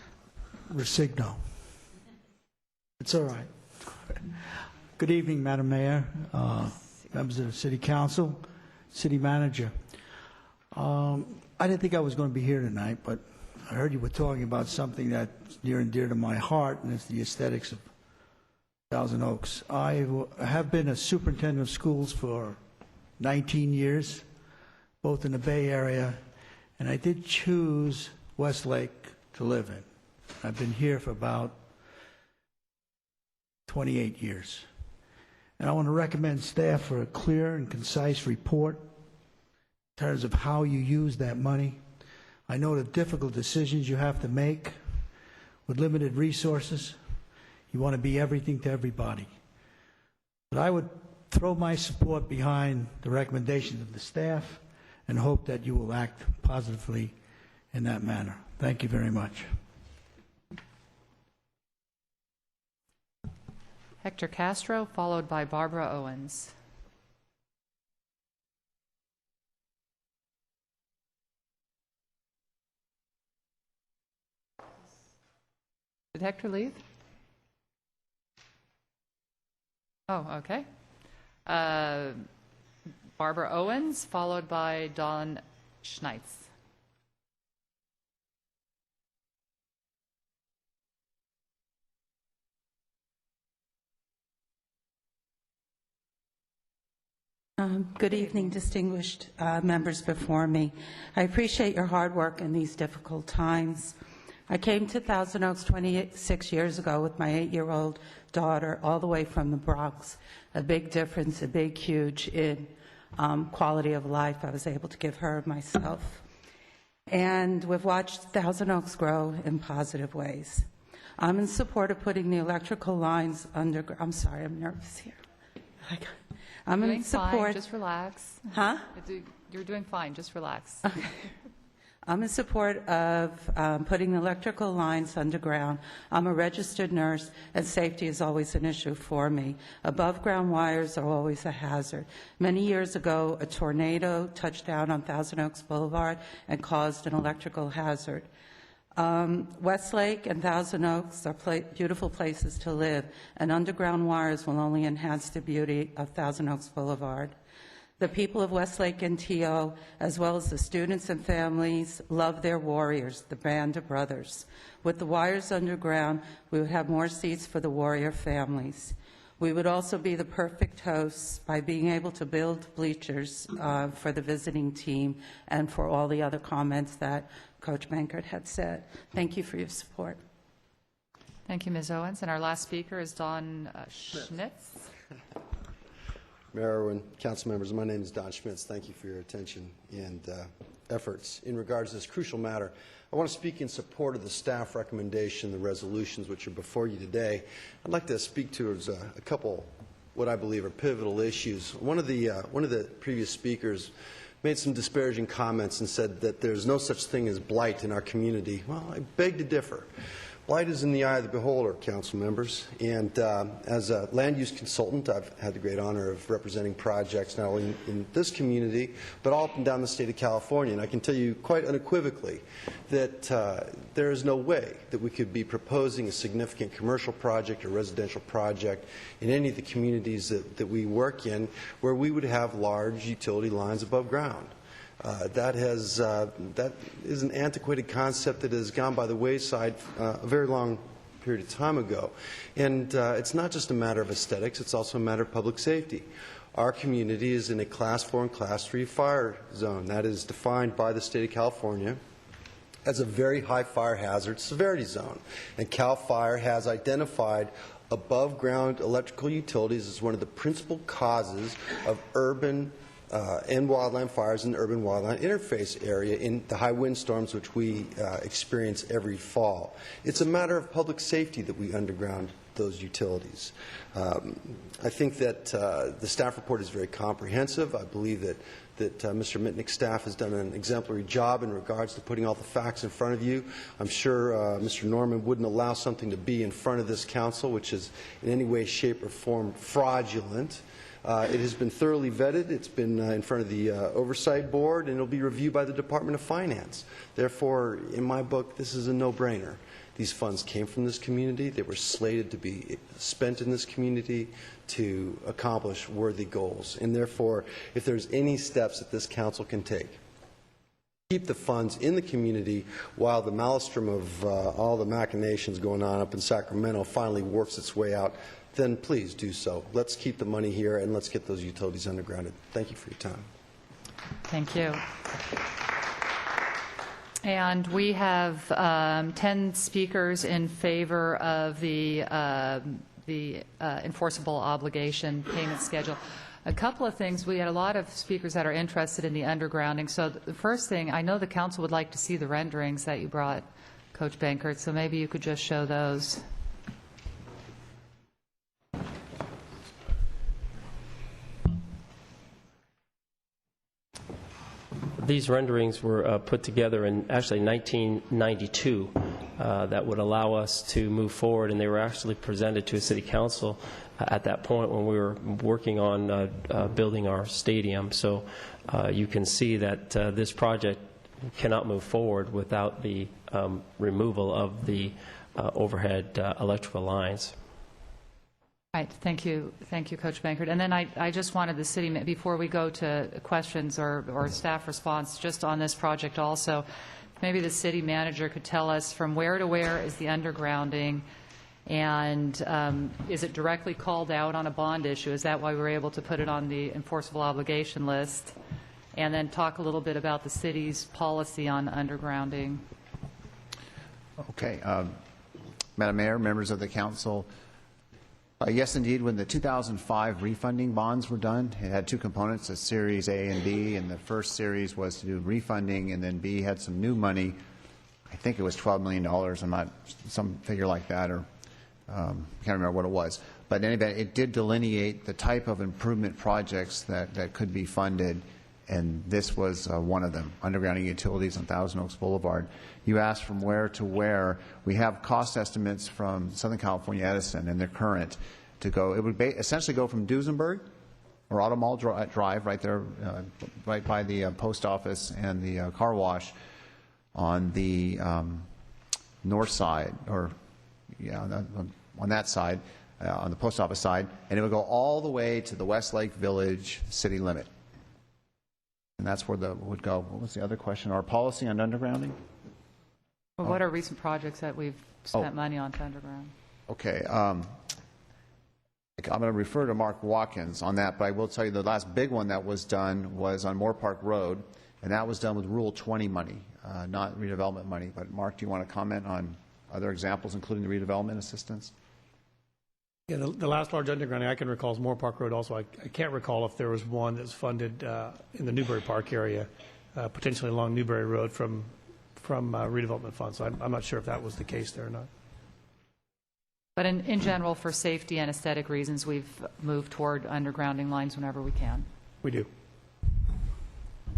Resigno. It's all right. Good evening, Madam Mayor, members of the City Council, City Manager. I didn't think I was going to be here tonight, but I heard you were talking about something that's near and dear to my heart, and it's the aesthetics of Thousand Oaks. I have been a superintendent of schools for 19 years, both in the Bay Area, and I did choose Westlake to live in. I've been here for about 28 years. And I want to recommend staff for a clear and concise report in terms of how you use that money. I know the difficult decisions you have to make with limited resources. You want to be everything to everybody. But I would throw my support behind the recommendations of the staff and hope that you will act positively in that manner. Thank you very much. Hector Castro, followed by Barbara Owens. Did Hector leave? Oh, okay. Barbara Owens, followed by Dawn Schneitz. Good evening, distinguished members before me. I appreciate your hard work in these difficult times. I came to Thousand Oaks 26 years ago with my 8-year-old daughter all the way from the Bronx. A big difference, a big, huge in quality of life I was able to give her and myself. And we've watched Thousand Oaks grow in positive ways. I'm in support of putting the electrical lines under, I'm sorry, I'm nervous here. I'm in support. Fine, just relax. Huh? You're doing fine, just relax. Okay. I'm in support of putting electrical lines underground. I'm a registered nurse, and safety is always an issue for me. Above-ground wires are always a hazard. Many years ago, a tornado touched down on Thousand Oaks Boulevard and caused an electrical hazard. Westlake and Thousand Oaks are beautiful places to live, and underground wires will only enhance the beauty of Thousand Oaks Boulevard. The people of Westlake and TO, as well as the students and families, love their warriors, the Band of Brothers. With the wires underground, we would have more seats for the warrior families. We would also be the perfect hosts by being able to build bleachers for the visiting team and for all the other comments that Coach Bankert had said. Thank you for your support. Thank you, Ms. Owens. And our last speaker is Dawn Schnitz. Mayor Irwin, council members, my name is Don Schmitz. Thank you for your attention and efforts in regards to this crucial matter. I want to speak in support of the staff recommendation, the resolutions which are before you today. I'd like to speak to a couple what I believe are pivotal issues. One of the previous speakers made some disparaging comments and said that there's no such thing as blight in our community. Well, I beg to differ. Blight is in the eye of the beholder, council members, and as a land use consultant, I've had the great honor of representing projects not only in this community, but all up and down the state of California, and I can tell you quite unequivocally that there is no way that we could be proposing a significant commercial project or residential project in any of the communities that we work in where we would have large utility lines above ground. That is an antiquated concept that has gone by the wayside a very long period of time ago. And it's not just a matter of aesthetics, it's also a matter of public safety. Our community is in a Class 4 and Class 3 fire zone. That is defined by the state of California as a very high fire hazard severity zone. And CAL FIRE has identified above ground electrical utilities as one of the principal causes of urban and wildland fires in the urban wildland interface area in the high windstorms which we experience every fall. It's a matter of public safety that we underground those utilities. I think that the staff report is very comprehensive. I believe that Mr. Mitnick's staff has done an exemplary job in regards to putting all the facts in front of you. I'm sure Mr. Norman wouldn't allow something to be in front of this council which is in any way, shape, or form fraudulent. It has been thoroughly vetted. It's been in front of the Oversight Board, and it will be reviewed by the Department of Finance. Therefore, in my book, this is a no-brainer. These funds came from this community. They were slated to be spent in this community to accomplish worthy goals. And therefore, if there's any steps that this council can take, keep the funds in the community while the maelstrom of all the machinations going on up in Sacramento finally works its way out, then please do so. Let's keep the money here and let's get those utilities undergrounded. Thank you for your time. Thank you. And we have 10 speakers in favor of the enforceable obligation payment schedule. A couple of things. We had a lot of speakers that are interested in the undergrounding. So the first thing, I know the council would like to see the renderings that you brought, Coach Bankert, so maybe you could just show those. These renderings were put together in actually 1992 that would allow us to move forward, and they were actually presented to a city council at that point when we were working on building our stadium. So you can see that this project cannot move forward without the removal of the overhead electrical lines. Right. Thank you, Coach Bankert. And then I just wanted the city, before we go to questions or staff response, just on this project also, maybe the city manager could tell us from where to where is the undergrounding, and is it directly called out on a bond issue? Is that why we were able to put it on the enforceable obligation list? And then talk a little bit about the city's policy on undergrounding. Okay. Madam Mayor, members of the council, yes, indeed, when the 2005 refunding bonds were done, it had two components, a Series A and B, and the first series was to do refunding, and then B had some new money. I think it was $12 million, I'm not, some figure like that, or can't remember what it was. But in any event, it did delineate the type of improvement projects that could be funded, and this was one of them, undergrounding utilities on Thousand Oaks Boulevard. You asked from where to where. We have cost estimates from Southern California Edison, and they're current to go. It would essentially go from Duesenberg or Auto Mall Drive, right there, right by the post office and the car wash on the north side, or on that side, on the post office side, and it would go all the way to the Westlake Village city limit. And that's where would go. What was the other question? Our policy on undergrounding? Well, what are recent projects that we've spent money on to underground? Okay. I'm going to refer to Mark Watkins on that, but I will tell you the last big one that was done was on Moore Park Road, and that was done with Rule 20 money, not redevelopment money. But Mark, do you want to comment on other examples, including the redevelopment assistance? Yeah, the last large undergrounding I can recall is Moore Park Road also. I can't recall if there was one that's funded in the Newbury Park area, potentially along Newbury Road from redevelopment funds. So I'm not sure if that was the case there or not. But in general, for safety and aesthetic reasons, we've moved toward undergrounding lines whenever we can. We do.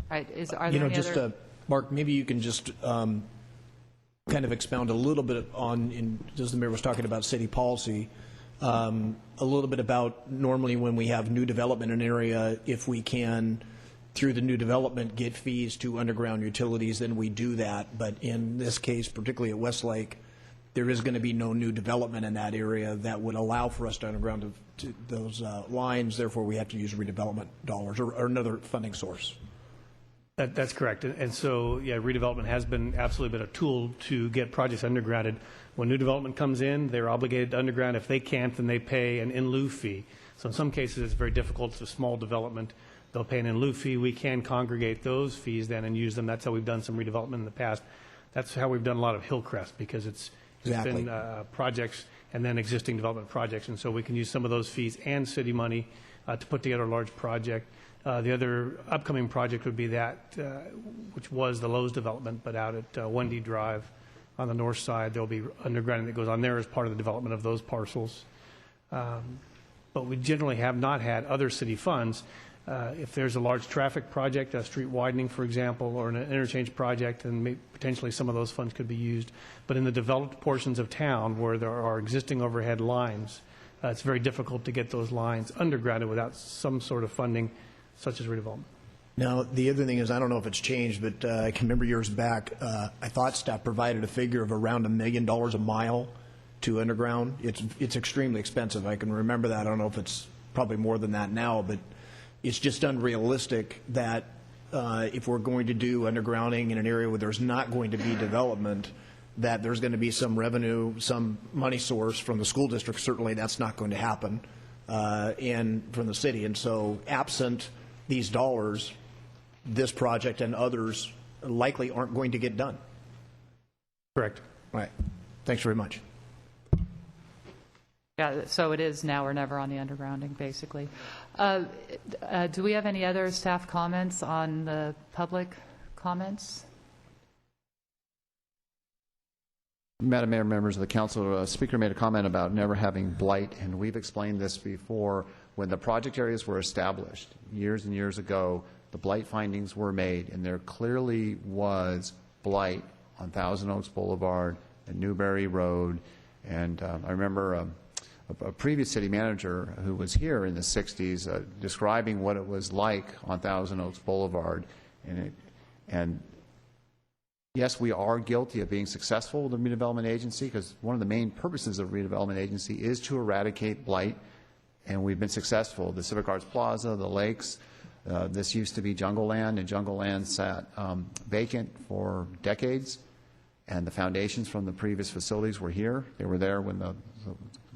All right, are there any just other... Mark, maybe you can just kind of expound a little bit on, as the mayor was talking about city policy, a little bit about normally when we have new development in an area, if we can, through the new development, get fees to underground utilities, then we do that. But in this case, particularly at Westlake, there is going to be no new development in that area that would allow for us to underground those lines. Therefore, we have to use redevelopment dollars or another funding source. That's correct. And so, yeah, redevelopment has been absolutely been a tool to get projects undergrounded. When new development comes in, they're obligated to underground. If they can't, then they pay an in lieu fee. So in some cases, it's very difficult. It's a small development. They'll pay an in lieu fee. We can congregate those fees then and use them. That's how we've done some redevelopment in the past. That's how we've done a lot of Hillcrest, because it's been projects and then existing development projects. And so we can use some of those fees and city money to put together a large project. The other upcoming project would be that, which was the Lowe's development, but out at Wendy Drive on the north side. There'll be undergrounding that goes on there as part of the development of those parcels. But we generally have not had other city funds. If there's a large traffic project, a street widening, for example, or an interchange project, then potentially some of those funds could be used. But in the developed portions of town where there are existing overhead lines, it's very difficult to get those lines undergrounded without some sort of funding, such as redevelopment. Now, the other thing is, I don't know if it's changed, but I can remember years back, I thought staff provided a figure of around $1 million a mile to underground. It's extremely expensive. I can remember that. I don't know if it's probably more than that now, but it's just unrealistic that if we're going to do undergrounding in an area where there's not going to be development, that there's going to be some revenue, some money source from the school district. Certainly that's not going to happen, and from the city. And so absent these dollars, this project and others likely aren't going to get done. Correct. Right. Thanks very much. Yeah, so it is now or never on the undergrounding, basically. Do we have any other staff comments on the public comments? Madam Mayor, members of the council, Speaker made a comment about never having blight, and we've explained this before. When the project areas were established years and years ago, the blight findings were made, and there clearly was blight on Thousand Oaks Boulevard and Newbury Road. And I remember a previous city manager who was here in the 60s describing what it was like on Thousand Oaks Boulevard. And yes, we are guilty of being successful with the redevelopment agency, because one of the main purposes of the redevelopment agency is to eradicate blight, and we've been successful. The Civic Arts Plaza, the lakes, this used to be Jungle Land, and Jungle Land sat vacant for decades, and the foundations from the previous facilities were here. They were there when the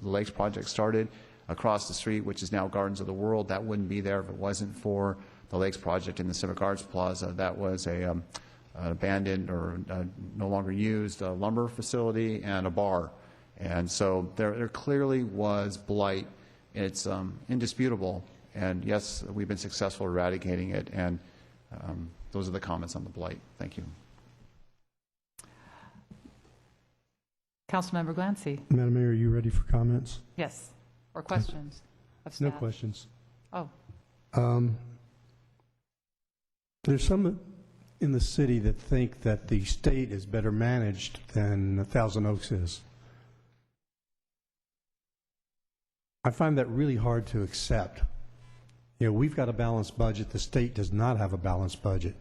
Lakes project started. Across the street, which is now Gardens of the World, that wouldn't be there if it wasn't for the Lakes project in the Civic Arts Plaza. That was an abandoned or no longer used lumber facility and a bar. And so there clearly was blight. It's indisputable. And yes, we've been successful eradicating it. And those are the comments on the blight. Thank you. Councilmember Glancy. Madam Mayor, are you ready for comments? Yes. Or questions of No staff? questions. Oh. There's some in the city that think that the state is better managed than Thousand Oaks is. I find that really hard to accept. You know, we've got a balanced budget. The state does not have a balanced budget.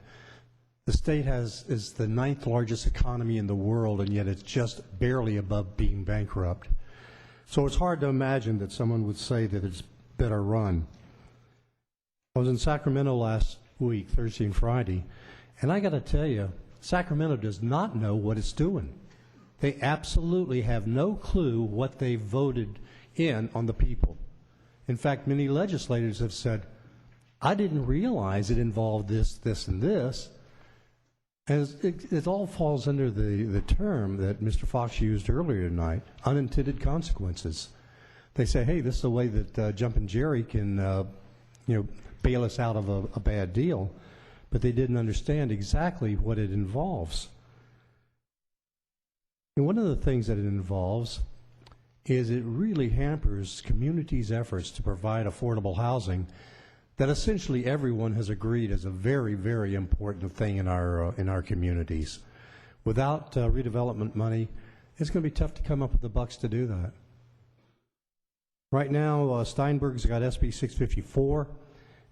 The state is the 9th largest economy in the world, and yet it's just barely above being bankrupt. So it's hard to imagine that someone would say that it's better run. I was in Sacramento last week, Thursday and Friday, and I got to tell you, Sacramento does not know what it's doing. They absolutely have no clue what they voted in on the people. In fact, many legislators have said, I didn't realize it involved this, this, and this. And it all falls under the term that Mr. Fox used earlier tonight, unintended consequences. They say, hey, this is the way that Jumpin' Jerry can, bail us out of a bad deal. But they didn't understand exactly what it involves. And one of the things that it involves is it really hampers communities' efforts to provide affordable housing that essentially everyone has agreed is a very, very important thing in our communities. Without redevelopment money, it's going to be tough to come up with the bucks to do that. Right now, Steinberg's got SB 654,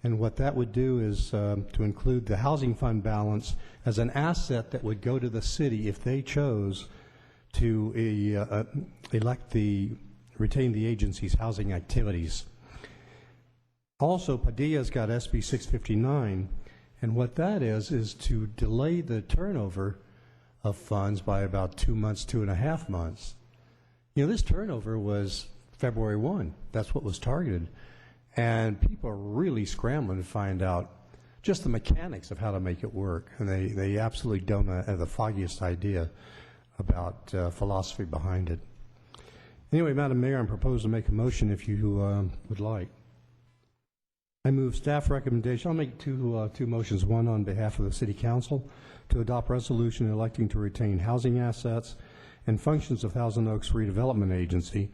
and what that would do is to include the housing fund balance as an asset that would go to the city if they chose to retain the agency's housing activities. Also, Padilla's got SB 659, and what that is to delay the turnover of funds by about 2 months, 2.5 months. This turnover was February 1. That's what was targeted. And people are really scrambling to find out just the mechanics of how to make it work. And they absolutely don't have the foggiest idea about philosophy behind it. Anyway, Madam Mayor, I'm proposed to make a motion if you would like. I move staff recommendation. I'll make two motions, one on behalf of the City Council to adopt resolution electing to retain housing assets and functions of Thousand Oaks Redevelopment Agency,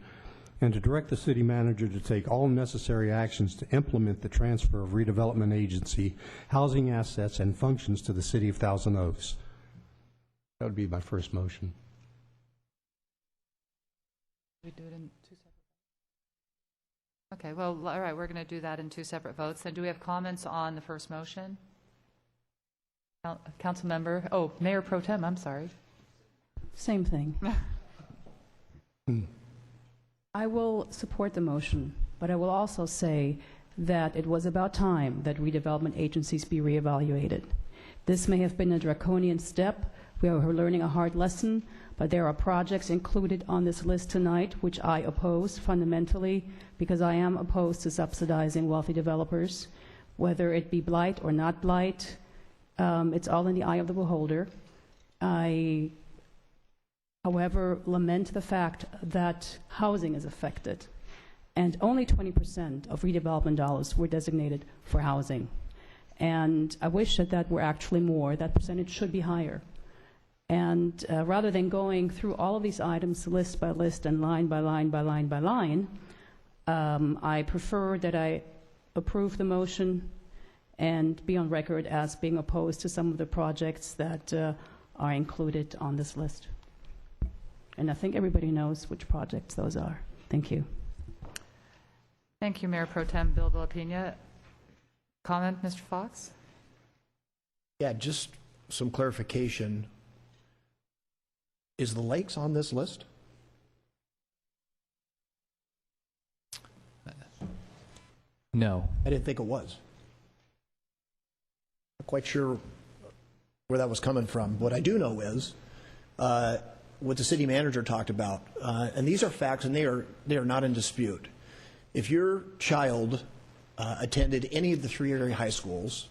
and to direct the city manager to take all necessary actions to implement the transfer of redevelopment agency housing assets and functions to the city of Thousand Oaks. That would be my first motion. We do it in two separate. Okay, well, all right, we're going to do that in two separate votes. Then do we have comments on the first motion? Council member, Mayor Pro Tem, I'm sorry. Same thing. I will support the motion, but I will also say that it was about time that redevelopment agencies be reevaluated. This may have been a draconian step. We are learning a hard lesson, but there are projects included on this list tonight which I oppose fundamentally because I am opposed to subsidizing wealthy developers, whether it be blight or not blight. It's all in the eye of the beholder. I, however, lament the fact that housing is affected, and only 20% of redevelopment dollars were designated for housing. And I wish that were actually more. That percentage should be higher. And rather than going through all of these items list by list and line by line by line by line, I prefer that I approve the motion and be on record as being opposed to some of the projects that are included on this list. And I think everybody knows which projects those are. Thank you. Thank you, Mayor Pro Tem Bill Villapena. Comment, Mr. Fox? Yeah, just some clarification. Is the Lakes on this list? No. I didn't think it was. Not quite sure where that was coming from. What I do know is what the city manager talked about, and these are facts, and they are not in dispute. If your child attended any of the 3 area high schools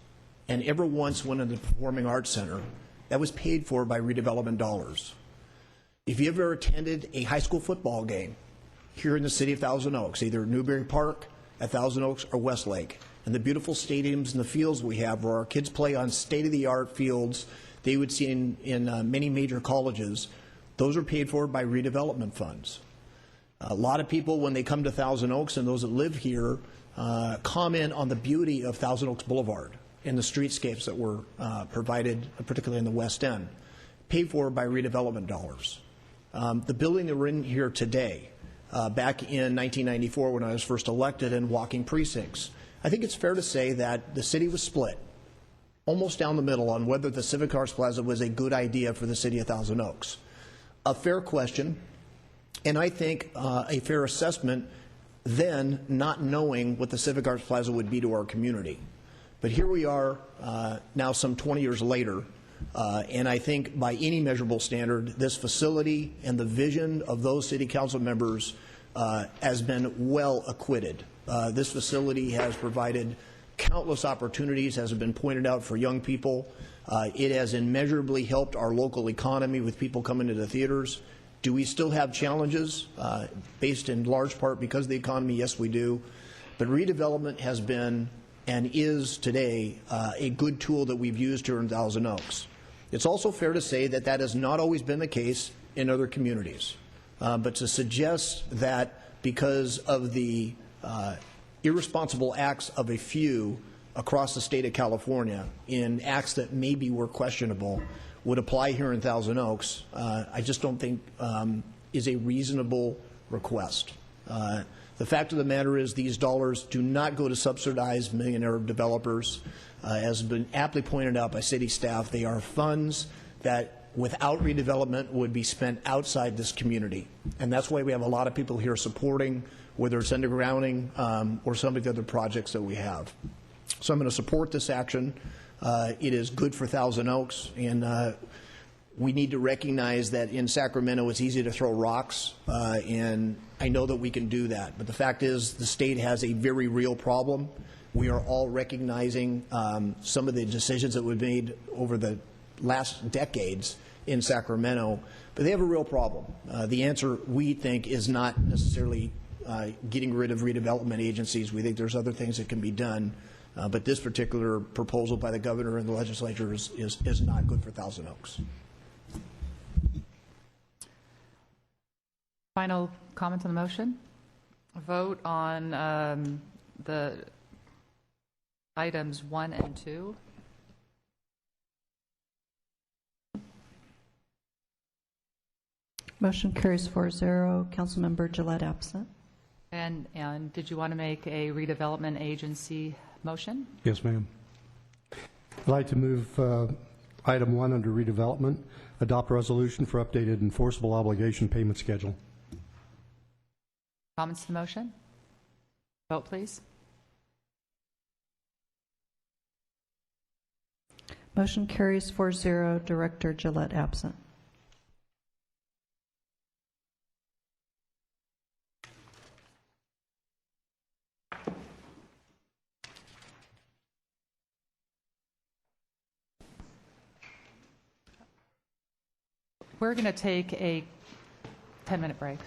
and ever once went to the Performing Arts Center, that was paid for by redevelopment dollars. If you ever attended a high school football game here in the city of Thousand Oaks, either Newberry Park, at Thousand Oaks, or Westlake, and the beautiful stadiums and the fields we have where our kids play on state-of-the-art fields they would see in many major colleges, those are paid for by redevelopment funds. A lot of people, when they come to Thousand Oaks, and those that live here, comment on the beauty of Thousand Oaks Boulevard and the streetscapes that were provided, particularly in the West End, paid for by redevelopment dollars. The building that we're in here today, back in 1994 when I was first elected, and walking precincts, I think it's fair to say that the city was split almost down the middle on whether the Civic Arts Plaza was a good idea for the city of Thousand Oaks. A fair question, and I think a fair assessment then, not knowing what the Civic Arts Plaza would be to our community. But here we are now some 20 years later, and I think by any measurable standard, this facility and the vision of those city council members has been well acquitted. This facility has provided countless opportunities, as has been pointed out, for young people. It has immeasurably helped our local economy with people coming to the theaters. Do we still have challenges based in large part because of the economy? Yes, we do. But redevelopment has been and is today a good tool that we've used here in Thousand Oaks. It's also fair to say that that has not always been the case in other communities. But to suggest that because of the irresponsible acts of a few across the state of California in acts that maybe were questionable would apply here in Thousand Oaks, I just don't think is a reasonable request. The fact of the matter is these dollars do not go to subsidize millionaire developers. As has been aptly pointed out by city staff, they are funds that without redevelopment would be spent outside this community. And that's why we have a lot of people here supporting, whether it's undergrounding or some of the other projects that we have. So I'm going to support this action. It is good for Thousand Oaks, and we need to recognize that in Sacramento it's easy to throw rocks, and I know that we can do that. But the fact is the state has a very real problem. We are all recognizing some of the decisions that were made over the last decades in Sacramento, but they have a real problem. The answer, we think, is not necessarily getting rid of redevelopment agencies. We think there's other things that can be done. But this particular proposal by the governor and the legislature is not good for Thousand Oaks. Final comments on the motion? Vote on the items 1 and 2. Motion carries 4-0. Councilmember Gillette absent. And did you want to make a redevelopment agency motion? Yes, ma'am. I'd like to move item 1 under redevelopment, adopt resolution for updated enforceable obligation payment schedule. Comments to the motion? Vote, please. Motion carries 4-0. Director Gillette absent. We're going to take a 10-minute break.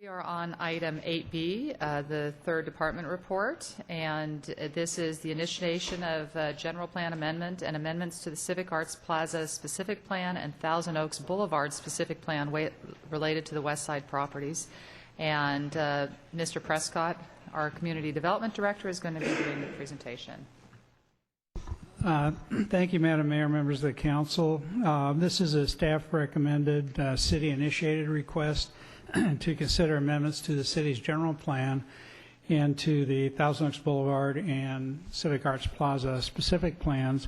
We are on item 8B, the third department report, and this is the initiation of general plan amendment and amendments to the Civic Arts Plaza specific plan and Thousand Oaks Boulevard specific plan related to the West Side properties. And Mr. Prescott, our Community Development Director, is going to be doing the presentation. Thank you, Madam Mayor, members of the council. This is a staff-recommended, city-initiated request to consider amendments to the city's general plan and to the Thousand Oaks Boulevard and Civic Arts Plaza specific plans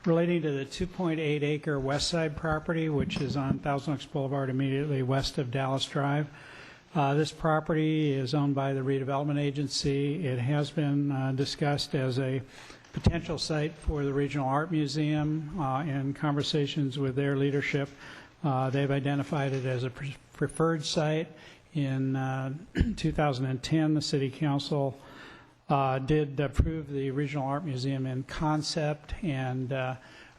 relating to the 2.8-acre West Side property, which is on Thousand Oaks Boulevard immediately west of Dallas Drive. This property is owned by the Redevelopment Agency. It has been discussed as a potential site for the Regional Art Museum. In conversations with their leadership, they've identified it as a preferred site. In 2010, the City Council did approve the Regional Art Museum in concept and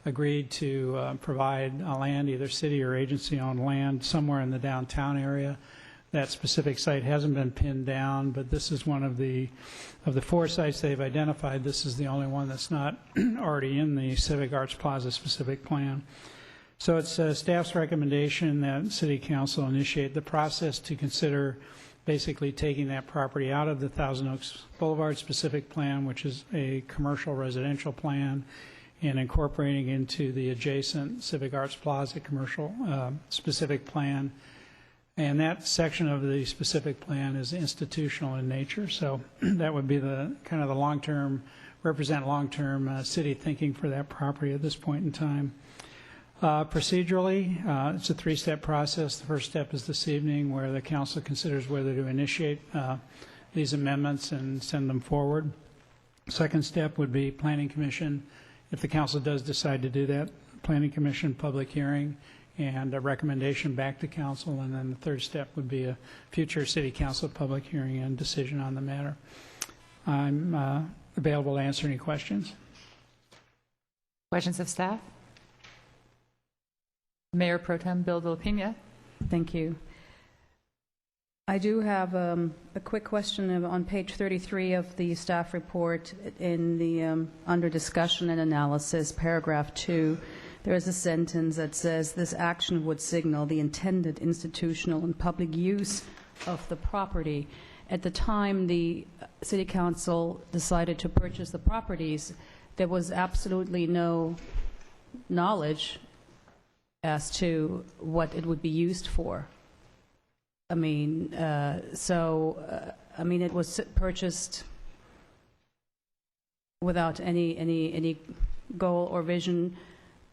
agreed to provide land, either city or agency-owned land, somewhere in the downtown area. That specific site hasn't been pinned down, but this is one of the 4 sites they've identified. This is the only one that's not already in the Civic Arts Plaza specific plan. So it's staff's recommendation that City Council initiate the process to consider basically taking that property out of the Thousand Oaks Boulevard specific plan, which is a commercial residential plan, and incorporating into the adjacent Civic Arts Plaza commercial specific plan. And that section of the specific plan is institutional in nature, so that would be the kind of the long-term, represent long-term city thinking for that property at this point in time. Procedurally, it's a 3-step process. The first step is this evening, where the council considers whether to initiate these amendments and send them forward. Second step would be Planning Commission. If the council does decide to do that, Planning Commission public hearing and a recommendation back to council. And then the third step would be a future City Council public hearing and decision on the matter. I'm available to answer any questions. Questions of staff? Mayor Pro Tem Bill Villapena. Thank you. I do have a quick question on page 33 of the staff report in the under discussion and analysis, paragraph 2. There is a sentence that says this action would signal the intended institutional and public use of the property. At the time the City Council decided to purchase the properties, there was absolutely no knowledge as to what it would be used for. I mean, it was purchased without any goal or vision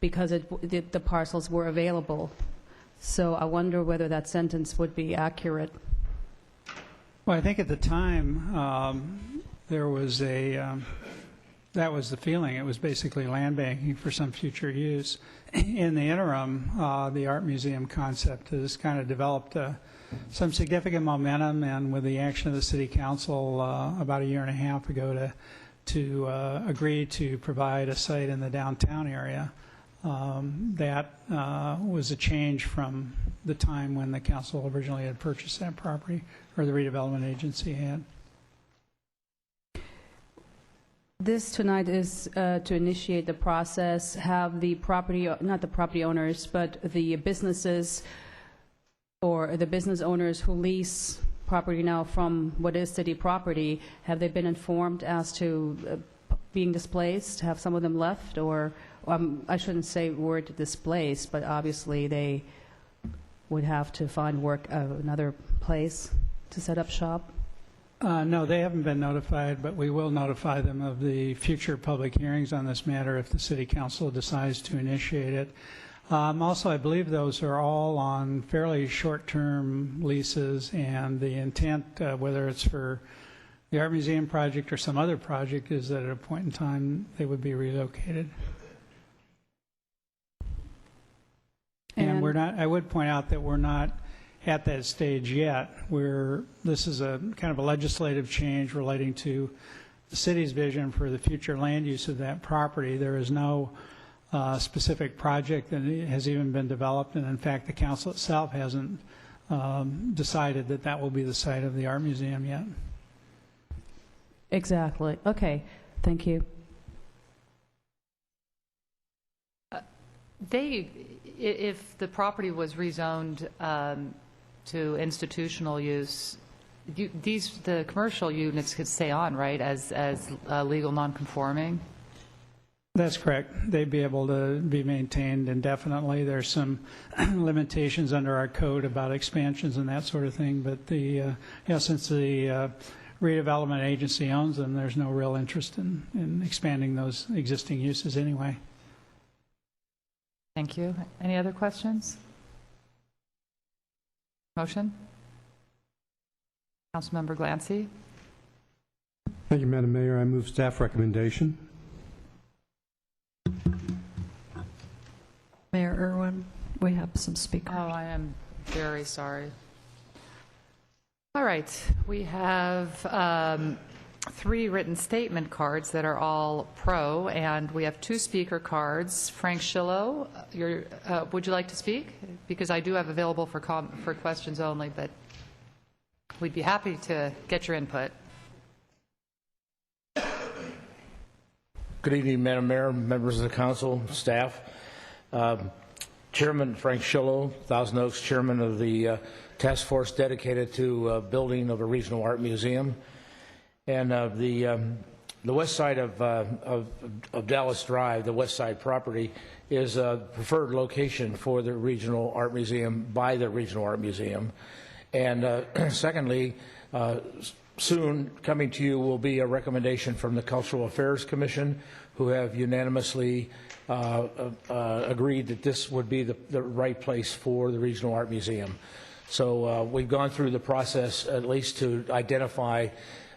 because the parcels were available. So I wonder whether that sentence would be accurate. Well, I think at the time there was that was the feeling. It was basically land banking for some future use. In the interim, the art museum concept has kind of developed some significant momentum, and with the action of the City Council about a year and a half ago to agree to provide a site in the downtown area, that was a change from the time when the council originally had purchased that property, or the redevelopment agency had. This tonight is to initiate the process, have the property, not the property owners, but the businesses or the business owners who lease property now from what is city property, have they been informed as to being displaced? Have some of them left? Or I shouldn't say word displaced, but obviously they would have to find work another place to set up shop? No, they haven't been notified, but we will notify them of the future public hearings on this matter if the City Council decides to initiate it. Also, I believe those are all on fairly short-term leases, and the intent, whether it's for the Art Museum project or some other project, is that at a point in time they would be relocated. And we're not, I would point out that we're not at that stage yet. This is a kind of a legislative change relating to the city's vision for the future land use of that property. There is no specific project that has even been developed, and in fact the council itself hasn't decided that that will be the site of the art museum yet. Exactly. Okay. Thank you. If the property was rezoned to institutional use, the commercial units could stay on, right, as legal non-conforming? That's correct. They'd be able to be maintained indefinitely. There's some limitations under our code about expansions and that sort of thing, but since the redevelopment agency owns them, there's no real interest in expanding those existing uses anyway. Thank you. Any other questions? Motion? Councilmember Glancy. Thank you, Madam Mayor. I move staff recommendation. Mayor Irwin, we have some speakers. Oh, I am very sorry. All right. We have 3 written statement cards that are all pro, and we have 2 speaker cards. Frank Schillo, would you like to speak? Because I do have available for questions only, but we'd be happy to get your input. Good evening, Madam Mayor, members of the council, staff. Chairman Frank Schillo, Thousand Oaks, chairman of the task force dedicated to building of a regional art museum. And the west side of Dallas Drive, the west side property, is a preferred location for the regional art museum by the regional art museum. And secondly, soon coming to you will be a recommendation from the Cultural Affairs Commission, who have unanimously agreed that this would be the right place for the regional art museum. So we've gone through the process at least to identify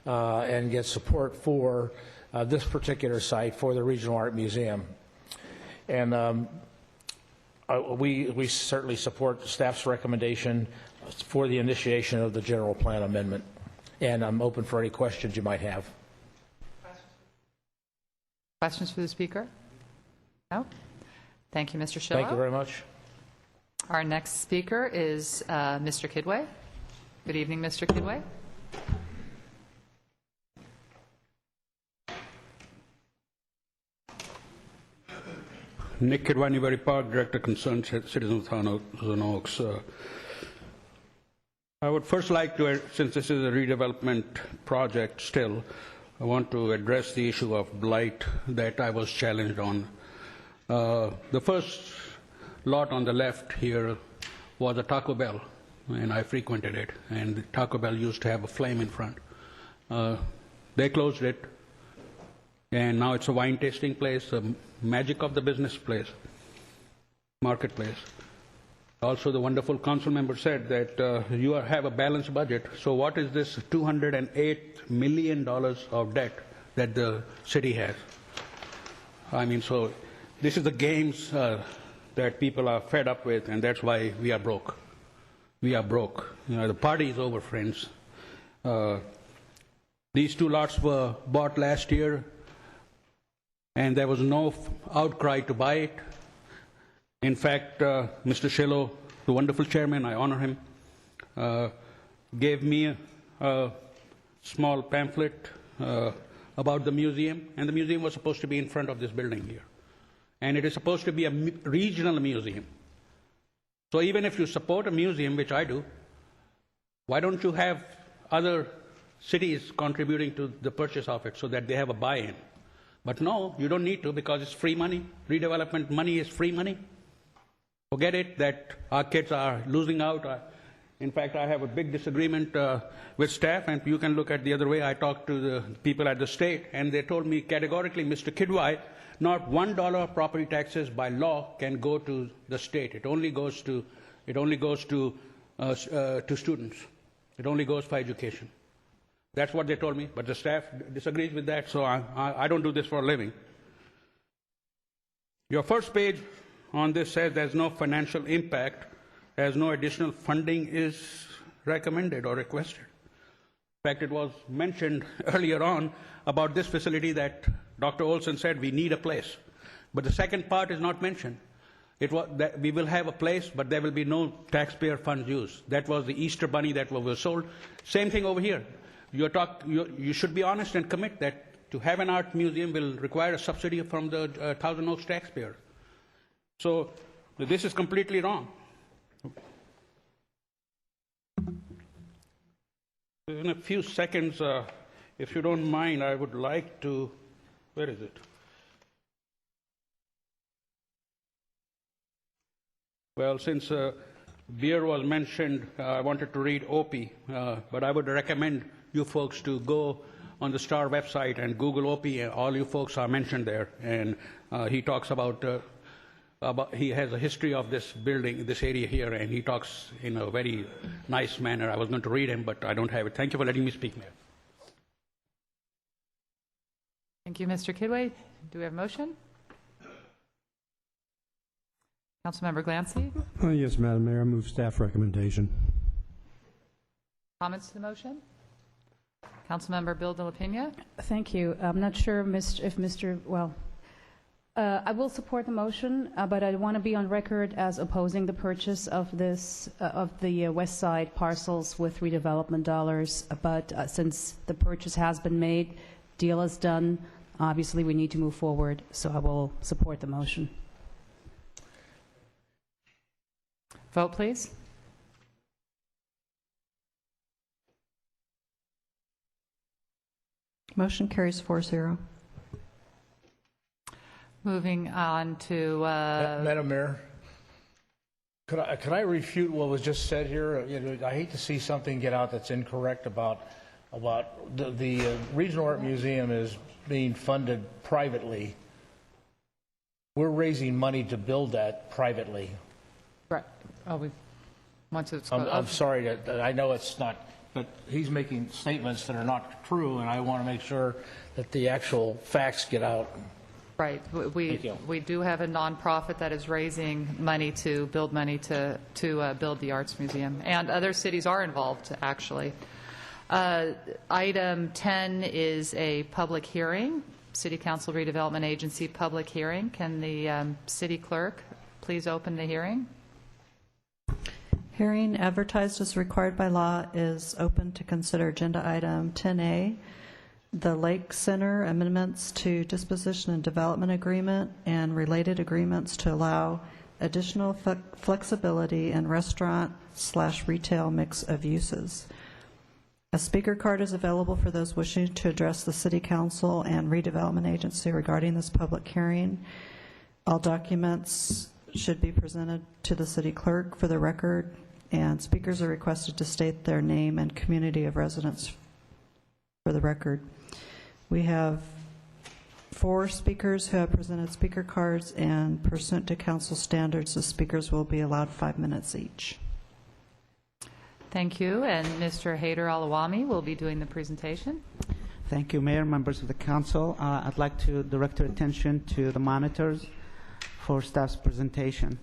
and get support for this particular site for the Regional Art Museum. And we certainly support the staff's recommendation for the initiation of the general plan amendment. And I'm open for any questions you might have. Questions for the speaker? No? Thank you, Mr. Schillo. Thank you very much. Our next speaker is Mr. Kidway. Good evening, Mr. Kidway. Nick Kidway, Newbury Park, Director Concerned Citizens of Thousand Oaks. I would first like to, since this is a redevelopment project still, I want to address the issue of blight that I was challenged on. The first lot on the left here was a Taco Bell, and I frequented it, and Taco Bell used to have a flame in front. They closed it, and now it's a wine tasting place, the magic of the business place, marketplace. Also, the wonderful council member said that you have a balanced budget. So what is this $208 million of debt that the city has? I mean, so this is the games that people are fed up with, and that's why we are broke. We are broke. You know, the party is over, friends. These 2 lots were bought last year, and there was no outcry to buy it. In fact, Mr. Schillo, the wonderful chairman, I honor him, gave me a small pamphlet about the museum, and the museum was supposed to be in front of this building here. And it is supposed to be a regional museum. So even if you support a museum, which I do, why don't you have other cities contributing to the purchase of it so that they have a buy-in? But no, you don't need to, because it's free money. Redevelopment money is free money. Forget it that our kids are losing out. In fact, I have a big disagreement with staff, and you can look at the other way. I talked to the people at the state, and they told me categorically, Mr. Kidwai, not $1 of property taxes by law can go to the state. It only goes to students. It only goes for education. That's what they told me, but the staff disagrees with that, so I don't do this for a living. Your first page on this says there's no financial impact, as no additional funding is recommended or requested. In fact, it was mentioned earlier on about this facility that Dr. Olson said we need a place. But the second part is not mentioned. We will have a place, but there will be no taxpayer funds used. That was the Easter bunny that was sold. Same thing over here. You should be honest and commit that to have an art museum will require a subsidy from the Thousand Oaks taxpayer. So this is completely wrong. In a few seconds, if you don't mind, I would like to, where is it? Well, since beer was mentioned, I wanted to read Opie, but I would recommend you folks to go on the STAR website and Google Opie, and all you folks are mentioned there. And he talks about he has a history of this building, this area here, and he talks in a very nice manner. I was going to read him, but I don't have it. Thank you for letting me speak, Mayor. Thank you, Mr. Kidway. Do we have a motion? Councilmember Glancy, Yes, Madam Mayor, I move staff recommendation. comments to the motion? Councilmember Bill De La Pena. Thank you. I'm not sure if Mr. Well, I will support the motion, but I want to be on record as opposing the purchase of this of the West Side parcels with redevelopment dollars. But since the purchase has been made, deal is done. Obviously, we need to move forward, so I will support the motion. Vote, please. Motion carries 4-0. Moving on to... Madam Mayor, could I refute what was just said here? I hate to see something get out that's incorrect about the Regional Art Museum is being funded privately. We're raising money to build that privately. Right. Oh, once it's... I'm sorry that I know it's not, but he's making statements that are not true, and I want to make sure that the actual facts get out. Right. We do have a nonprofit that is raising money to build build the Arts Museum, and other cities are involved, actually. Item 10 is a public hearing, City Council Redevelopment Agency public hearing. Can the city clerk please open the hearing? Hearing advertised as required by law is open to consider agenda item 10A, the Lake Center amendments to disposition and development agreement and related agreements to allow additional flexibility in restaurant/retail mix of uses. A speaker card is available for those wishing to address the City Council and Redevelopment Agency regarding this public hearing. All documents should be presented to the city clerk for the record, and speakers are requested to state their name and community of residence for the record. We have 4 speakers who have presented speaker cards, and pursuant to council standards, the speakers will be allowed 5 minutes each. Thank you. And Mr. Haider Alawami will be doing the presentation. Thank you, Mayor, members of the council. I'd like to direct your attention to the monitors for staff's presentation.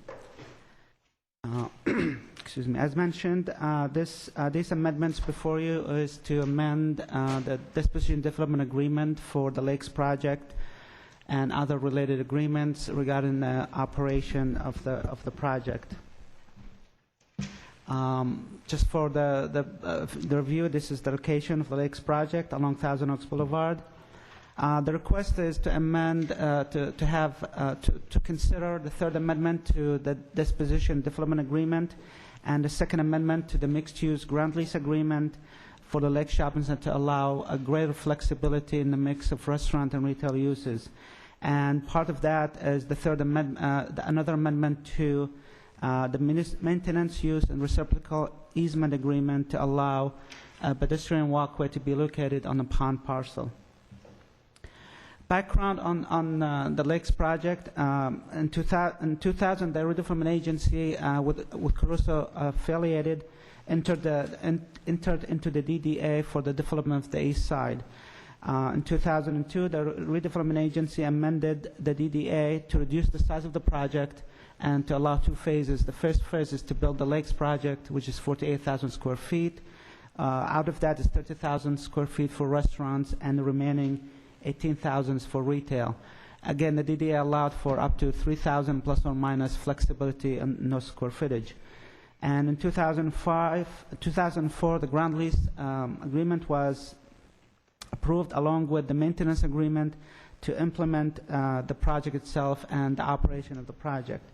Excuse me. As mentioned, these amendments before you is to amend the disposition development agreement for the Lakes project and other related agreements regarding the operation of the project. Just for the review, this is the location of the Lakes project along Thousand Oaks Boulevard. The request is to amend to consider the third amendment to the disposition development agreement and the second amendment to the mixed-use ground lease agreement for the Lake Shopping Center to allow a greater flexibility in the mix of restaurant and retail uses. And part of that is the third amendment, another amendment to the maintenance, use, and reciprocal easement agreement to allow a pedestrian walkway to be located on a pond parcel. Background on the Lakes project. In 2000, the Redevelopment Agency, with Caruso affiliated, entered into the DDA for the development of the east side. In 2002, the Redevelopment Agency amended the DDA to reduce the size of the project and to allow 2 phases. The first phase is to build the Lakes project, which is 48,000 square feet. Out of that is 30,000 square feet for restaurants, and the remaining 18,000 for retail. Again, the DDA allowed for up to 3,000 plus or minus flexibility and no square footage. And in 2004, the ground lease agreement was approved along with the maintenance agreement to implement the project itself and the operation of the project.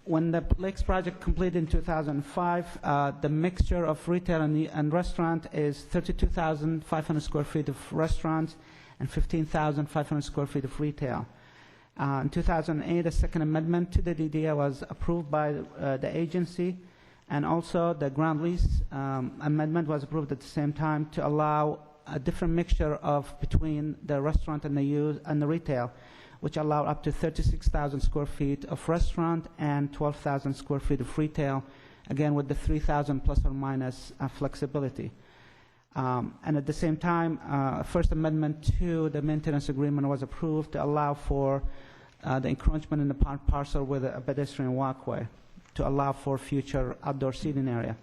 When the Lakes project completed in 2005, the mixture of retail and restaurant is 32,500 square feet of restaurants and 15,500 square feet of retail. In 2008, a second amendment to the DDA was approved by the agency, and also the ground lease amendment was approved at the same time to allow a different mixture of between the restaurant and the retail, which allowed up to 36,000 square feet of restaurant and 12,000 square feet of retail, again with the 3,000 plus or minus flexibility. And at the same time, First Amendment to the maintenance agreement was approved to allow for the encroachment in the parcel with a pedestrian walkway to allow for future outdoor seating area.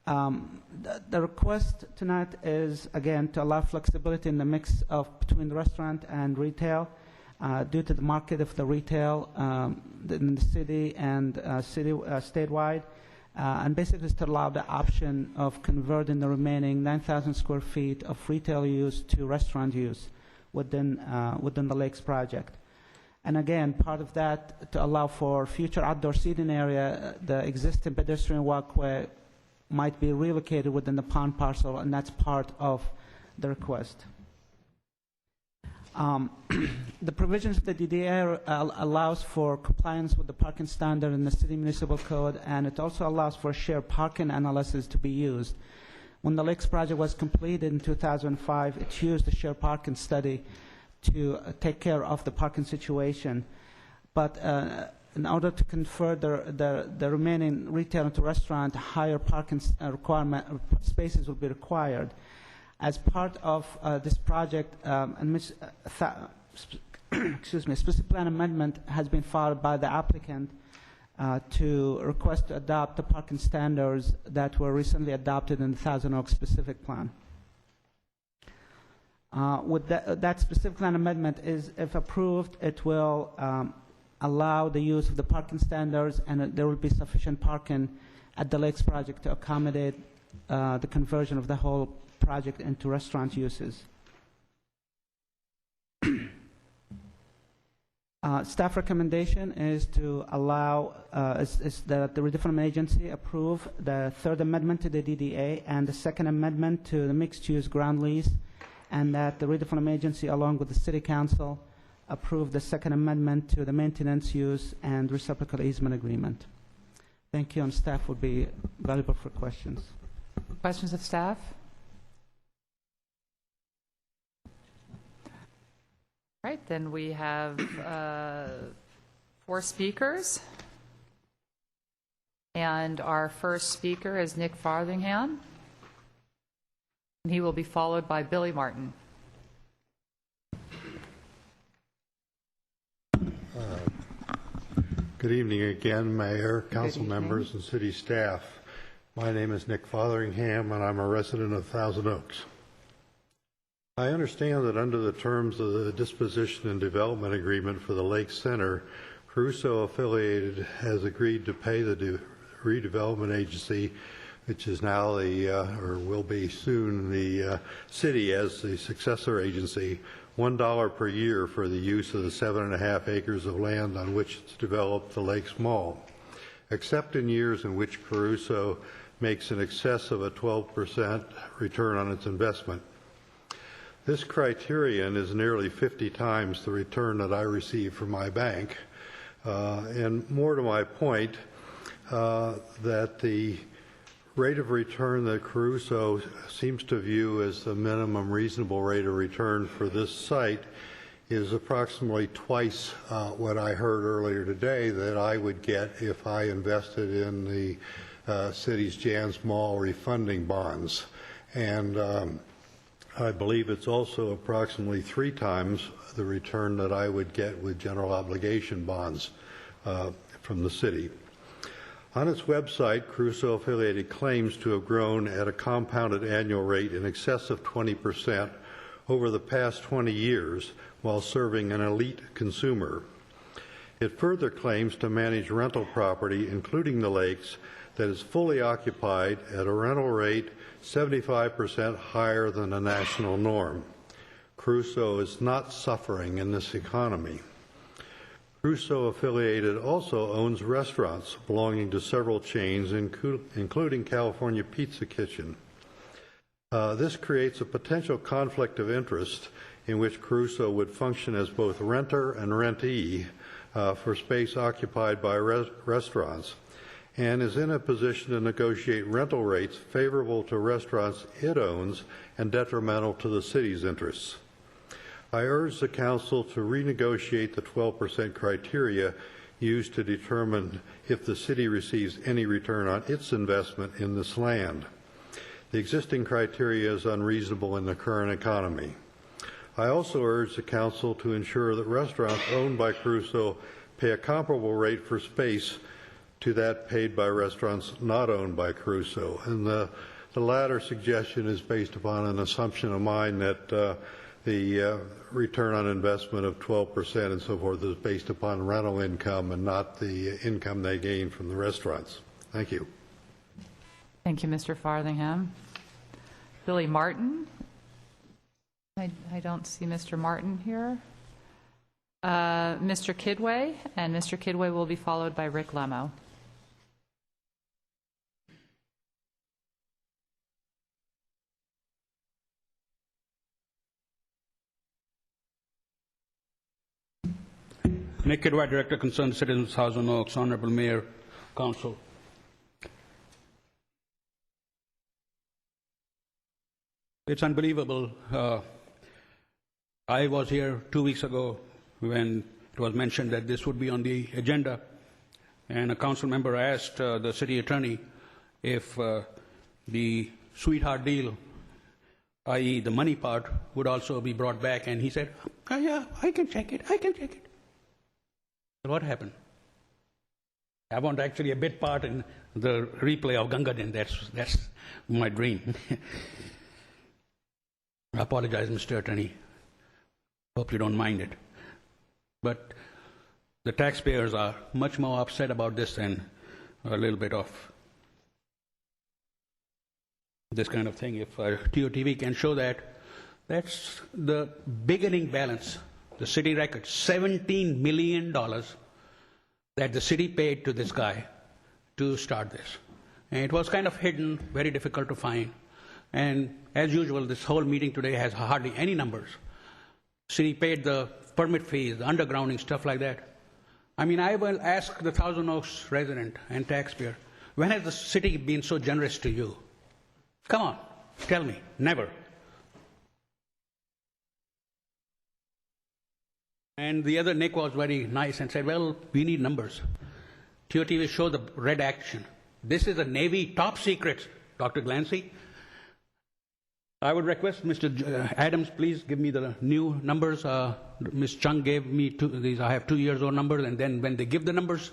The request tonight is, again, to allow flexibility in the mix of between the restaurant and retail due to the market of the retail in the city and statewide. And basically to allow the option of converting the remaining 9,000 square feet of retail use to restaurant use within the Lakes project. And again, part of that to allow for future outdoor seating area, the existing pedestrian walkway might be relocated within the pond parcel, and that's part of the request. The provisions of the DDA allows for compliance with the parking standard in the city municipal code, and it also allows for shared parking analysis to be used. When the Lakes project was completed in 2005, it used the shared parking study to take care of the parking situation. But in order to convert the remaining retail into restaurant, higher parking spaces will be required. As part of this project, excuse me, a specific plan amendment has been filed by the applicant to request to adopt the parking standards that were recently adopted in the Thousand Oaks specific plan. With that specific plan amendment is, if approved, it will allow the use of the parking standards, and there will be sufficient parking at the Lakes project to accommodate the conversion of the whole project into restaurant uses. Staff recommendation is to allow is that the redevelopment agency approve the third amendment to the DDA and the second amendment to the mixed-use ground lease, and that the redevelopment agency, along with the city council, approve the second amendment to the maintenance use and reciprocal easement agreement. Thank you, and staff would be valuable for questions. Questions of staff? All right, then we have 4 speakers. And our first speaker is Nick Farthingham. And he will be followed by Billy Martin. Good evening again, Mayor, council members, and city staff. My name is Nick Fotheringham, and I'm a resident of Thousand Oaks. I understand that under the terms of the Disposition and Development Agreement for the Lake Center, Caruso Affiliated has agreed to pay the Redevelopment Agency, which is now or will be soon the city as the successor agency, $1 per year for the use of the 7.5 acres of land on which it's developed the Lakes Mall, except in years in which Caruso makes in excess of a 12% return on its investment. This criterion is nearly 50 times the return that I receive from my bank. And more to my point, that the rate of return that Caruso seems to view as the minimum reasonable rate of return for this site is approximately twice what I heard earlier today that I would get if I invested in the city's Jan's Mall refunding bonds. And I believe it's also approximately 3 times the return that I would get with general obligation bonds from the city. On its website, Caruso Affiliated claims to have grown at a compounded annual rate in excess of 20% over the past 20 years while serving an elite consumer. It further claims to manage rental property, including the lakes, that is fully occupied at a rental rate 75% higher than the national norm. Crusoe is not suffering in this economy. Crusoe Affiliated also owns restaurants belonging to several chains, including California Pizza Kitchen. This creates a potential conflict of interest in which Crusoe would function as both renter and rentee for space occupied by restaurants, and is in a position to negotiate rental rates favorable to restaurants it owns and detrimental to the city's interests. I urge the Council to renegotiate the 12% criteria used to determine if the city receives any return on its investment in this land. The existing criteria is unreasonable in the current economy. I also urge the Council to ensure that restaurants owned by Crusoe pay a comparable rate for space to that paid by restaurants not owned by Crusoe. And the latter suggestion is based upon an assumption of mine that the return on investment of 12% and so forth is based upon rental income and not the income they gain from the restaurants. Thank you. Thank you, Mr. Farthingham. Billy Martin? I don't see Mr. Martin here. Mr. Kidway, and Mr. Kidway will be followed by Rick Lemo. Nick Kidwai, Director, Concerned Citizens, Thousand Oaks, Honorable Mayor, Council. It's unbelievable. I was here 2 weeks ago when it was mentioned that this would be on the agenda, and a council member asked the city attorney if the sweetheart deal, i.e. the money part, would also be brought back, and he said, oh, yeah, I can check it. But what happened? I want actually a bit part in the replay of Gangadin. That's my dream. I apologize, Mr. Attorney. Hope you don't mind it. But the taxpayers are much more upset about this than a little bit of this kind of thing. If TOTV can show that, that's the beginning balance. The city record, $17 million that the city paid to this guy to start this. And it was kind of hidden, very difficult to find. And as usual, this whole meeting today has hardly any numbers. City paid the permit fees, the undergrounding, stuff like that. I mean, I will ask the Thousand Oaks resident and taxpayer, when has the city been so generous to you? Come on, tell me. Never. And the other Nick was very nice and said, well, we need numbers. TOT will show the red action. This is a Navy top secret, Dr. Glancy. I would request Mr. Adams, please give me the new numbers. Ms. Chung gave me these. I have 2 years old numbers, and then when they give the numbers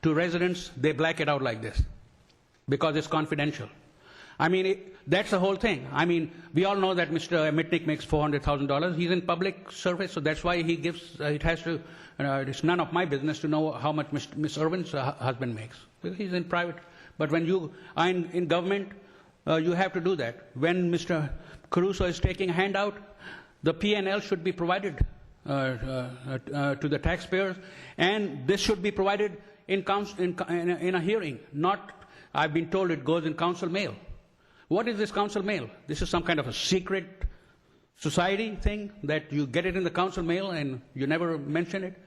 to residents, they black it out like this because it's confidential. I mean, that's the whole thing. I mean, we all know that Mr. Mitnick makes $400,000. He's in public service, so that's why he gives, it has to, it's none of my business to know how much Ms. Irwin's husband makes. He's in private. But when you are in government, you have to do that. When Mr. Caruso is taking a handout, the P&L should be provided to the taxpayers, and this should be provided in a hearing, not, I've been told it goes in council mail. What is this council mail? This is some kind of a secret society thing that you get it in the council mail and you never mention it?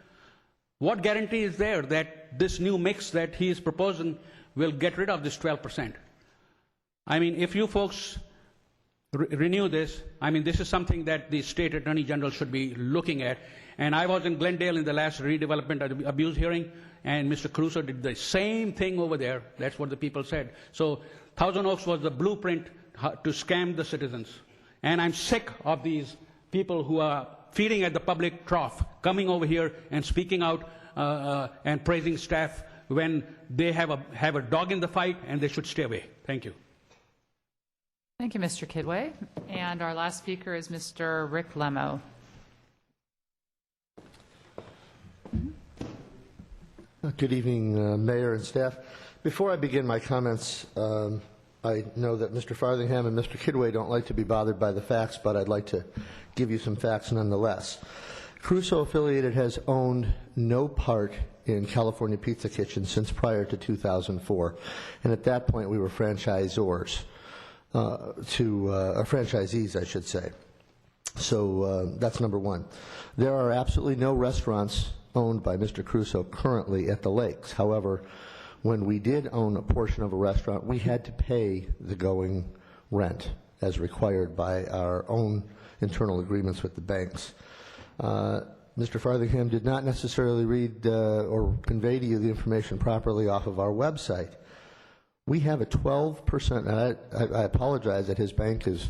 What guarantee is there that this new mix that he is proposing will get rid of this 12%? I mean, if you folks renew this, I mean, this is something that the State Attorney General should be looking at. And I was in Glendale in the last redevelopment abuse hearing, and Mr. Caruso did the same thing over there. That's what the people said. So Thousand Oaks was the blueprint to scam the citizens. And I'm sick of these people who are feeding at the public trough, coming over here and speaking out and praising staff when they have a dog in the fight, and they should stay away. Thank you. Thank you, Mr. Kidway. And our last speaker is Mr. Rick Lemo. Good evening, Mayor and staff. Before I begin my comments, I know that Mr. Farthingham and Mr. Kidway don't like to be bothered by the facts, but I'd like to give you some facts nonetheless. Crusoe Affiliated has owned no part in California Pizza Kitchen since prior to 2004, and at that point we were franchisors, franchisees, I should say. So that's number one. There are absolutely no restaurants owned by Mr. Crusoe currently at the lakes. However, when we did own a portion of a restaurant, we had to pay the going rent as required by our own internal agreements with the banks. Mr. Farthingham did not necessarily read or convey to you the information properly off of our website. We have a 12%, and I apologize that his bank has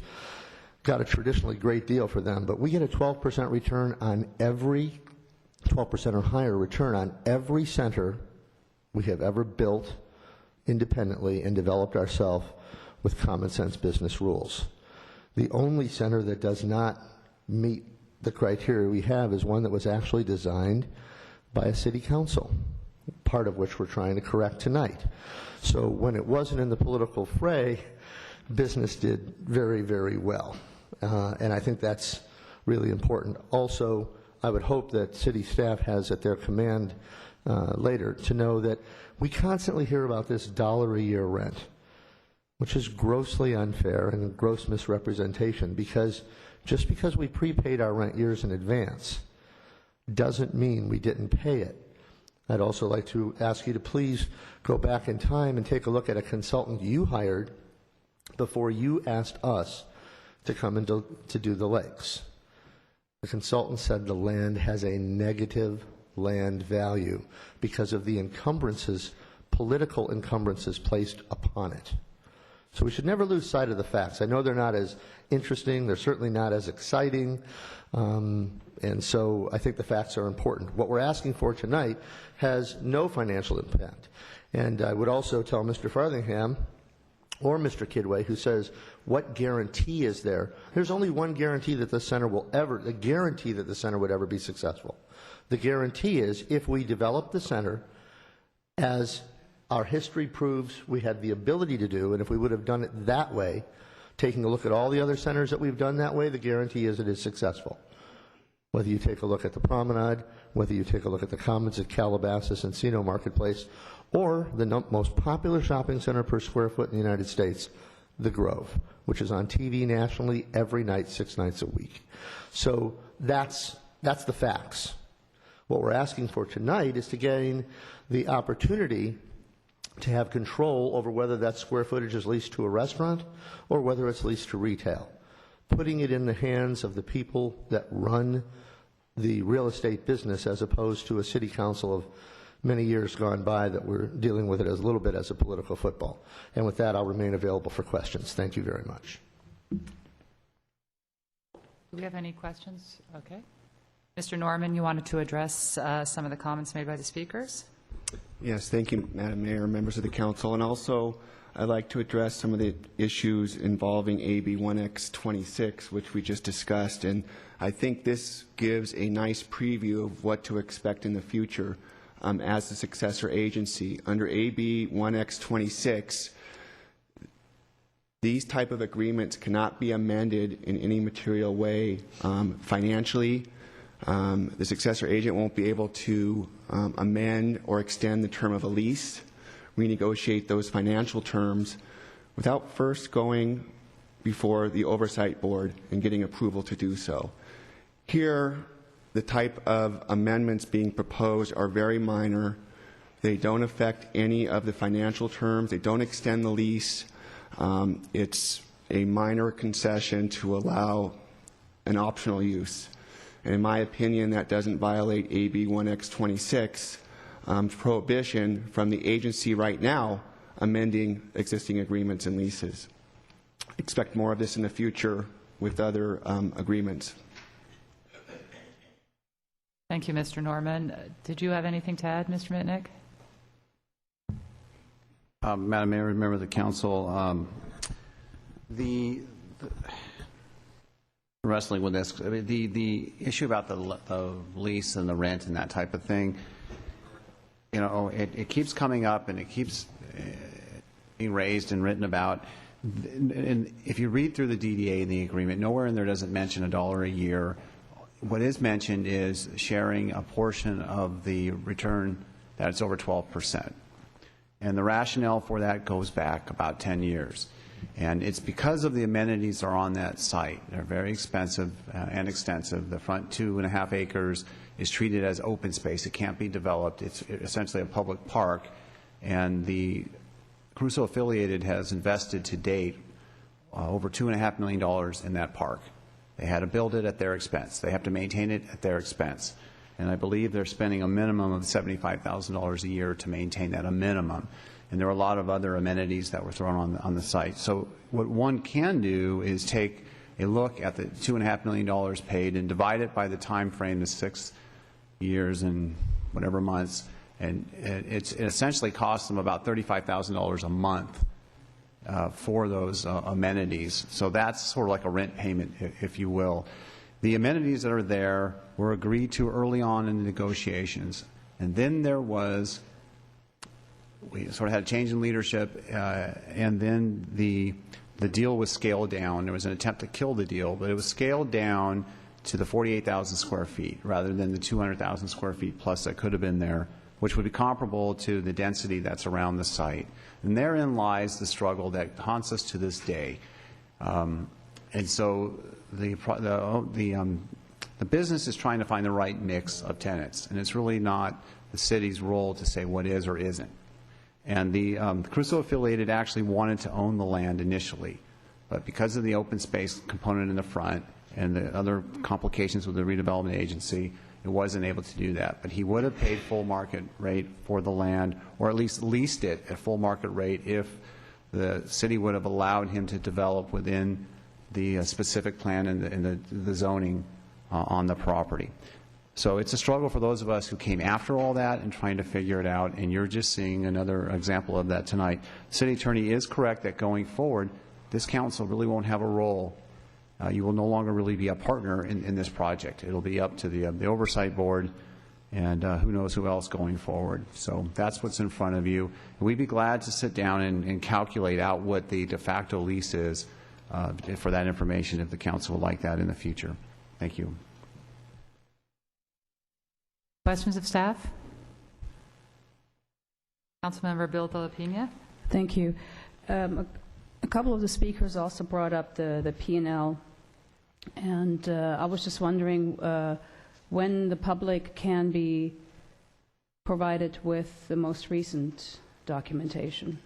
got a traditionally great deal for them, but we get a 12% return on every, 12% or higher return on every center we have ever built independently and developed ourselves with common sense business rules. The only center that does not meet the criteria we have is one that was actually designed by a city council, part of which we're trying to correct tonight. So when it wasn't in the political fray, business did very, very well. And I think that's really important. Also, I would hope that city staff has at their command later to know that we constantly hear about this $1 a year rent, which is grossly unfair and a gross misrepresentation, because just because we prepaid our rent years in advance doesn't mean we didn't pay it. I'd also like to ask you to please go back in time and take a look at a consultant you hired before you asked us to come in to do the lakes. The consultant said the land has a negative land value because of the encumbrances, political encumbrances placed upon it. So we should never lose sight of the facts. I know they're not as interesting, they're certainly not as exciting, and so I think the facts are important. What we're asking for tonight has no financial impact. And I would also tell Mr. Farthingham or Mr. Kidway, who says, what guarantee is there? There's only one guarantee that the center will ever, the guarantee that the center would ever be successful. The guarantee is if we develop the center as our history proves we had the ability to do, and if we would have done it that way, taking a look at all the other centers that we've done that way, the guarantee is it is successful. Whether you take a look at the Promenade, whether you take a look at the Commons at Calabasas, Encino Marketplace, or the most popular shopping center per square foot in the United States, the Grove, which is on TV nationally every night, 6 nights a week. So that's the facts. What we're asking for tonight is to gain the opportunity to have control over whether that square footage is leased to a restaurant or whether it's leased to retail, putting it in the hands of the people that run the real estate business as opposed to a city council of many years gone by that we're dealing with it as a little bit as a political football. And with that, I'll remain available for questions. Thank you very much. Do we have any questions? Okay. Mr. Norman, you wanted to address some of the comments made by the speakers? Yes, thank you, Madam Mayor, members of the council. And also, I'd like to address some of the issues involving AB 1X26, which we just discussed. And I think this gives a nice preview of what to expect in the future as the successor agency. Under AB 1X26, these type of agreements cannot be amended in any material way financially. The successor agent won't be able to amend or extend the term of a lease, renegotiate those financial terms without first going before the oversight board and getting approval to do so. Here, the type of amendments being proposed are very minor. They don't affect any of the financial terms. They don't extend the lease. It's a minor concession to allow an optional use. And in my opinion, that doesn't violate AB 1X26 prohibition from the agency right now amending existing agreements and leases. Expect more of this in the future with other agreements. Thank you, Mr. Norman. Did you have anything to add, Mr. Mitnick? Madam Mayor, member of the council, Wrestling with this, I mean, the issue about the lease and the rent and that type of thing, you know, it keeps coming up and it keeps being raised and written about. And if you read through the DDA and the agreement, nowhere in there does it mention $1 a year. What is mentioned is sharing a portion of the return that's over 12%. And the rationale for that goes back about 10 years. And it's because of the amenities that are on that site. They're very expensive and extensive. The front 2.5 acres is treated as open space. It can't be developed. It's essentially a public park. And the Crusoe affiliated has invested to date over $2.5 million in that park. They had to build it at their expense. They have to maintain it at their expense. And I believe they're spending a minimum of $75,000 a year to maintain that, a minimum. And there are a lot of other amenities that were thrown on the site. So what one can do is take a look at the $2.5 million paid and divide it by the time frame, the 6 years and whatever months, and it essentially costs them about $35,000 a month for those amenities. So that's sort of like a rent payment, if you will. The amenities that are there were agreed to early on in the negotiations. And then we sort of had a change in leadership, and then the deal was scaled down. There was an attempt to kill the deal, but it was scaled down to the 48,000 square feet rather than the 200,000 square feet plus that could have been there, which would be comparable to the density that's around the site. And therein lies the struggle that haunts us to this day. And so the business is trying to find the right mix of tenants, and it's really not the city's role to say what is or isn't. And the Crusoe affiliated actually wanted to own the land initially, but because of the open space component in the front and the other complications with the redevelopment agency, it wasn't able to do that. But he would have paid full market rate for the land, or at least leased it at full market rate if the city would have allowed him to develop within the specific plan and the zoning on the property. So it's a struggle for those of us who came after all that and trying to figure it out, and you're just seeing another example of that tonight. The city attorney is correct that going forward, this council really won't have a role. You will no longer really be a partner in this project. It'll be up to the oversight board and who knows who else going forward. So that's what's in front of you. And we'd be glad to sit down and calculate out what the de facto lease is for that information if the council would like that in the future. Thank you. Questions of staff? Councilmember Bill de la Pena. Thank you. A couple of the speakers also brought up the P&L, and I was just wondering when the public can be provided with the most recent documentation.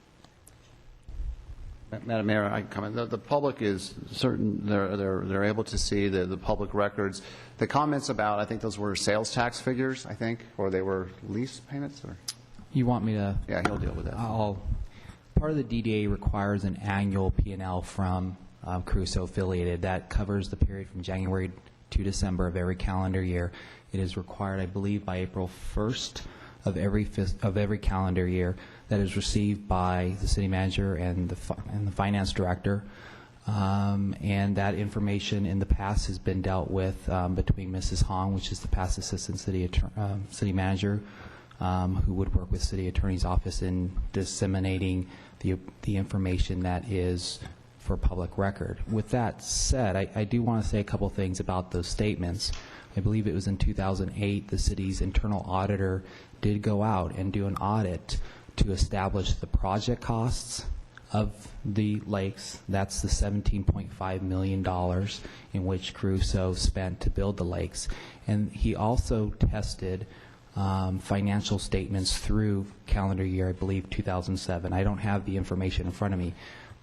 Madam Mayor, I comment. The public is certain they're able to see the public records. The comments about, I think those were sales tax figures, I think, or they were lease payments, or You want me to? Yeah, he'll deal with that. Part of the DDA requires an annual P&L from Crusoe affiliated. That covers the period from January to December of every calendar year. It is required, I believe, by April 1st of every calendar year. That is received by the city manager and the finance director. And that information in the past has been dealt with between Mrs. Hong, which is the past assistant city manager, who would work with city attorney's office in disseminating the information that is for public record. With that said, I do want to say a couple things about those statements. I believe it was in 2008 the city's internal auditor did go out and do an audit to establish the project costs of the lakes. That's the $17.5 million in which Crusoe spent to build the lakes. And he also tested financial statements through calendar year, I believe, 2007. I don't have the information in front of me.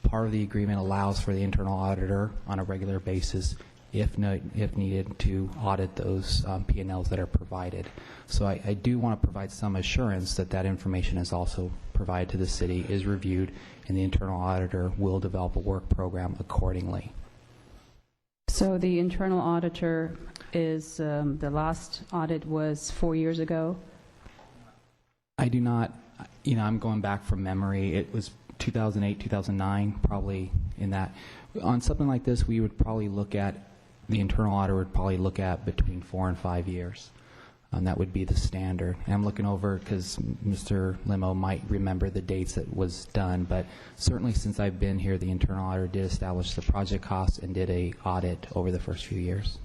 Part of the agreement allows for the internal auditor on a regular basis, if needed, to audit those P&Ls that are provided. So I do want to provide some assurance that that information is also provided to the city, is reviewed, and the internal auditor will develop a work program accordingly. So the internal auditor is, the last audit was 4 years ago? I do not, I'm going back from memory. It was 2008, 2009, probably in that. On something like this, we would probably look at, the internal auditor would probably look at between 4 and 5 years. That would be the standard. And I'm looking over because Mr. Limo might remember the dates that was done, but certainly since I've been here, the internal auditor did establish the project costs and did a audit over the first few years.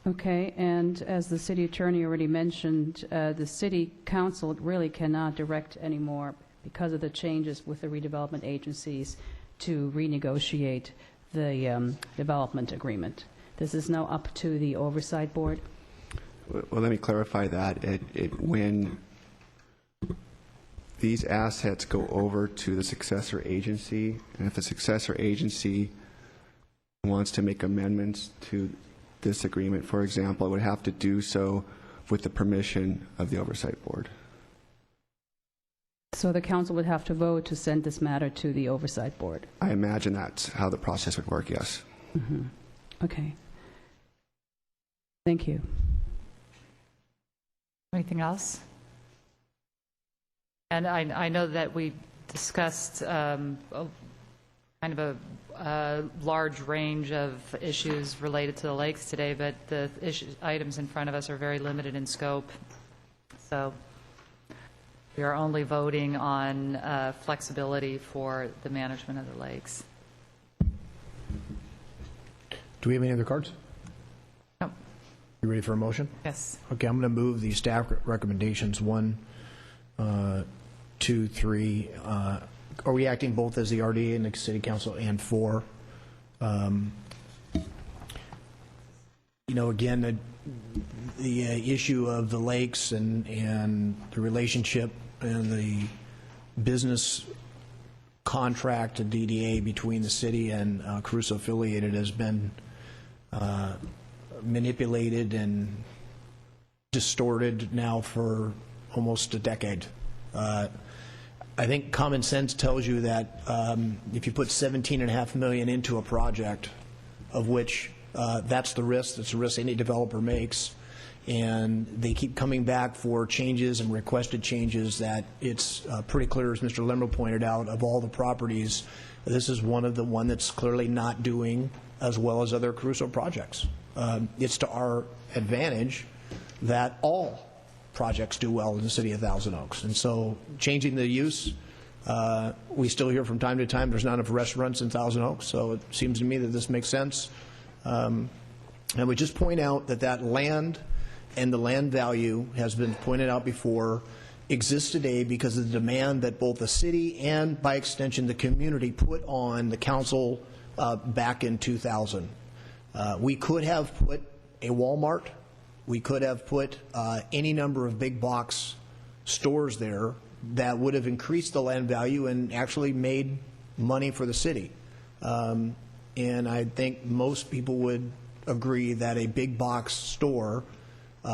Okay, and as the city attorney already mentioned, the city council really cannot direct anymore because of the changes with the redevelopment agencies to renegotiate the development agreement. This is now up to the oversight board. Well, let me clarify that. When these assets go over to the successor agency, and if the successor agency wants to make amendments to this agreement, for example, it would have to do so with the permission of the oversight board. So the council would have to vote to send this matter to the oversight board. I imagine that's how the process would work, yes. Mm-hmm. Okay. Thank you. Anything else? And I know that we discussed kind of a large range of issues related to the lakes today, but the items in front of us are very limited in scope. So we are only voting on flexibility for the management of the lakes. Do we have any other cards? No. You ready for a motion? Yes. Okay, I'm going to move the staff recommendations 1, 2, 3. Are we acting both as the RDA and the City Council, and 4? Again, the issue of the lakes and the relationship and the business contract to DDA between the city and Caruso affiliated has been manipulated and distorted now for almost a decade. I think common sense tells you that if you put $17.5 million into a project, of which that's the risk any developer makes, and they keep coming back for changes and requested changes, that it's pretty clear, as Mr. Limmer pointed out, of all the properties, this is one that's clearly not doing as well as other Caruso projects. It's to our advantage that all projects do well in the city of Thousand Oaks. And so changing the use, we still hear from time to time there's not enough restaurants in Thousand Oaks, so it seems to me that this makes sense. And we just point out that land and the land value has been pointed out before, exists today because of the demand that both the city and, by extension, the community put on the council back in 2000. We could have put a Walmart. We could have put any number of big box stores there that would have increased the land value and actually made money for the city. And I think most people would agree that a big box store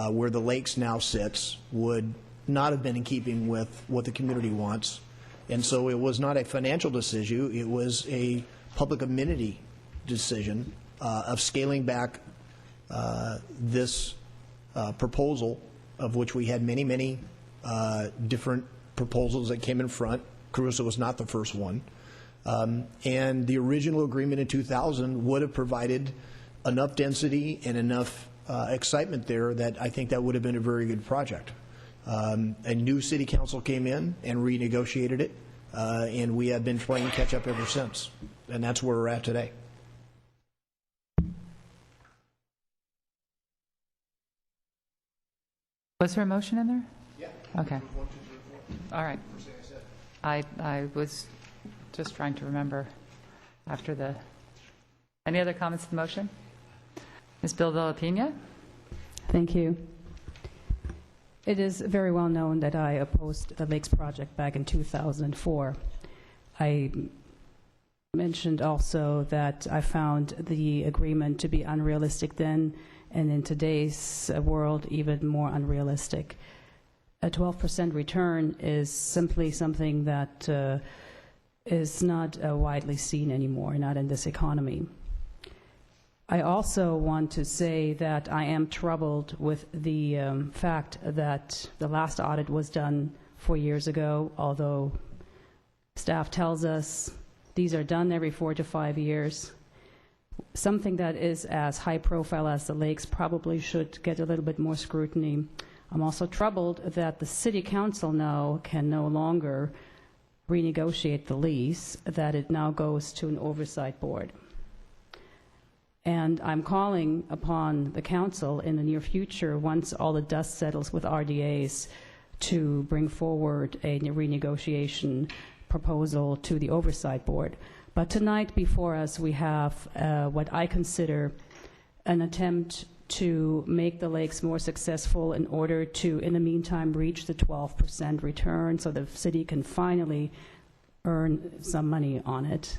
where the lakes now sits would not have been in keeping with what the community wants. And so it was not a financial decision, it was a public amenity decision of scaling back this proposal, of which we had many, many different proposals that came in front. Caruso was not the first one. And the original agreement in 2000 would have provided enough density and enough excitement there that I think that would have been a very good project. A new city council came in and renegotiated it, and we have been playing catch up ever since. And that's where we're at today. Was there a motion in there? Yeah. Okay. All right. I was just trying to remember after the... Any other comments to the motion? Ms. Bilbao-Pena? Thank you. It is very well known that I opposed the Lakes project back in 2004. I mentioned also that I found the agreement to be unrealistic then, and in today's world, even more unrealistic. A 12% return is simply something that is not widely seen anymore, not in this economy. I also want to say that I am troubled with the fact that the last audit was done 4 years ago, although staff tells us the These are done every 4 to 5 years. Something that is as high profile as the lakes probably should get a little bit more scrutiny. I'm also troubled that the city council now can no longer renegotiate the lease, that it now goes to an oversight board. And I'm calling upon the council in the near future, once all the dust settles with RDAs, to bring forward a renegotiation proposal to the oversight board. But tonight before us we have what I consider an attempt to make the lakes more successful in order to, in the meantime, reach the 12% return so the city can finally earn some money on it.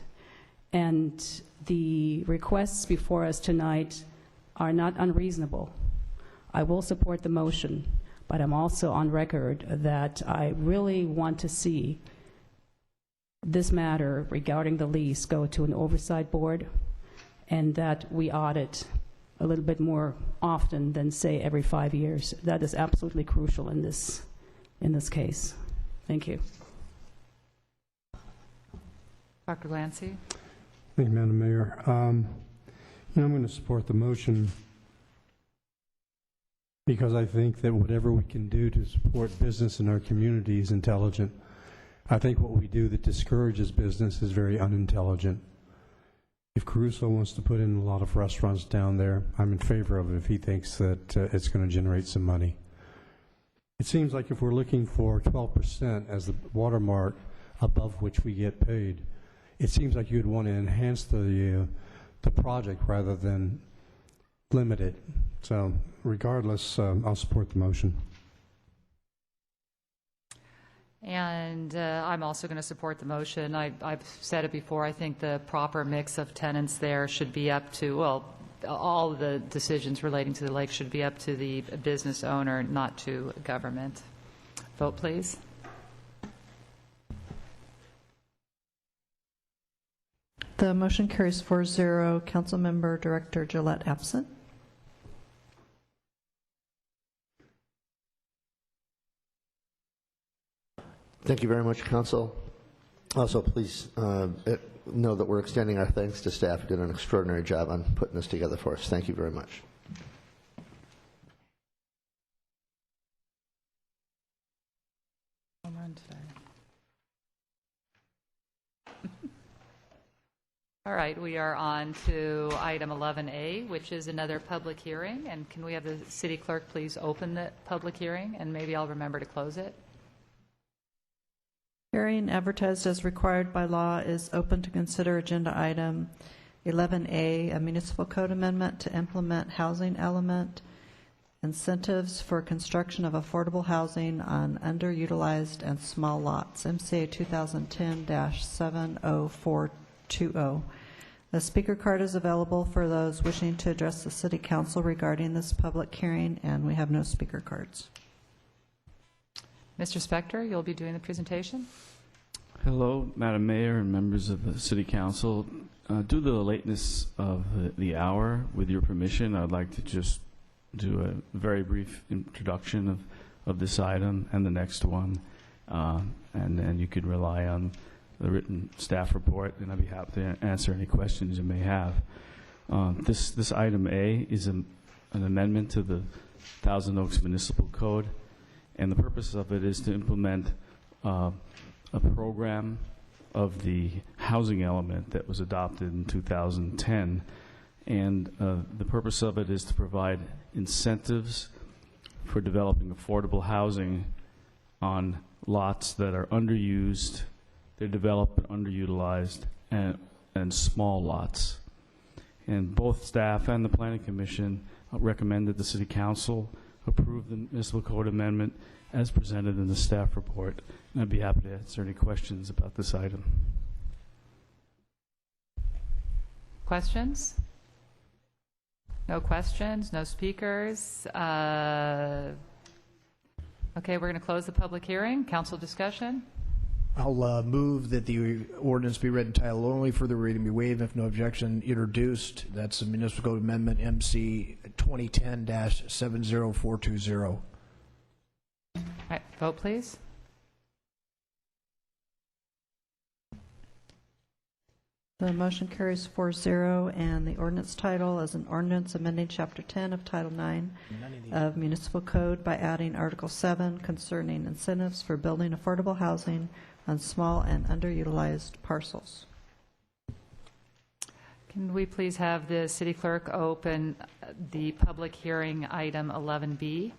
And the requests before us tonight are not unreasonable. I will support the motion, but I'm also on record that I really want to see this matter regarding the lease go to an oversight board, and that we audit a little bit more often than, say, every 5 years. That is absolutely crucial in this case. Thank you. Dr. Lancy? Thank you, Madam Mayor. I'm going to support the motion because I think that whatever we can do to support business in our community is intelligent. I think what we do that discourages business is very unintelligent. If Caruso wants to put in a lot of restaurants down there, I'm in favor of it if he thinks that it's going to generate some money. It seems like if we're looking for 12% as the watermark above which we get paid, it seems like you'd want to enhance the project rather than limit it. So regardless, I'll support the motion. And I'm also going to support the motion. I've said it before. I think the proper mix of tenants there should be up to, well, all of the decisions relating to the lake should be up to the business owner, not to government. Vote, please. The motion carries 4-0. Councilmember Director Gillette absent. Thank you very much, Council. Also, please know that we're extending our thanks to staff who did an extraordinary job on putting this together for us. Thank you very much. All right, we are on to item 11A, which is another public hearing. And can we have the city clerk please open the public hearing, and maybe I'll remember to close it. Hearing advertised as required by law is open to consider agenda item 11A, a municipal code amendment to implement housing element incentives for construction of affordable housing on underutilized and small lots, MCA 2010-70420. A speaker card is available for those wishing to address the City Council regarding this public hearing, and we have no speaker cards. Mr. Spector, you'll be doing the presentation. Hello, Madam Mayor and members of the City Council. Due to the lateness of the hour, with your permission, I'd like to just do a very brief introduction of this item and the next one, and then you could rely on the written staff report, and I'd be happy to answer any questions you may have. This item A is an amendment to the Thousand Oaks Municipal Code, and the purpose of it is to implement a program of the housing element that was adopted in 2010. And the purpose of it is to provide incentives for developing affordable housing on lots that are underused, they're developed but underutilized, and small lots. And both staff and the Planning Commission recommend that the City Council approve the municipal code amendment as presented in the staff report. And I'd be happy to answer any questions about this item. Questions? No questions, no speakers. Okay, we're going to close the public hearing. Council discussion? I'll move that the ordinance be read in title only, further reading be waived if no objection introduced. That's the Municipal Code Amendment MC 2010-70420. All right, vote please. The motion carries 4-0, and the ordinance title is an ordinance amending Chapter 10 of Title 9 of Municipal Code by adding Article 7 concerning incentives for building affordable housing on small and underutilized parcels. Can we please have the city clerk open the public hearing item 11B?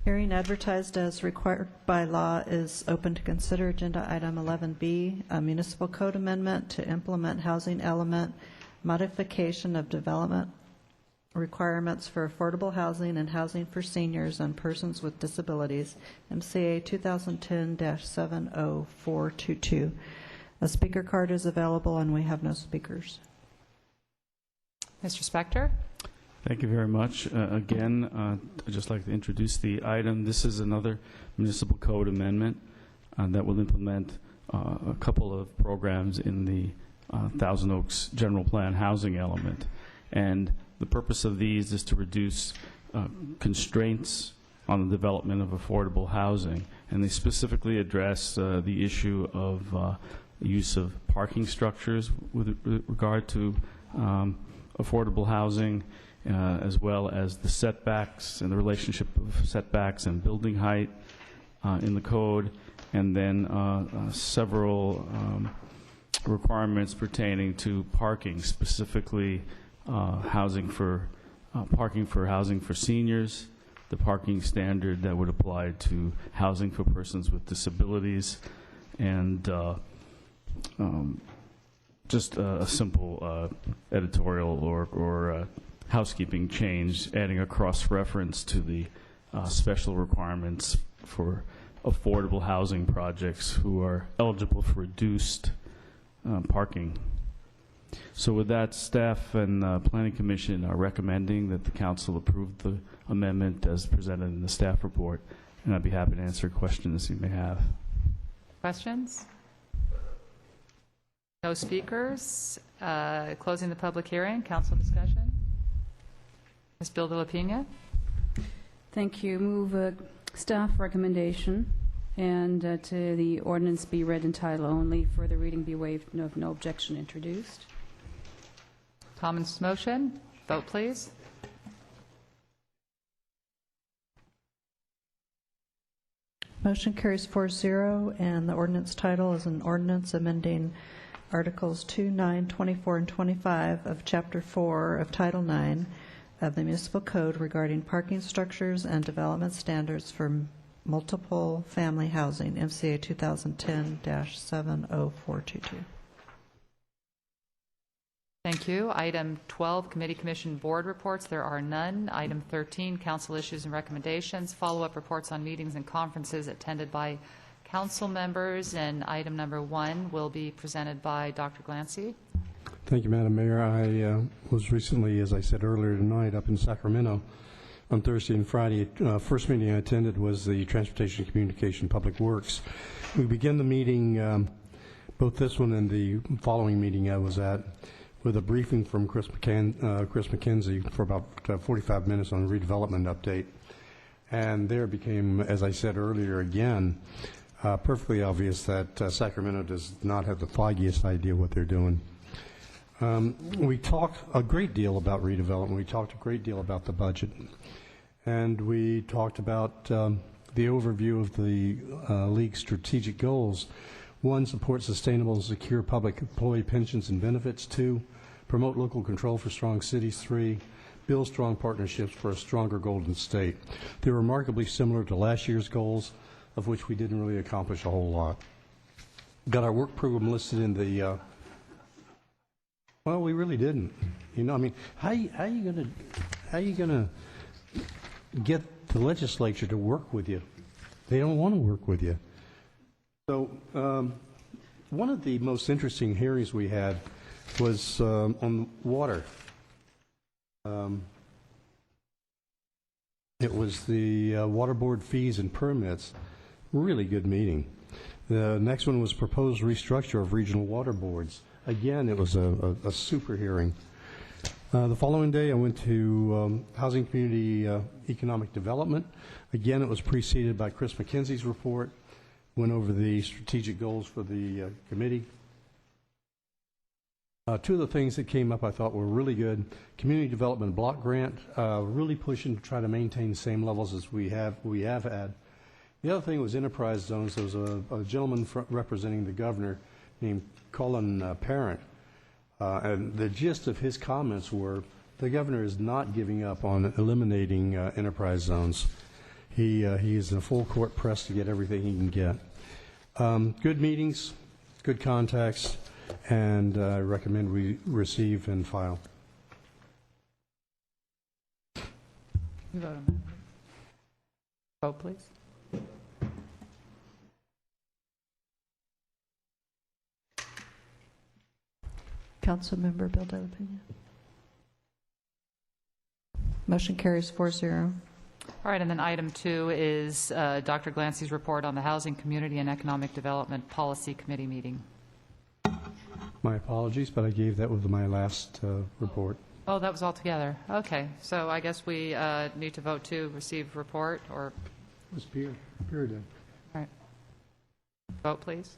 Hearing advertised as required by law is open to consider agenda item 11B, a municipal code amendment to implement housing element modification of development requirements for affordable housing and housing for seniors and persons with disabilities, MCA 2010-70422. A speaker card is available, and we have no speakers. Mr. Spector? Thank you very much. Again, I'd just like to introduce the item. This is another municipal code amendment that will implement a couple of programs in the Thousand Oaks General Plan housing element. And the purpose of these is to reduce constraints on the development of affordable housing. And they specifically address the issue of use of parking structures with regard to affordable housing, as well as the setbacks and the relationship of setbacks and building height in the code, and then several requirements pertaining to parking, specifically parking for housing for seniors, the parking standard that would apply to housing for persons with disabilities, and just a simple editorial or housekeeping change, adding a cross-reference to the special requirements for affordable housing projects who are eligible for reduced parking. So with that, staff and Planning Commission are recommending that the council approve the amendment as presented in the staff report, and I'd be happy to answer questions you may have. Questions? No speakers. Closing the public hearing. Council discussion. Ms. Bilde-Lapina? Thank you. Move staff recommendation and to the ordinance be read in title only. Further reading be waived. No objection introduced. Comments, motion. Vote, please. Motion carries 4-0, and the ordinance title is an ordinance amending Articles 2, 9, 24, and 25 of Chapter 4 of Title 9 of the Municipal Code regarding parking structures and development standards for multiple family housing, MCA 2010-70422. Thank you. Item 12, Committee Commission Board Reports. There are none. Item 13, Council Issues and Recommendations. Follow-up reports on meetings and conferences attended by council members. And item number 1 will be presented by Dr. Glancy. Thank you, Madam Mayor. I was recently, as I said earlier tonight, up in Sacramento on Thursday and Friday. First meeting I attended was the Transportation, Communication, Public Works. We began the meeting, both this one and the following meeting I was at, with a briefing from Chris McKenzie for about 45 minutes on redevelopment update. And there became, as I said earlier again, perfectly obvious that Sacramento does not have the foggiest idea what they're doing. We talked a great deal about redevelopment. We talked a great deal about the budget. And we talked about the overview of the League's strategic goals. 1, support sustainable and secure public employee pensions and benefits. 2, promote local control for strong cities. 3, build strong partnerships for a stronger Golden State. They're remarkably similar to last year's goals, of which we didn't really accomplish a whole lot. Got our work program listed in the well, we really didn't. You know, I mean, how you gonna get the legislature to work with you? They don't want to work with you. So one of the most interesting hearings we had was on water. It was the water board fees and permits. Really good meeting. The next one was proposed restructure of regional water boards. Again, it was a super hearing. The following day, I went to Housing Community Economic Development. Again, it was preceded by Chris McKenzie's report. went over the strategic goals for the committee. Two of the things that came up I thought were really good. Community Development Block Grant, really pushing to try to maintain the same levels as we have had. The other thing was enterprise zones. There was a gentleman representing the governor named Colin Parent, and the gist of his comments were the governor is not giving up on eliminating enterprise zones. He is in a full court press to get everything he can get. Good meetings, good contacts, and I recommend we receive and file. You vote on that. Vote, please. Councilmember Bill De La Pena. Motion carries 4-0. All right, and then item 2 is Dr. Glancy's report on the Housing, Community, and Economic Development Policy Committee meeting. My apologies, but I gave that with my last report. Oh, that was all together. Okay, so I guess we need to vote to receive report, or... It was Pierre did. All right. Vote, please.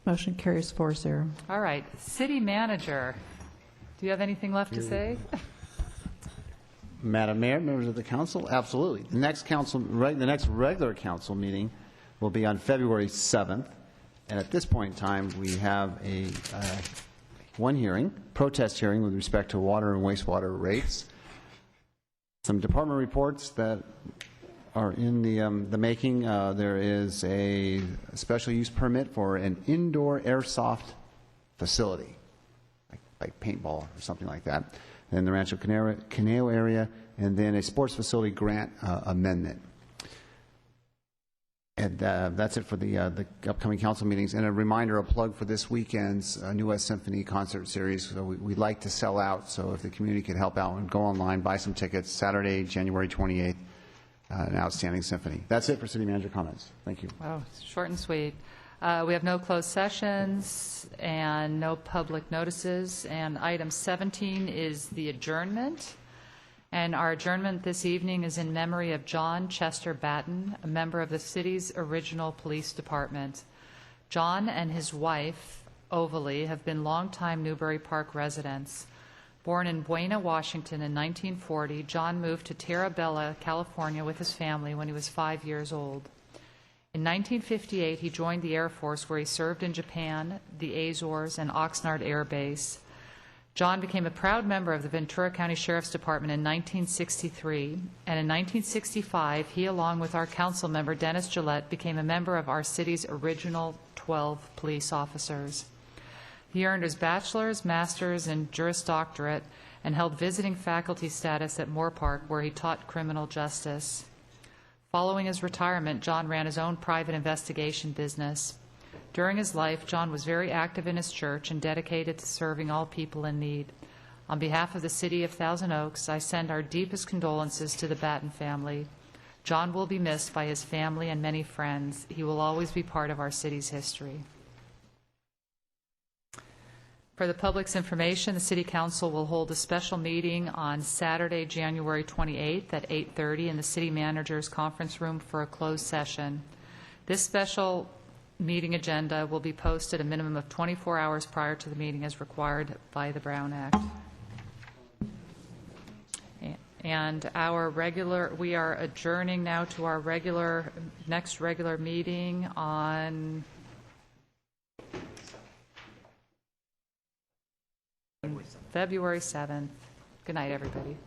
Motion carries 4-0. All right, City Manager, do you have anything left to say? Madam Mayor, members of the council, absolutely. The next regular council meeting will be on February 7th, and at this point in time, we have one hearing, protest hearing with respect to water and wastewater rates. Some department reports that are in the making. There is a special use permit for an indoor airsoft facility, like paintball or something like that, in the Rancho Caneo area, and then a sports facility grant amendment. And that's it for the upcoming council meetings. And a reminder, a plug for this weekend's New West Symphony concert series. So we'd like to sell out, so if the community could help out and go online, buy some tickets, Saturday, January 28th, an outstanding symphony. That's it for city manager comments. Thank you. Oh, short and sweet. We have no closed sessions and no public notices. And item 17 is the adjournment. And our adjournment this evening is in memory of John Chester Batten, a member of the city's original police department. John and his wife, Ovalie, have been longtime Newbury Park residents. Born in Buena, Washington in 1940, John moved to Terra Bella, California with his family when he was 5 years old. In 1958, he joined the Air Force, where he served in Japan, the Azores, and Oxnard Air Base. John became a proud member of the Ventura County Sheriff's Department in 1963, and in 1965, he, along with our council member Dennis Gillette, became a member of our city's original 12 police officers. He earned his bachelor's, master's, and Juris Doctorate, and held visiting faculty status at Moore Park, where he taught criminal justice. Following his retirement, John ran his own private investigation business. During his life, John was very active in his church and dedicated to serving all people in need. On behalf of the City of Thousand Oaks, I send our deepest condolences to the Batten family. John will be missed by his family and many friends. He will always be part of our city's history. For the public's information, the City Council will hold a special meeting on Saturday, January 28th at 8:30 in the City Manager's Conference Room for a closed session. This special meeting agenda will be posted a minimum of 24 hours prior to the meeting as required by the Brown Act. And we are adjourning now to our next regular meeting on February 7th. Good night, everybody.